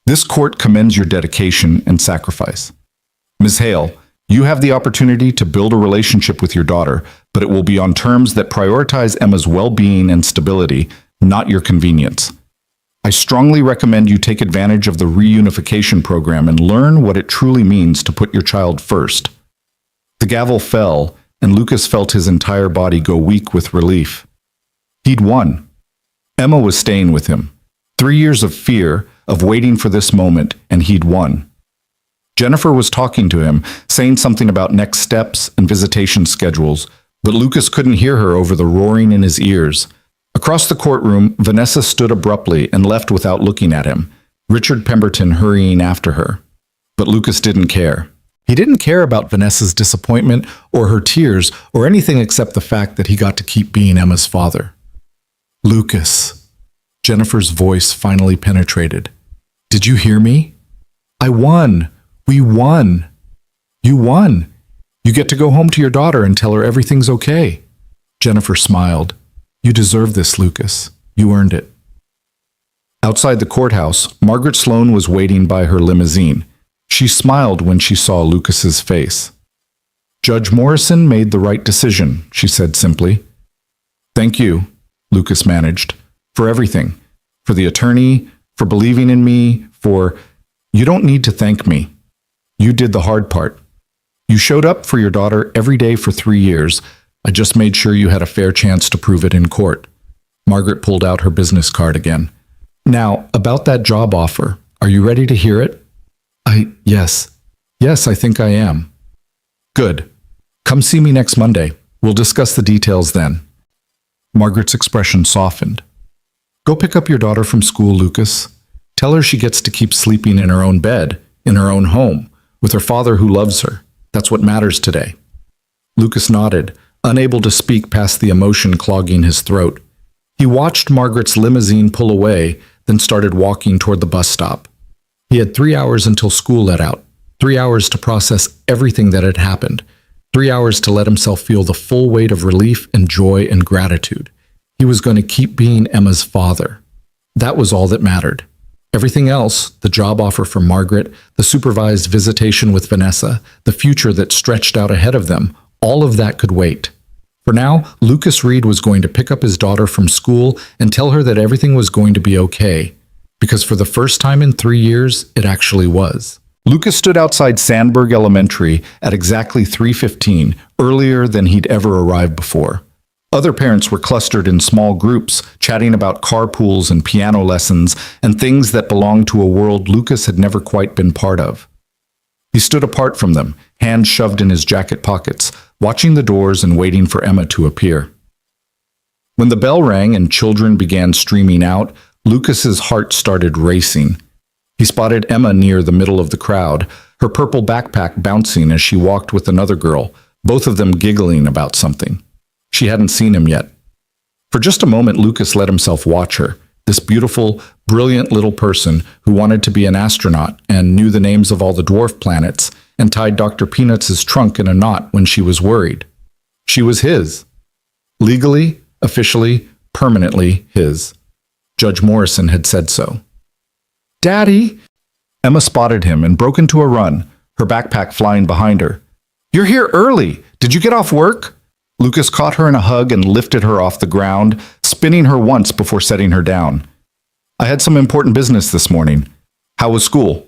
This court commends your dedication and sacrifice. Ms. Hale, you have the opportunity to build a relationship with your daughter, but it will be on terms that prioritize Emma's well-being and stability, not your convenience. I strongly recommend you take advantage of the reunification program and learn what it truly means to put your child first. The gavel fell, and Lucas felt his entire body go weak with relief. He'd won. Emma was staying with him. 3 years of fear, of waiting for this moment, and he'd won. Jennifer was talking to him, saying something about next steps and visitation schedules, but Lucas couldn't hear her over the roaring in his ears. Across the courtroom, Vanessa stood abruptly and left without looking at him, Richard Pemberton hurrying after her. But Lucas didn't care. He didn't care about Vanessa's disappointment or her tears or anything except the fact that he got to keep being Emma's father. Lucas. Jennifer's voice finally penetrated. Did you hear me? I won. We won. You won. You get to go home to your daughter and tell her everything's okay. Jennifer smiled. You deserve this, Lucas. You earned it. Outside the courthouse, Margaret Sloan was waiting by her limousine. She smiled when she saw Lucas's face. Judge Morrison made the right decision, she said simply. Thank you, Lucas managed, for everything. For the attorney, for believing in me, for... You don't need to thank me. You did the hard part. You showed up for your daughter every day for 3 years. I just made sure you had a fair chance to prove it in court. Margaret pulled out her business card again. Now, about that job offer, are you ready to hear it? Yes. Yes, I think I am. Good. Come see me next Monday. We'll discuss the details then. Margaret's expression softened. Go pick up your daughter from school, Lucas. Tell her she gets to keep sleeping in her own bed, in her own home, with her father who loves her. That's what matters today. Lucas nodded, unable to speak past the emotion clogging his throat. He watched Margaret's limousine pull away, then started walking toward the bus stop. He had 3 hours until school let out, 3 hours to process everything that had happened, 3 hours to let himself feel the full weight of relief and joy and gratitude. He was going to keep being Emma's father. That was all that mattered. Everything else, the job offer from Margaret, the supervised visitation with Vanessa, the future that stretched out ahead of them, all of that could wait. For now, Lucas Reed was going to pick up his daughter from school and tell her that everything was going to be okay. Because for the first time in 3 years, it actually was. Lucas stood outside Sandburg Elementary at exactly 3:15, earlier than he'd ever arrived before. Other parents were clustered in small groups, chatting about carpools and piano lessons and things that belonged to a world Lucas had never quite been part of. He stood apart from them, hands shoved in his jacket pockets, watching the doors and waiting for Emma to appear. When the bell rang and children began streaming out, Lucas's heart started racing. He spotted Emma near the middle of the crowd, her purple backpack bouncing as she walked with another girl, both of them giggling about something. She hadn't seen him yet. For just a moment, Lucas let himself watch her, this beautiful, brilliant little person who wanted to be an astronaut and knew the names of all the dwarf planets and tied Dr. Peanuts' trunk in a knot when she was worried. She was his. Legally, officially, permanently his. Judge Morrison had said so. Daddy! Emma spotted him and broke into a run, her backpack flying behind her. You're here early! Did you get off work? Lucas caught her in a hug and lifted her off the ground, spinning her once before setting her down. I had some important business this morning. How was school?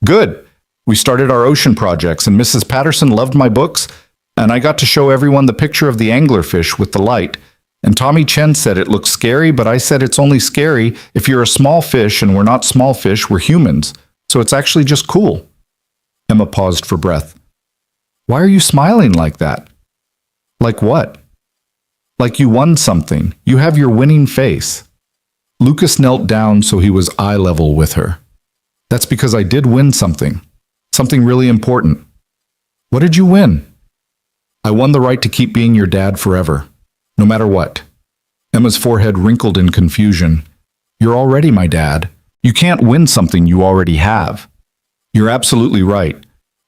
Good. We started our ocean projects and Mrs. Patterson loved my books, and I got to show everyone the picture of the anglerfish with the light. And Tommy Chen said it looks scary, but I said it's only scary if you're a small fish and we're not small fish, we're humans. So it's actually just cool. Emma paused for breath. Why are you smiling like that? Like what? Like you won something. You have your winning face. Lucas knelt down so he was eye level with her. That's because I did win something. Something really important. What did you win? I won the right to keep being your dad forever. No matter what. Emma's forehead wrinkled in confusion. You're already my dad. You can't win something you already have. You're absolutely right.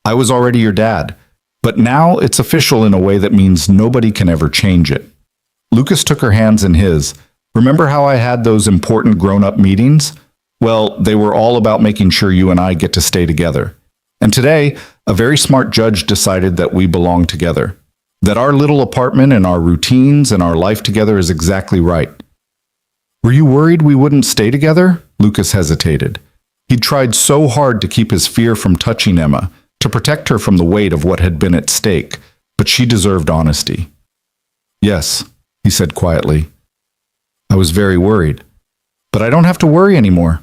I was already your dad. But now it's official in a way that means nobody can ever change it. Lucas took her hands in his. Remember how I had those important grown-up meetings? Well, they were all about making sure you and I get to stay together. And today, a very smart judge decided that we belong together. That our little apartment and our routines and our life together is exactly right. Were you worried we wouldn't stay together? Lucas hesitated. He'd tried so hard to keep his fear from touching Emma, to protect her from the weight of what had been at stake, but she deserved honesty. Yes, he said quietly. I was very worried. But I don't have to worry anymore.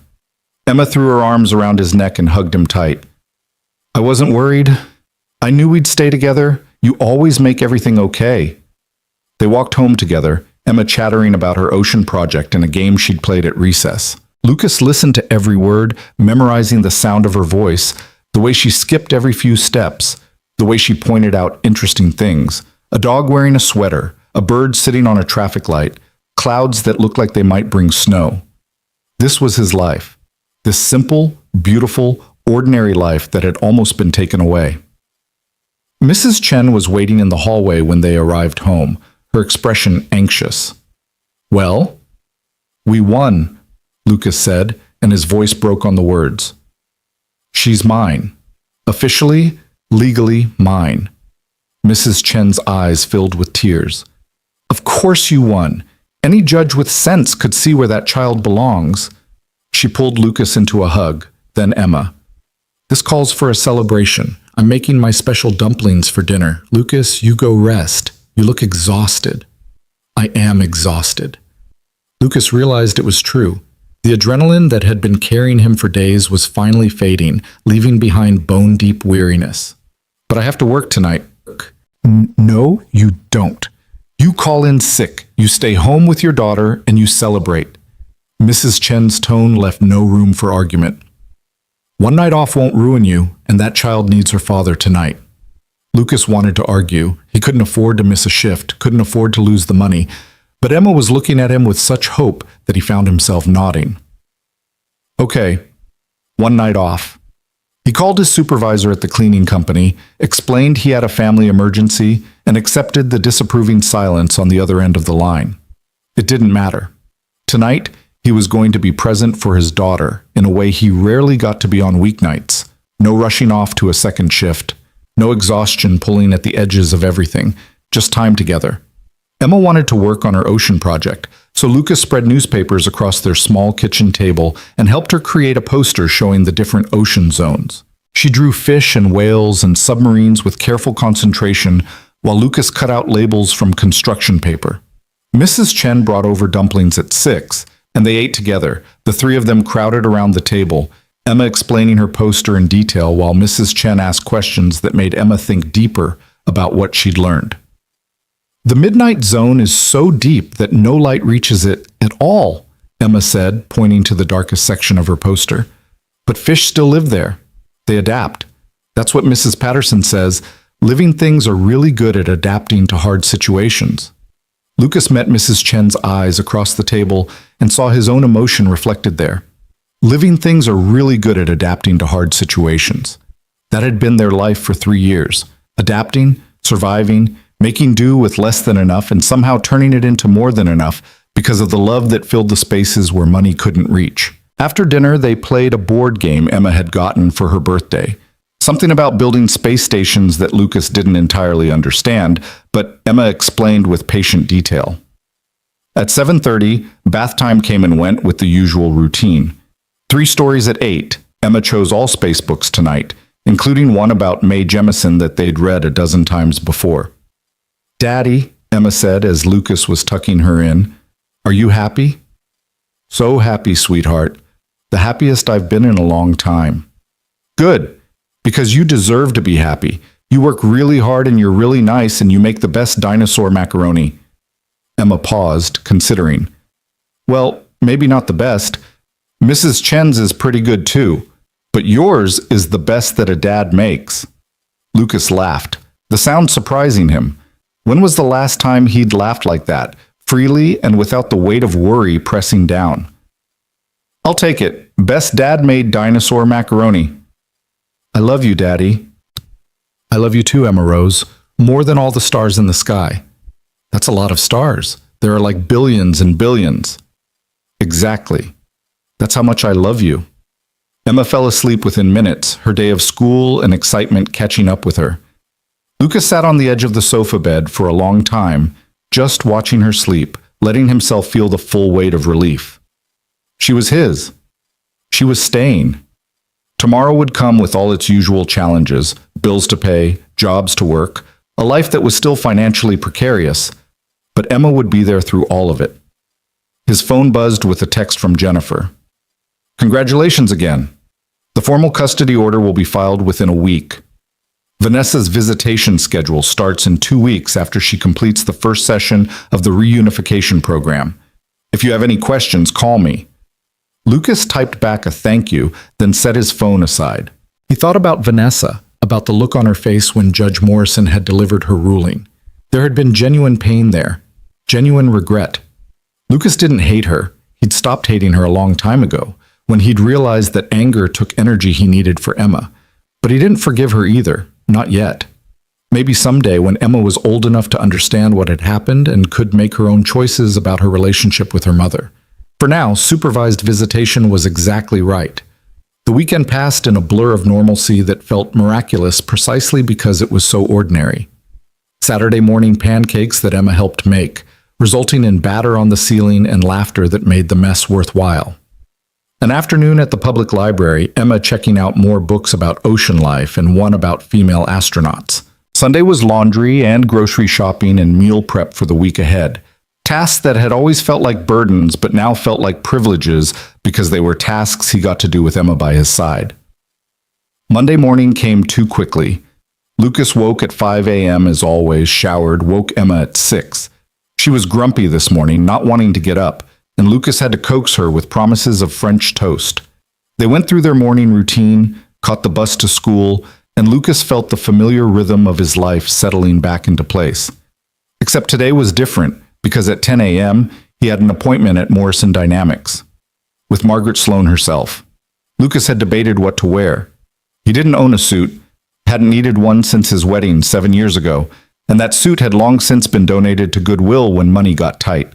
Emma threw her arms around his neck and hugged him tight. I wasn't worried. I knew we'd stay together. You always make everything okay. They walked home together, Emma chattering about her ocean project and a game she'd played at recess. Lucas listened to every word, memorizing the sound of her voice, the way she skipped every few steps, the way she pointed out interesting things. A dog wearing a sweater, a bird sitting on a traffic light, clouds that looked like they might bring snow. This was his life. This simple, beautiful, ordinary life that had almost been taken away. Mrs. Chen was waiting in the hallway when they arrived home, her expression anxious. Well? We won, Lucas said, and his voice broke on the words. She's mine. Officially, legally mine. Mrs. Chen's eyes filled with tears. Of course you won. Any judge with sense could see where that child belongs. She pulled Lucas into a hug, then Emma. This calls for a celebration. I'm making my special dumplings for dinner. Lucas, you go rest. You look exhausted. I am exhausted. Lucas realized it was true. The adrenaline that had been carrying him for days was finally fading, leaving behind bone-deep weariness. But I have to work tonight. No, you don't. You call in sick, you stay home with your daughter, and you celebrate. Mrs. Chen's tone left no room for argument. One night off won't ruin you, and that child needs her father tonight. Lucas wanted to argue. He couldn't afford to miss a shift, couldn't afford to lose the money, but Emma was looking at him with such hope that he found himself nodding. Okay, one night off. He called his supervisor at the cleaning company, explained he had a family emergency, and accepted the disapproving silence on the other end of the line. It didn't matter. Tonight, he was going to be present for his daughter in a way he rarely got to be on weeknights. No rushing off to a second shift. No exhaustion pulling at the edges of everything. Just time together. Emma wanted to work on her ocean project, so Lucas spread newspapers across their small kitchen table and helped her create a poster showing the different ocean zones. She drew fish and whales and submarines with careful concentration while Lucas cut out labels from construction paper. Mrs. Chen brought over dumplings at 6, and they ate together, the three of them crowded around the table, Emma explaining her poster in detail while Mrs. Chen asked questions that made Emma think deeper about what she'd learned. The midnight zone is so deep that no light reaches it at all, Emma said, pointing to the darkest section of her poster. But fish still live there. They adapt. That's what Mrs. Patterson says. Living things are really good at adapting to hard situations. Lucas met Mrs. Chen's eyes across the table and saw his own emotion reflected there. Living things are really good at adapting to hard situations. That had been their life for 3 years. Adapting, surviving, making do with less than enough and somehow turning it into more than enough because of the love that filled the spaces where money couldn't reach. After dinner, they played a board game Emma had gotten for her birthday. Something about building space stations that Lucas didn't entirely understand, but Emma explained with patient detail. At 7:30, bath time came and went with the usual routine. 3 stories at 8, Emma chose all space books tonight, including one about Mae Jemison that they'd read a dozen times before. Daddy, Emma said as Lucas was tucking her in, are you happy? So happy, sweetheart. The happiest I've been in a long time. Good, because you deserve to be happy. You work really hard and you're really nice and you make the best dinosaur macaroni. Emma paused, considering. Well, maybe not the best. Mrs. Chen's is pretty good too, but yours is the best that a dad makes." Lucas laughed, the sound surprising him. When was the last time he'd laughed like that, freely and without the weight of worry pressing down? "I'll take it. Best dad-made dinosaur macaroni." "I love you, Daddy." "I love you too, Emma Rose, more than all the stars in the sky." "That's a lot of stars. There are like billions and billions." "Exactly. That's how much I love you." Emma fell asleep within minutes, her day of school and excitement catching up with her. Lucas sat on the edge of the sofa bed for a long time, just watching her sleep, letting himself feel the full weight of relief. She was his. She was staying. Tomorrow would come with all its usual challenges, bills to pay, jobs to work, a life that was still financially precarious, but Emma would be there through all of it. His phone buzzed with a text from Jennifer. "Congratulations again. The formal custody order will be filed within a week. Vanessa's visitation schedule starts in 2 weeks after she completes the first session of the reunification program. If you have any questions, call me." Lucas typed back a thank you, then set his phone aside. He thought about Vanessa, about the look on her face when Judge Morrison had delivered her ruling. There had been genuine pain there, genuine regret. Lucas didn't hate her. He'd stopped hating her a long time ago, when he'd realized that anger took energy he needed for Emma. But he didn't forgive her either, not yet. Maybe someday when Emma was old enough to understand what had happened and could make her own choices about her relationship with her mother. For now, supervised visitation was exactly right. The weekend passed in a blur of normalcy that felt miraculous precisely because it was so ordinary. Saturday morning pancakes that Emma helped make, resulting in batter on the ceiling and laughter that made the mess worthwhile. An afternoon at the public library, Emma checking out more books about ocean life and one about female astronauts. Sunday was laundry and grocery shopping and meal prep for the week ahead. Tasks that had always felt like burdens but now felt like privileges because they were tasks he got to do with Emma by his side. Monday morning came too quickly. Lucas woke at 5 a.m. as always, showered, woke Emma at 6. She was grumpy this morning, not wanting to get up, and Lucas had to coax her with promises of French toast. They went through their morning routine, caught the bus to school, and Lucas felt the familiar rhythm of his life settling back into place. Except today was different, because at 10 a.m., he had an appointment at Morrison Dynamics with Margaret Sloan herself. Lucas had debated what to wear. He didn't own a suit, hadn't needed one since his wedding 7 years ago, and that suit had long since been donated to Goodwill when money got tight.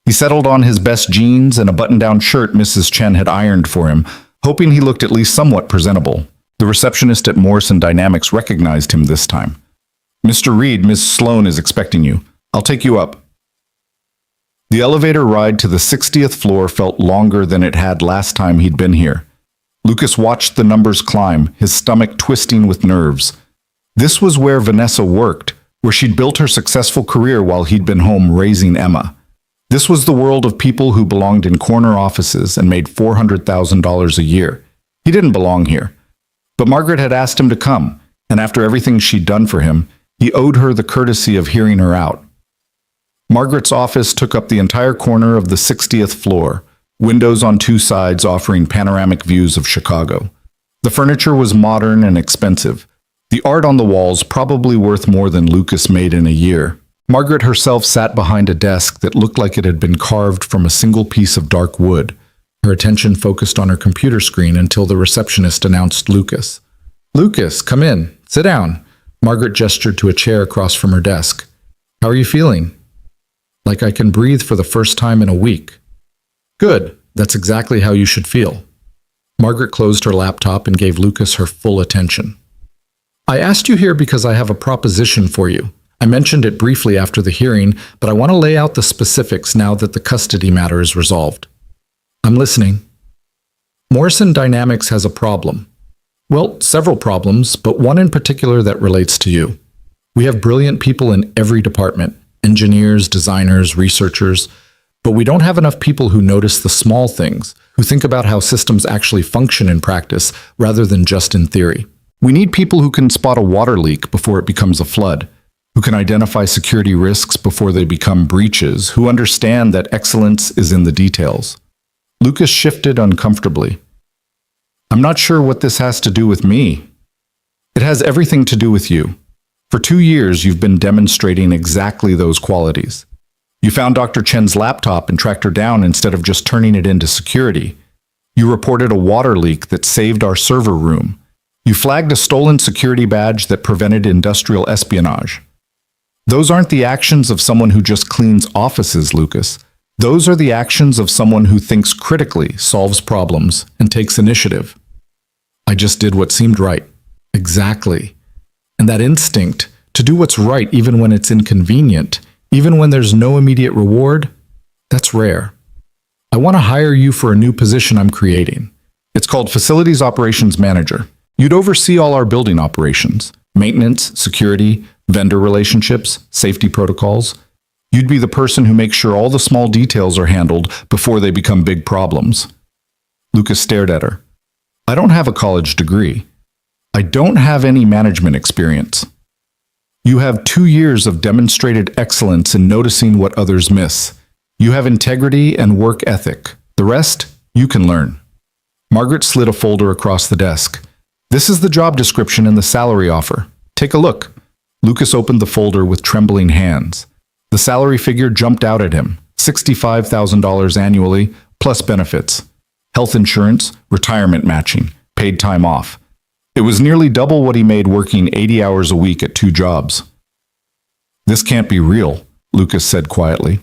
He settled on his best jeans and a button-down shirt Mrs. Chen had ironed for him, hoping he looked at least somewhat presentable. The receptionist at Morrison Dynamics recognized him this time. "Mr. Reed, Miss Sloan is expecting you. I'll take you up." The elevator ride to the 60th floor felt longer than it had last time he'd been here. Lucas watched the numbers climb, his stomach twisting with nerves. This was where Vanessa worked, where she'd built her successful career while he'd been home raising Emma. This was the world of people who belonged in corner offices and made $400,000 a year. He didn't belong here. But Margaret had asked him to come, and after everything she'd done for him, he owed her the courtesy of hearing her out. Margaret's office took up the entire corner of the 60th floor, windows on 2 sides offering panoramic views of Chicago. The furniture was modern and expensive. The art on the walls probably worth more than Lucas made in a year. Margaret herself sat behind a desk that looked like it had been carved from a single piece of dark wood. Her attention focused on her computer screen until the receptionist announced Lucas. "Lucas, come in. Sit down." Margaret gestured to a chair across from her desk. "How are you feeling?" "Like I can breathe for the first time in a week." "Good. That's exactly how you should feel." Margaret closed her laptop and gave Lucas her full attention. "I asked you here because I have a proposition for you. I mentioned it briefly after the hearing, but I want to lay out the specifics now that the custody matter is resolved." "I'm listening." "Morrison Dynamics has a problem. Well, several problems, but one in particular that relates to you. We have brilliant people in every department, engineers, designers, researchers, but we don't have enough people who notice the small things, who think about how systems actually function in practice rather than just in theory. We need people who can spot a water leak before it becomes a flood, who can identify security risks before they become breaches, who understand that excellence is in the details." Lucas shifted uncomfortably. I'm not sure what this has to do with me. It has everything to do with you. For 2 years, you've been demonstrating exactly those qualities. You found Dr. Chen's laptop and tracked her down instead of just turning it into security. You reported a water leak that saved our server room. You flagged a stolen security badge that prevented industrial espionage. Those aren't the actions of someone who just cleans offices, Lucas. Those are the actions of someone who thinks critically, solves problems, and takes initiative. I just did what seemed right. Exactly. And that instinct to do what's right even when it's inconvenient, even when there's no immediate reward, that's rare. I want to hire you for a new position I'm creating. It's called Facilities Operations Manager. You'd oversee all our building operations, maintenance, security, vendor relationships, safety protocols. You'd be the person who makes sure all the small details are handled before they become big problems. Lucas stared at her. I don't have a college degree. I don't have any management experience. You have 2 years of demonstrated excellence in noticing what others miss. You have integrity and work ethic. The rest, you can learn. Margaret slid a folder across the desk. This is the job description and the salary offer. Take a look. Lucas opened the folder with trembling hands. The salary figure jumped out at him. $65,000 annually, plus benefits. Health insurance, retirement matching, paid time off. It was nearly double what he made working 80 hours a week at 2 jobs. This can't be real, Lucas said quietly.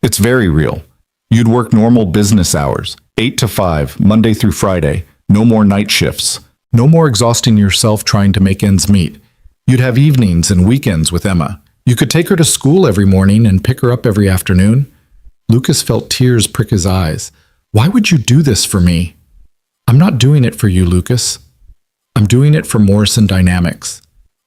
It's very real. You'd work normal business hours, 8 to 5, Monday through Friday. No more night shifts. No more exhausting yourself trying to make ends meet. You'd have evenings and weekends with Emma. You could take her to school every morning and pick her up every afternoon. Lucas felt tears prick his eyes. Why would you do this for me? I'm not doing it for you, Lucas. I'm doing it for Morrison Dynamics.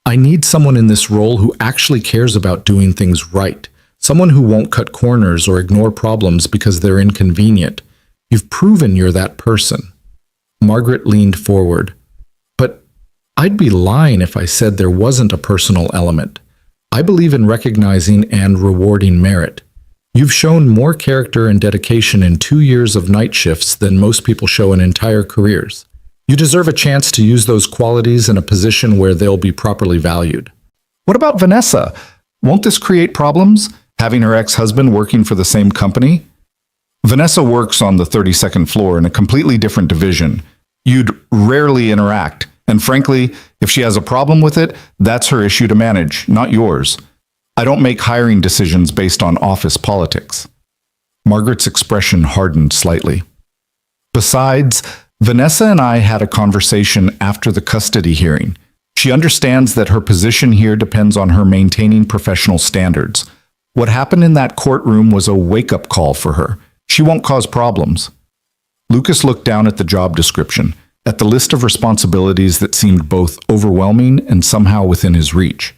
I need someone in this role who actually cares about doing things right. Someone who won't cut corners or ignore problems because they're inconvenient. You've proven you're that person. Margaret leaned forward. But I'd be lying if I said there wasn't a personal element. I believe in recognizing and rewarding merit. You've shown more character and dedication in 2 years of night shifts than most people show in entire careers. You deserve a chance to use those qualities in a position where they'll be properly valued. What about Vanessa? Won't this create problems, having her ex-husband working for the same company? Vanessa works on the 32nd floor in a completely different division. You'd rarely interact, and frankly, if she has a problem with it, that's her issue to manage, not yours. I don't make hiring decisions based on office politics. Margaret's expression hardened slightly. Besides, Vanessa and I had a conversation after the custody hearing. She understands that her position here depends on her maintaining professional standards. What happened in that courtroom was a wake-up call for her. She won't cause problems. Lucas looked down at the job description, at the list of responsibilities that seemed both overwhelming and somehow within his reach.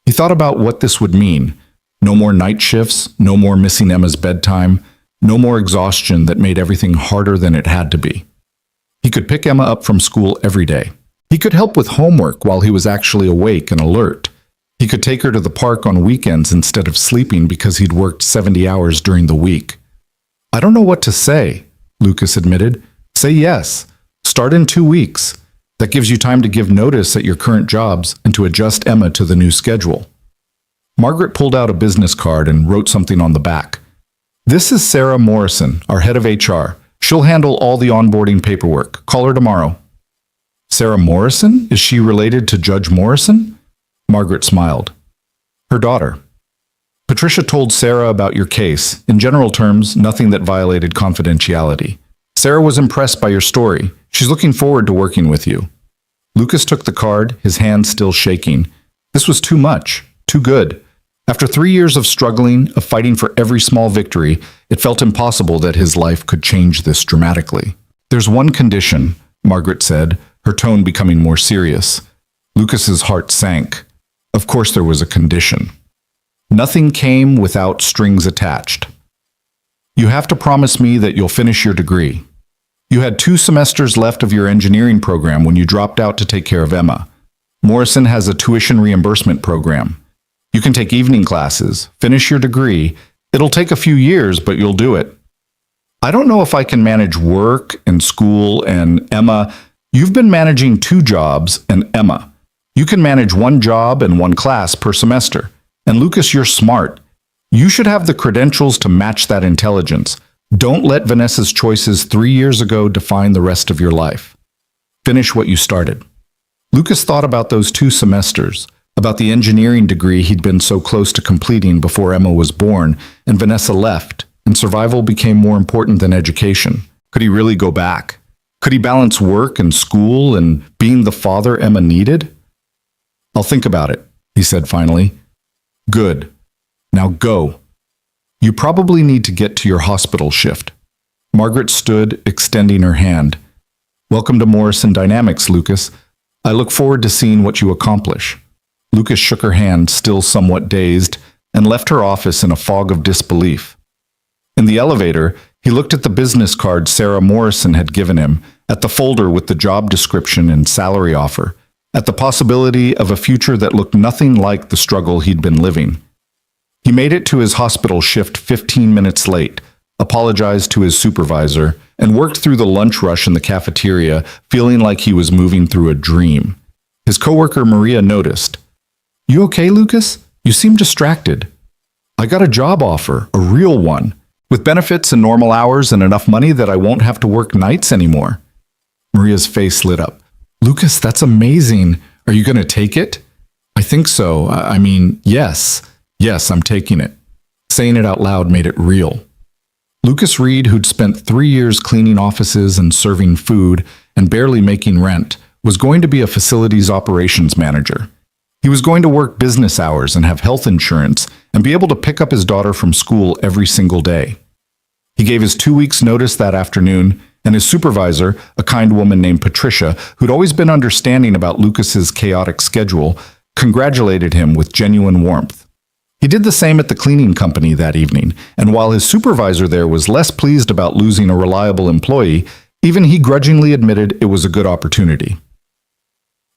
He thought about what this would mean. No more night shifts, no more missing Emma's bedtime, no more exhaustion that made everything harder than it had to be. He could pick Emma up from school every day. He could help with homework while he was actually awake and alert. He could take her to the park on weekends instead of sleeping because he'd worked 70 hours during the week. I don't know what to say, Lucas admitted. Say yes. Start in 2 weeks. That gives you time to give notice at your current jobs and to adjust Emma to the new schedule. Margaret pulled out a business card and wrote something on the back. This is Sarah Morrison, our head of HR. She'll handle all the onboarding paperwork. Call her tomorrow. Sarah Morrison? Is she related to Judge Morrison? Margaret smiled. Her daughter. Patricia told Sarah about your case. In general terms, nothing that violated confidentiality. Sarah was impressed by your story. She's looking forward to working with you. Lucas took the card, his hand still shaking. This was too much, too good. After 3 years of struggling, of fighting for every small victory, it felt impossible that his life could change this dramatically. There's one condition, Margaret said, her tone becoming more serious. Lucas's heart sank. Of course there was a condition. Nothing came without strings attached. You have to promise me that you'll finish your degree. You had 2 semesters left of your engineering program when you dropped out to take care of Emma. Morrison has a tuition reimbursement program. You can take evening classes, finish your degree. It'll take a few years, but you'll do it. I don't know if I can manage work and school and Emma. You've been managing 2 jobs and Emma. You can manage 1 job and 1 class per semester. And Lucas, you're smart. You should have the credentials to match that intelligence. Don't let Vanessa's choices 3 years ago define the rest of your life. Finish what you started. Lucas thought about those 2 semesters, about the engineering degree he'd been so close to completing before Emma was born and Vanessa left, and survival became more important than education. Could he really go back? Could he balance work and school and being the father Emma needed? I'll think about it, he said finally. Good. Now go. You probably need to get to your hospital shift. Margaret stood, extending her hand. Welcome to Morrison Dynamics, Lucas. I look forward to seeing what you accomplish. Lucas shook her hand, still somewhat dazed, and left her office in a fog of disbelief. In the elevator, he looked at the business card Sarah Morrison had given him, at the folder with the job description and salary offer, at the possibility of a future that looked nothing like the struggle he'd been living. He made it to his hospital shift 15 minutes late, apologized to his supervisor, and worked through the lunch rush in the cafeteria, feeling like he was moving through a dream. His coworker Maria noticed. You okay, Lucas? You seem distracted. I got a job offer, a real one, with benefits and normal hours and enough money that I won't have to work nights anymore. Maria's face lit up. Lucas, that's amazing. Are you going to take it? I think so. I mean, yes. Yes, I'm taking it. Saying it out loud made it real. Lucas Reed, who'd spent 3 years cleaning offices and serving food and barely making rent, was going to be a facilities operations manager. He was going to work business hours and have health insurance and be able to pick up his daughter from school every single day. He gave his 2 weeks' notice that afternoon, and his supervisor, a kind woman named Patricia, who'd always been understanding about Lucas's chaotic schedule, congratulated him with genuine warmth. He did the same at the cleaning company that evening, and while his supervisor there was less pleased about losing a reliable employee, even he grudgingly admitted it was a good opportunity.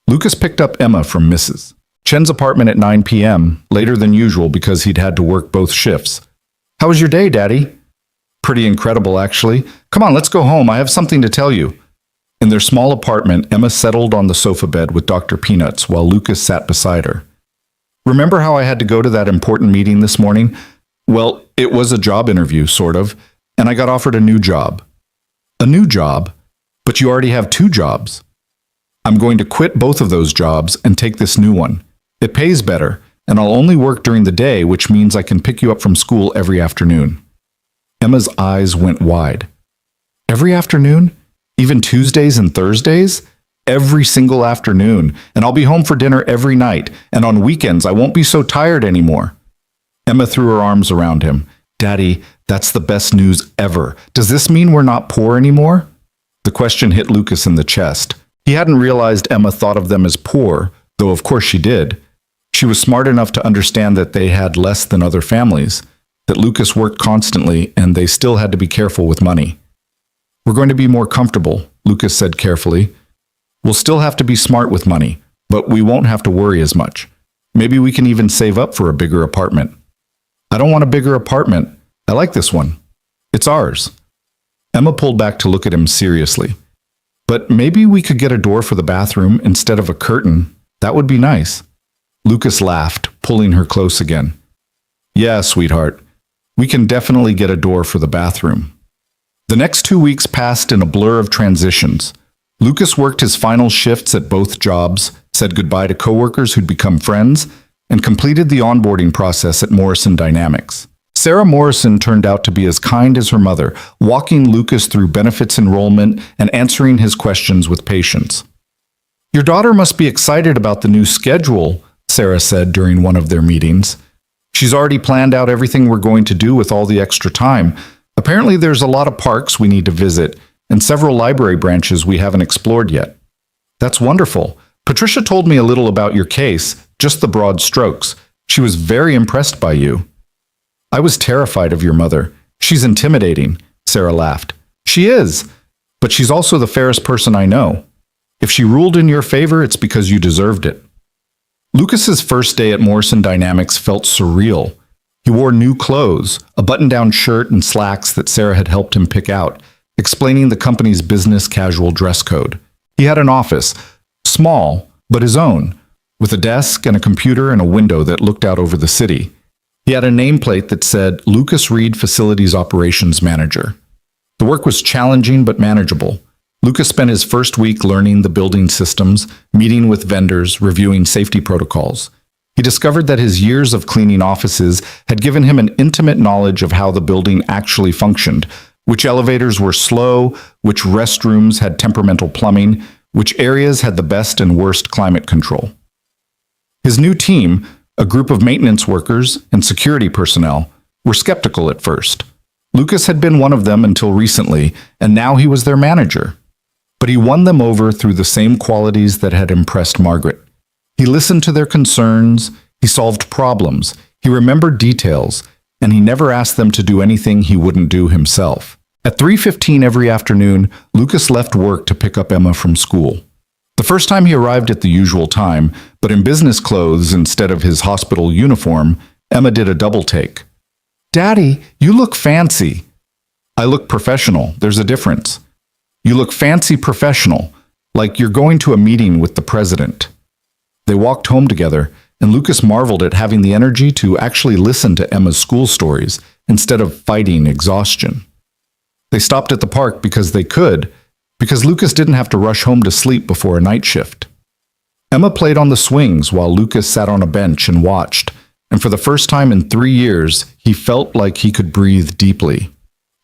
Lucas picked up Emma from Mrs. Chen's apartment at 9 p.m., later than usual because he'd had to work both shifts. How was your day, Daddy? Pretty incredible, actually. Come on, let's go home. I have something to tell you. In their small apartment, Emma settled on the sofa bed with Dr. Peanuts while Lucas sat beside her. Remember how I had to go to that important meeting this morning? Well, it was a job interview, sort of, and I got offered a new job. A new job? But you already have 2 jobs. I'm going to quit both of those jobs and take this new one. It pays better, and I'll only work during the day, which means I can pick you up from school every afternoon. Emma's eyes went wide. Every afternoon? Even Tuesdays and Thursdays? Every single afternoon, and I'll be home for dinner every night, and on weekends I won't be so tired anymore. Emma threw her arms around him. Daddy, that's the best news ever. Does this mean we're not poor anymore? The question hit Lucas in the chest. He hadn't realized Emma thought of them as poor, though of course she did. She was smart enough to understand that they had less than other families, that Lucas worked constantly and they still had to be careful with money. We're going to be more comfortable, Lucas said carefully. We'll still have to be smart with money, but we won't have to worry as much. Maybe we can even save up for a bigger apartment. I don't want a bigger apartment. I like this one. It's ours. Emma pulled back to look at him seriously. But maybe we could get a door for the bathroom instead of a curtain. That would be nice. Lucas laughed, pulling her close again. Yeah, sweetheart. We can definitely get a door for the bathroom. The next 2 weeks passed in a blur of transitions. Lucas worked his final shifts at both jobs, said goodbye to coworkers who'd become friends, and completed the onboarding process at Morrison Dynamics. Sarah Morrison turned out to be as kind as her mother, walking Lucas through benefits enrollment and answering his questions with patience. Your daughter must be excited about the new schedule, Sarah said during one of their meetings. She's already planned out everything we're going to do with all the extra time. Apparently there's a lot of parks we need to visit, and several library branches we haven't explored yet. That's wonderful. Patricia told me a little about your case, just the broad strokes. She was very impressed by you. I was terrified of your mother. She's intimidating, Sarah laughed. She is, but she's also the fairest person I know. If she ruled in your favor, it's because you deserved it. Lucas's first day at Morrison Dynamics felt surreal. He wore new clothes, a button-down shirt and slacks that Sarah had helped him pick out, explaining the company's business casual dress code. He had an office, small, but his own, with a desk and a computer and a window that looked out over the city. He had a nameplate that said Lucas Reed Facilities Operations Manager. The work was challenging but manageable. Lucas spent his first week learning the building systems, meeting with vendors, reviewing safety protocols. He discovered that his years of cleaning offices had given him an intimate knowledge of how the building actually functioned, which elevators were slow, which restrooms had temperamental plumbing, which areas had the best and worst climate control. His new team, a group of maintenance workers and security personnel, were skeptical at first. Lucas had been one of them until recently, and now he was their manager. But he won them over through the same qualities that had impressed Margaret. He listened to their concerns, he solved problems, he remembered details, and he never asked them to do anything he wouldn't do himself. At 3:15 every afternoon, Lucas left work to pick up Emma from school. The first time he arrived at the usual time, but in business clothes instead of his hospital uniform, Emma did a double take. "Daddy, you look fancy." "I look professional. There's a difference." "You look fancy professional, like you're going to a meeting with the president." They walked home together, and Lucas marveled at having the energy to actually listen to Emma's school stories instead of fighting exhaustion. They stopped at the park because they could, because Lucas didn't have to rush home to sleep before a night shift. Emma played on the swings while Lucas sat on a bench and watched, and for the first time in 3 years, he felt like he could breathe deeply.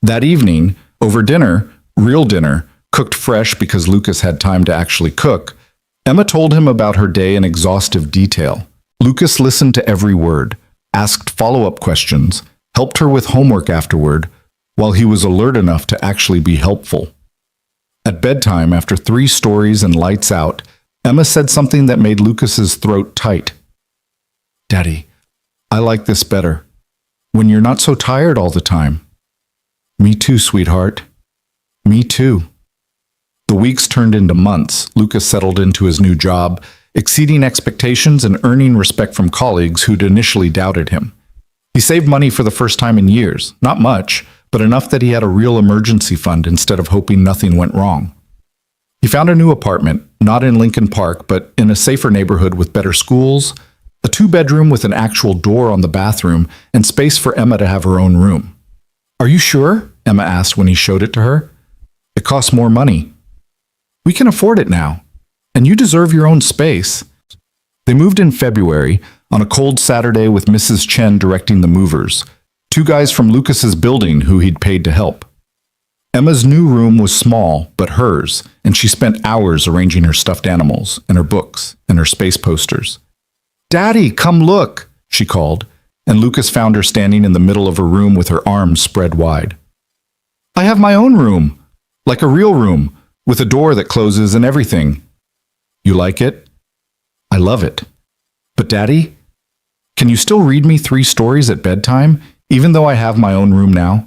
That evening, over dinner, real dinner, cooked fresh because Lucas had time to actually cook, Emma told him about her day in exhaustive detail. Lucas listened to every word, asked follow-up questions, helped her with homework afterward, while he was alert enough to actually be helpful. At bedtime, after 3 stories and lights out, Emma said something that made Lucas's throat tight. "Daddy, I like this better. When you're not so tired all the time." "Me too, sweetheart. Me too." The weeks turned into months. Lucas settled into his new job, exceeding expectations and earning respect from colleagues who'd initially doubted him. He saved money for the first time in years, not much, but enough that he had a real emergency fund instead of hoping nothing went wrong. He found a new apartment, not in Lincoln Park, but in a safer neighborhood with better schools, a 2-bedroom with an actual door on the bathroom, and space for Emma to have her own room. "Are you sure?" Emma asked when he showed it to her. "It costs more money." "We can afford it now, and you deserve your own space." They moved in February, on a cold Saturday with Mrs. Chen directing the movers, 2 guys from Lucas's building who he'd paid to help. Emma's new room was small, but hers, and she spent hours arranging her stuffed animals, and her books, and her space posters. "Daddy, come look," she called, and Lucas found her standing in the middle of her room with her arms spread wide. "I have my own room, like a real room, with a door that closes and everything." "You like it?" "I love it. But Daddy, can you still read me 3 stories at bedtime, even though I have my own room now?"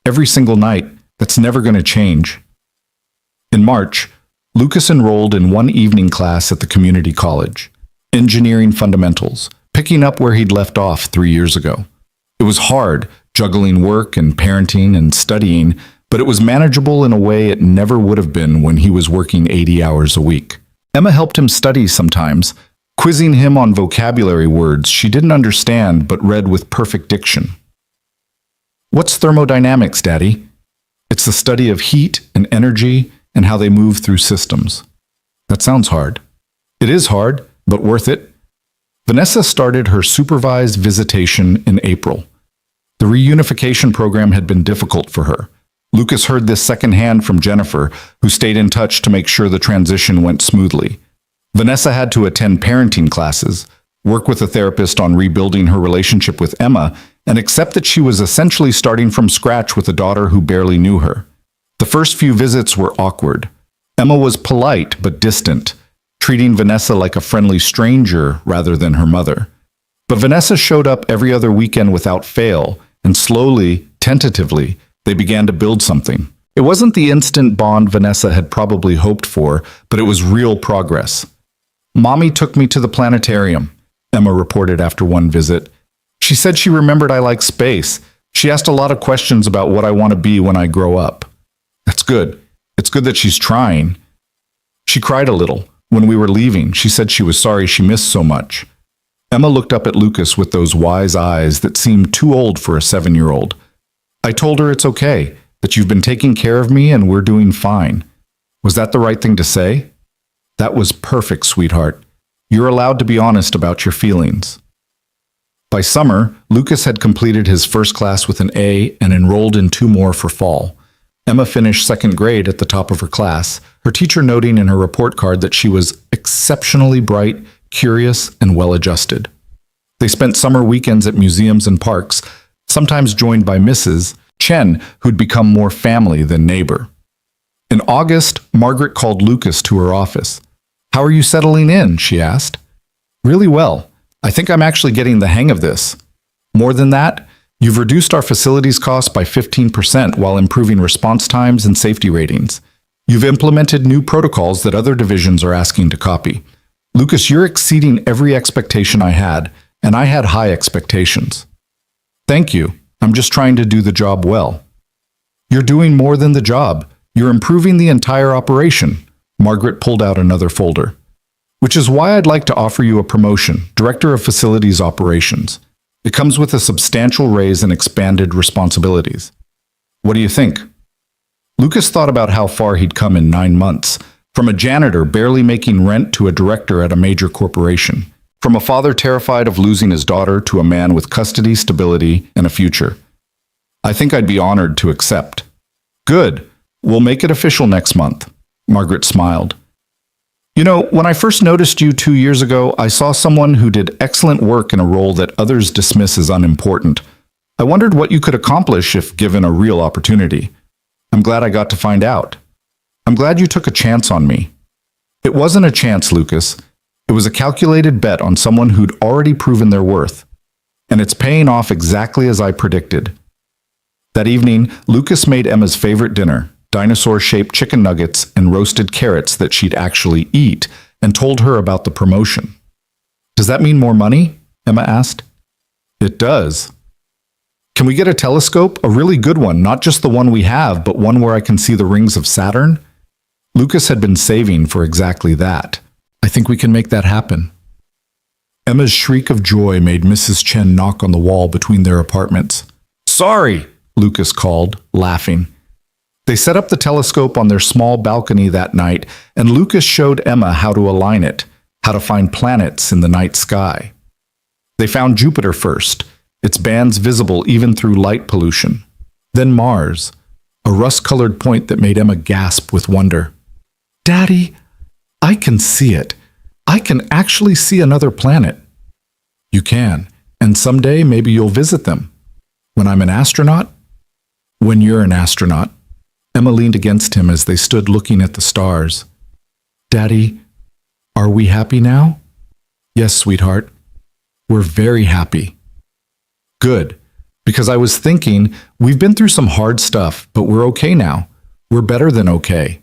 "Every single night. That's never going to change." In March, Lucas enrolled in one evening class at the community college, Engineering Fundamentals, picking up where he'd left off 3 years ago. It was hard, juggling work and parenting and studying, but it was manageable in a way it never would have been when he was working 80 hours a week. Emma helped him study sometimes, quizzing him on vocabulary words she didn't understand but read with perfect diction. "What's thermodynamics, Daddy?" "It's the study of heat and energy and how they move through systems." "That sounds hard." "It is hard, but worth it." Vanessa started her supervised visitation in April. The reunification program had been difficult for her. Lucas heard this secondhand from Jennifer, who stayed in touch to make sure the transition went smoothly. Vanessa had to attend parenting classes, work with a therapist on rebuilding her relationship with Emma, and accept that she was essentially starting from scratch with a daughter who barely knew her. The first few visits were awkward. Emma was polite but distant, treating Vanessa like a friendly stranger rather than her mother. But Vanessa showed up every other weekend without fail, and slowly, tentatively, they began to build something. It wasn't the instant bond Vanessa had probably hoped for, but it was real progress. "Mommy took me to the planetarium," Emma reported after one visit. She said she remembered I like space. She asked a lot of questions about what I want to be when I grow up. That's good. It's good that she's trying. She cried a little. When we were leaving, she said she was sorry she missed so much. Emma looked up at Lucas with those wise eyes that seemed too old for a 7-year-old. I told her it's okay, that you've been taking care of me and we're doing fine. Was that the right thing to say? That was perfect, sweetheart. You're allowed to be honest about your feelings. By summer, Lucas had completed his first class with an A and enrolled in 2 more for fall. Emma finished 2nd grade at the top of her class, her teacher noting in her report card that she was exceptionally bright, curious, and well-adjusted. They spent summer weekends at museums and parks, sometimes joined by Mrs. Chen, who'd become more family than neighbor. In August, Margaret called Lucas to her office. "How are you settling in?" she asked. "Really well. I think I'm actually getting the hang of this. More than that, you've reduced our facilities costs by 15% while improving response times and safety ratings. You've implemented new protocols that other divisions are asking to copy. Lucas, you're exceeding every expectation I had, and I had high expectations." "Thank you. I'm just trying to do the job well." "You're doing more than the job. You're improving the entire operation." Margaret pulled out another folder. "Which is why I'd like to offer you a promotion, Director of Facilities Operations. It comes with a substantial raise and expanded responsibilities. What do you think?" Lucas thought about how far he'd come in 9 months, from a janitor barely making rent to a director at a major corporation, from a father terrified of losing his daughter to a man with custody, stability, and a future. "I think I'd be honored to accept." "Good. We'll make it official next month." Margaret smiled. "You know, when I first noticed you 2 years ago, I saw someone who did excellent work in a role that others dismiss as unimportant. I wondered what you could accomplish if given a real opportunity. I'm glad I got to find out. I'm glad you took a chance on me." "It wasn't a chance, Lucas. It was a calculated bet on someone who'd already proven their worth. And it's paying off exactly as I predicted." That evening, Lucas made Emma's favorite dinner, dinosaur-shaped chicken nuggets and roasted carrots that she'd actually eat, and told her about the promotion. "Does that mean more money?" Emma asked. "It does. Can we get a telescope? A really good one, not just the one we have, but one where I can see the rings of Saturn?" Lucas had been saving for exactly that. "I think we can make that happen." Emma's shriek of joy made Mrs. Chen knock on the wall between their apartments. "Sorry!" Lucas called, laughing. They set up the telescope on their small balcony that night, and Lucas showed Emma how to align it, how to find planets in the night sky. They found Jupiter first, its bands visible even through light pollution. Then Mars, a rust-colored point that made Emma gasp with wonder. "Daddy, I can see it. I can actually see another planet." "You can, and someday maybe you'll visit them." "When I'm an astronaut?" "When you're an astronaut." Emma leaned against him as they stood looking at the stars. "Daddy, are we happy now?" "Yes, sweetheart. We're very happy." "Good, because I was thinking, we've been through some hard stuff, but we're okay now. We're better than okay."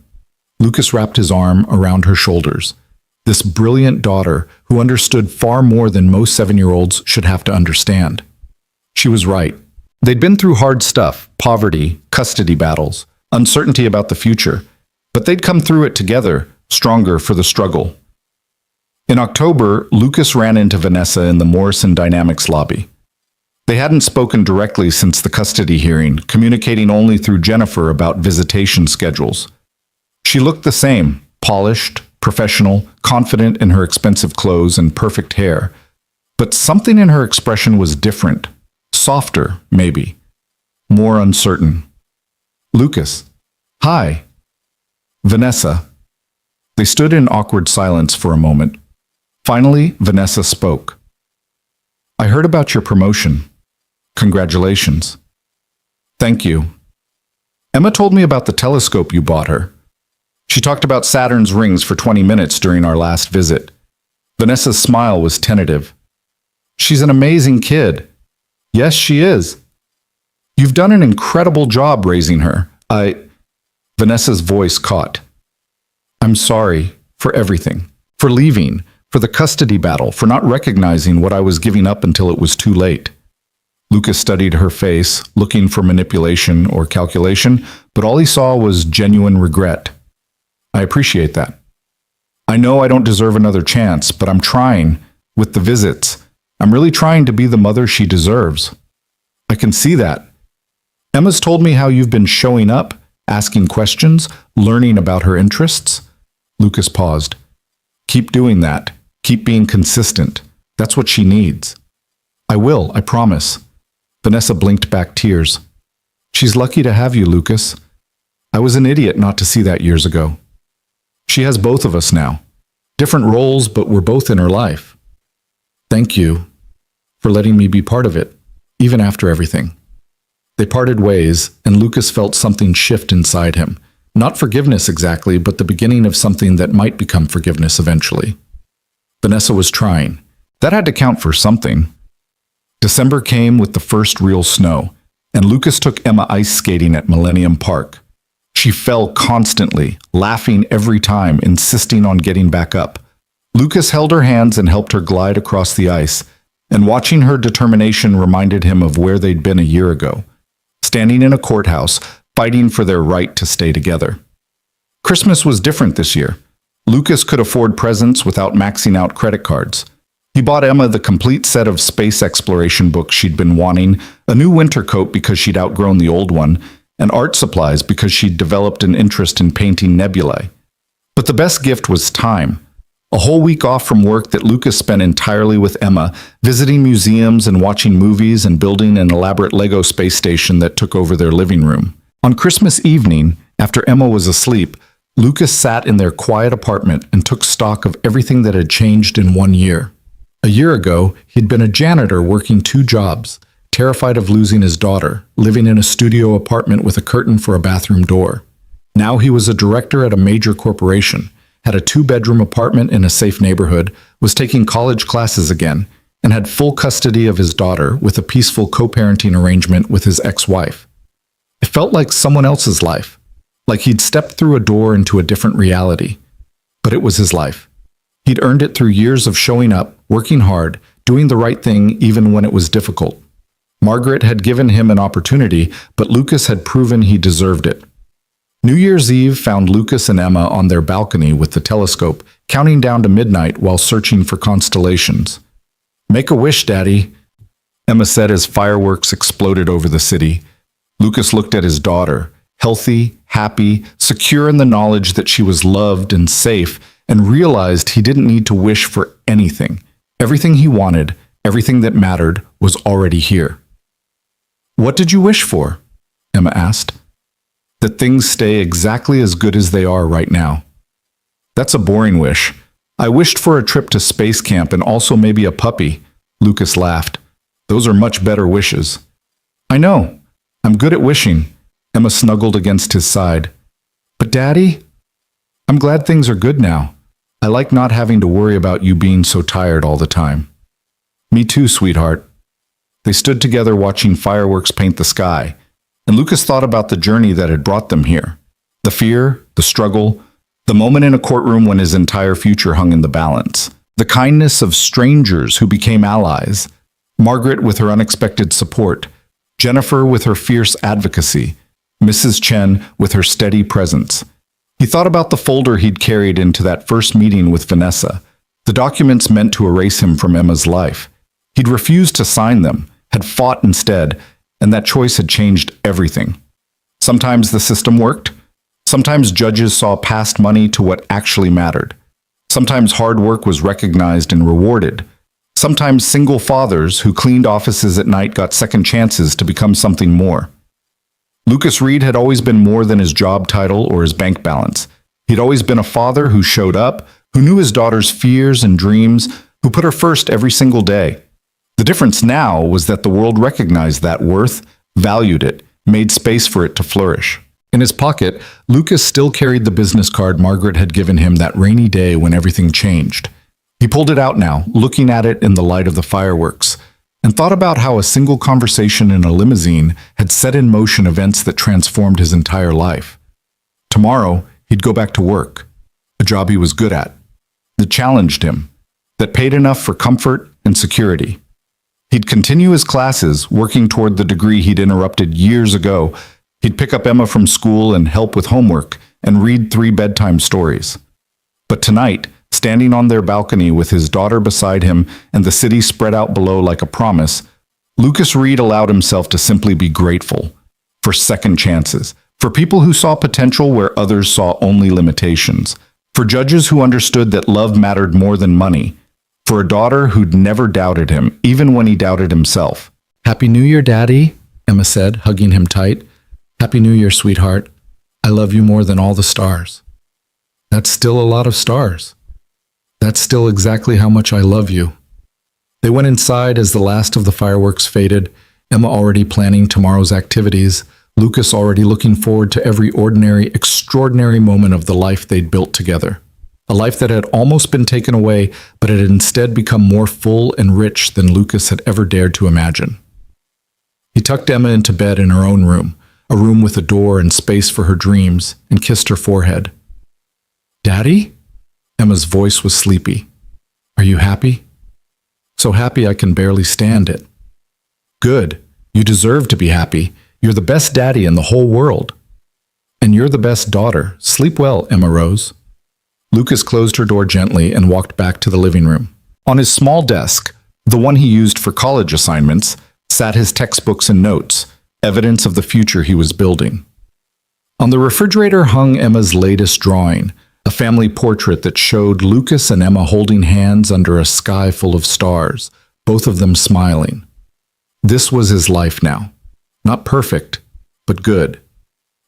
Lucas wrapped his arm around her shoulders. This brilliant daughter who understood far more than most 7-year-olds should have to understand. She was right. They'd been through hard stuff, poverty, custody battles, uncertainty about the future, but they'd come through it together, stronger for the struggle. In October, Lucas ran into Vanessa in the Morrison Dynamics lobby. They hadn't spoken directly since the custody hearing, communicating only through Jennifer about visitation schedules. She looked the same, polished, professional, confident in her expensive clothes and perfect hair. But something in her expression was different, softer, maybe, more uncertain. "Lucas." "Hi." "Vanessa." They stood in awkward silence for a moment. Finally, Vanessa spoke. "I heard about your promotion. Congratulations." "Thank you." "Emma told me about the telescope you bought her. She talked about Saturn's rings for 20 minutes during our last visit." Vanessa's smile was tentative. "She's an amazing kid." "Yes, she is." "You've done an incredible job raising her. Vanessa's voice caught. "I'm sorry for everything, for leaving, for the custody battle, for not recognizing what I was giving up until it was too late." Lucas studied her face, looking for manipulation or calculation, but all he saw was genuine regret. I appreciate that. I know I don't deserve another chance, but I'm trying, with the visits. I'm really trying to be the mother she deserves. I can see that. Emma's told me how you've been showing up, asking questions, learning about her interests. Lucas paused. Keep doing that. Keep being consistent. That's what she needs. I will, I promise. Vanessa blinked back tears. She's lucky to have you, Lucas. I was an idiot not to see that years ago. She has both of us now. Different roles, but we're both in her life. Thank you for letting me be part of it, even after everything. They parted ways, and Lucas felt something shift inside him. Not forgiveness exactly, but the beginning of something that might become forgiveness eventually. Vanessa was trying. That had to count for something. December came with the first real snow, and Lucas took Emma ice skating at Millennium Park. She fell constantly, laughing every time, insisting on getting back up. Lucas held her hands and helped her glide across the ice, and watching her determination reminded him of where they'd been a year ago, standing in a courthouse, fighting for their right to stay together. Christmas was different this year. Lucas could afford presents without maxing out credit cards. He bought Emma the complete set of space exploration books she'd been wanting, a new winter coat because she'd outgrown the old one, and art supplies because she'd developed an interest in painting nebulae. But the best gift was time. A whole week off from work that Lucas spent entirely with Emma, visiting museums and watching movies and building an elaborate Lego space station that took over their living room. On Christmas evening, after Emma was asleep, Lucas sat in their quiet apartment and took stock of everything that had changed in 1 year. A year ago, he'd been a janitor working 2 jobs, terrified of losing his daughter, living in a studio apartment with a curtain for a bathroom door. Now he was a director at a major corporation, had a 2-bedroom apartment in a safe neighborhood, was taking college classes again, and had full custody of his daughter with a peaceful co-parenting arrangement with his ex-wife. It felt like someone else's life, like he'd stepped through a door into a different reality. But it was his life. He'd earned it through years of showing up, working hard, doing the right thing even when it was difficult. Margaret had given him an opportunity, but Lucas had proven he deserved it. New Year's Eve found Lucas and Emma on their balcony with the telescope, counting down to midnight while searching for constellations. "Make a wish, Daddy," Emma said as fireworks exploded over the city. Lucas looked at his daughter, healthy, happy, secure in the knowledge that she was loved and safe, and realized he didn't need to wish for anything. Everything he wanted, everything that mattered, was already here. "What did you wish for?" Emma asked. "That things stay exactly as good as they are right now." "That's a boring wish. I wished for a trip to space camp and also maybe a puppy." Lucas laughed. "Those are much better wishes." "I know. I'm good at wishing." Emma snuggled against his side. "But Daddy, I'm glad things are good now. I like not having to worry about you being so tired all the time." "Me too, sweetheart." They stood together watching fireworks paint the sky, and Lucas thought about the journey that had brought them here. The fear, the struggle, the moment in a courtroom when his entire future hung in the balance. The kindness of strangers who became allies. Margaret with her unexpected support. Jennifer with her fierce advocacy. Mrs. Chen with her steady presence. He thought about the folder he'd carried into that first meeting with Vanessa, the documents meant to erase him from Emma's life. He'd refused to sign them, had fought instead, and that choice had changed everything. Sometimes the system worked. Sometimes judges saw past money to what actually mattered. Sometimes hard work was recognized and rewarded. Sometimes single fathers who cleaned offices at night got second chances to become something more. Lucas Reed had always been more than his job title or his bank balance. He'd always been a father who showed up, who knew his daughter's fears and dreams, who put her first every single day. The difference now was that the world recognized that worth, valued it, made space for it to flourish. In his pocket, Lucas still carried the business card Margaret had given him that rainy day when everything changed. He pulled it out now, looking at it in the light of the fireworks, and thought about how a single conversation in a limousine had set in motion events that transformed his entire life. Tomorrow, he'd go back to work, a job he was good at, that challenged him, that paid enough for comfort and security. He'd continue his classes, working toward the degree he'd interrupted years ago. He'd pick up Emma from school and help with homework, and read 3 bedtime stories. But tonight, standing on their balcony with his daughter beside him and the city spread out below like a promise, Lucas Reed allowed himself to simply be grateful for second chances, for people who saw potential where others saw only limitations, for judges who understood that love mattered more than money, for a daughter who'd never doubted him, even when he doubted himself. "Happy New Year, Daddy," Emma said, hugging him tight. "Happy New Year, sweetheart. I love you more than all the stars." "That's still a lot of stars. That's still exactly how much I love you." They went inside as the last of the fireworks faded, Emma already planning tomorrow's activities, Lucas already looking forward to every ordinary, extraordinary moment of the life they'd built together. A life that had almost been taken away, but had instead become more full and rich than Lucas had ever dared to imagine. He tucked Emma into bed in her own room, a room with a door and space for her dreams, and kissed her forehead. "Daddy?" Emma's voice was sleepy. "Are you happy?" "So happy I can barely stand it." "Good. You deserve to be happy. You're the best daddy in the whole world. And you're the best daughter. Sleep well," Emma rose. Lucas closed her door gently and walked back to the living room. On his small desk, the one he used for college assignments, sat his textbooks and notes, evidence of the future he was building. On the refrigerator hung Emma's latest drawing, a family portrait that showed Lucas and Emma holding hands under a sky full of stars, both of them smiling. This was his life now. Not perfect, but good.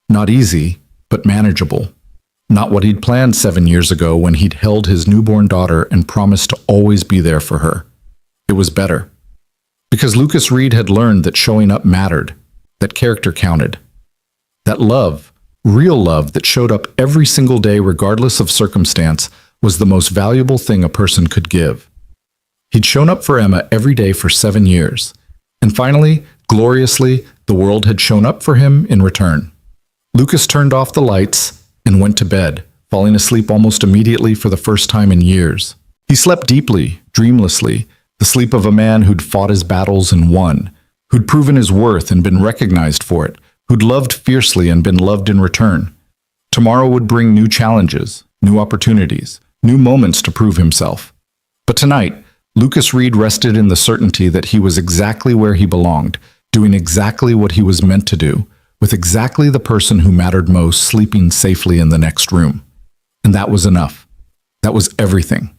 Not easy, but manageable. Not what he'd planned 7 years ago when he'd held his newborn daughter and promised to always be there for her. It was better. Because Lucas Reed had learned that showing up mattered, that character counted. That love, real love that showed up every single day regardless of circumstance, was the most valuable thing a person could give. He'd shown up for Emma every day for 7 years. And finally, gloriously, the world had shown up for him in return. Lucas turned off the lights and went to bed, falling asleep almost immediately for the first time in years. He slept deeply, dreamlessly, the sleep of a man who'd fought his battles and won, who'd proven his worth and been recognized for it, who'd loved fiercely and been loved in return. Tomorrow would bring new challenges, new opportunities, new moments to prove himself. But tonight, Lucas Reed rested in the certainty that he was exactly where he belonged, doing exactly what he was meant to do, with exactly the person who mattered most sleeping safely in the next room. And that was enough. That was everything.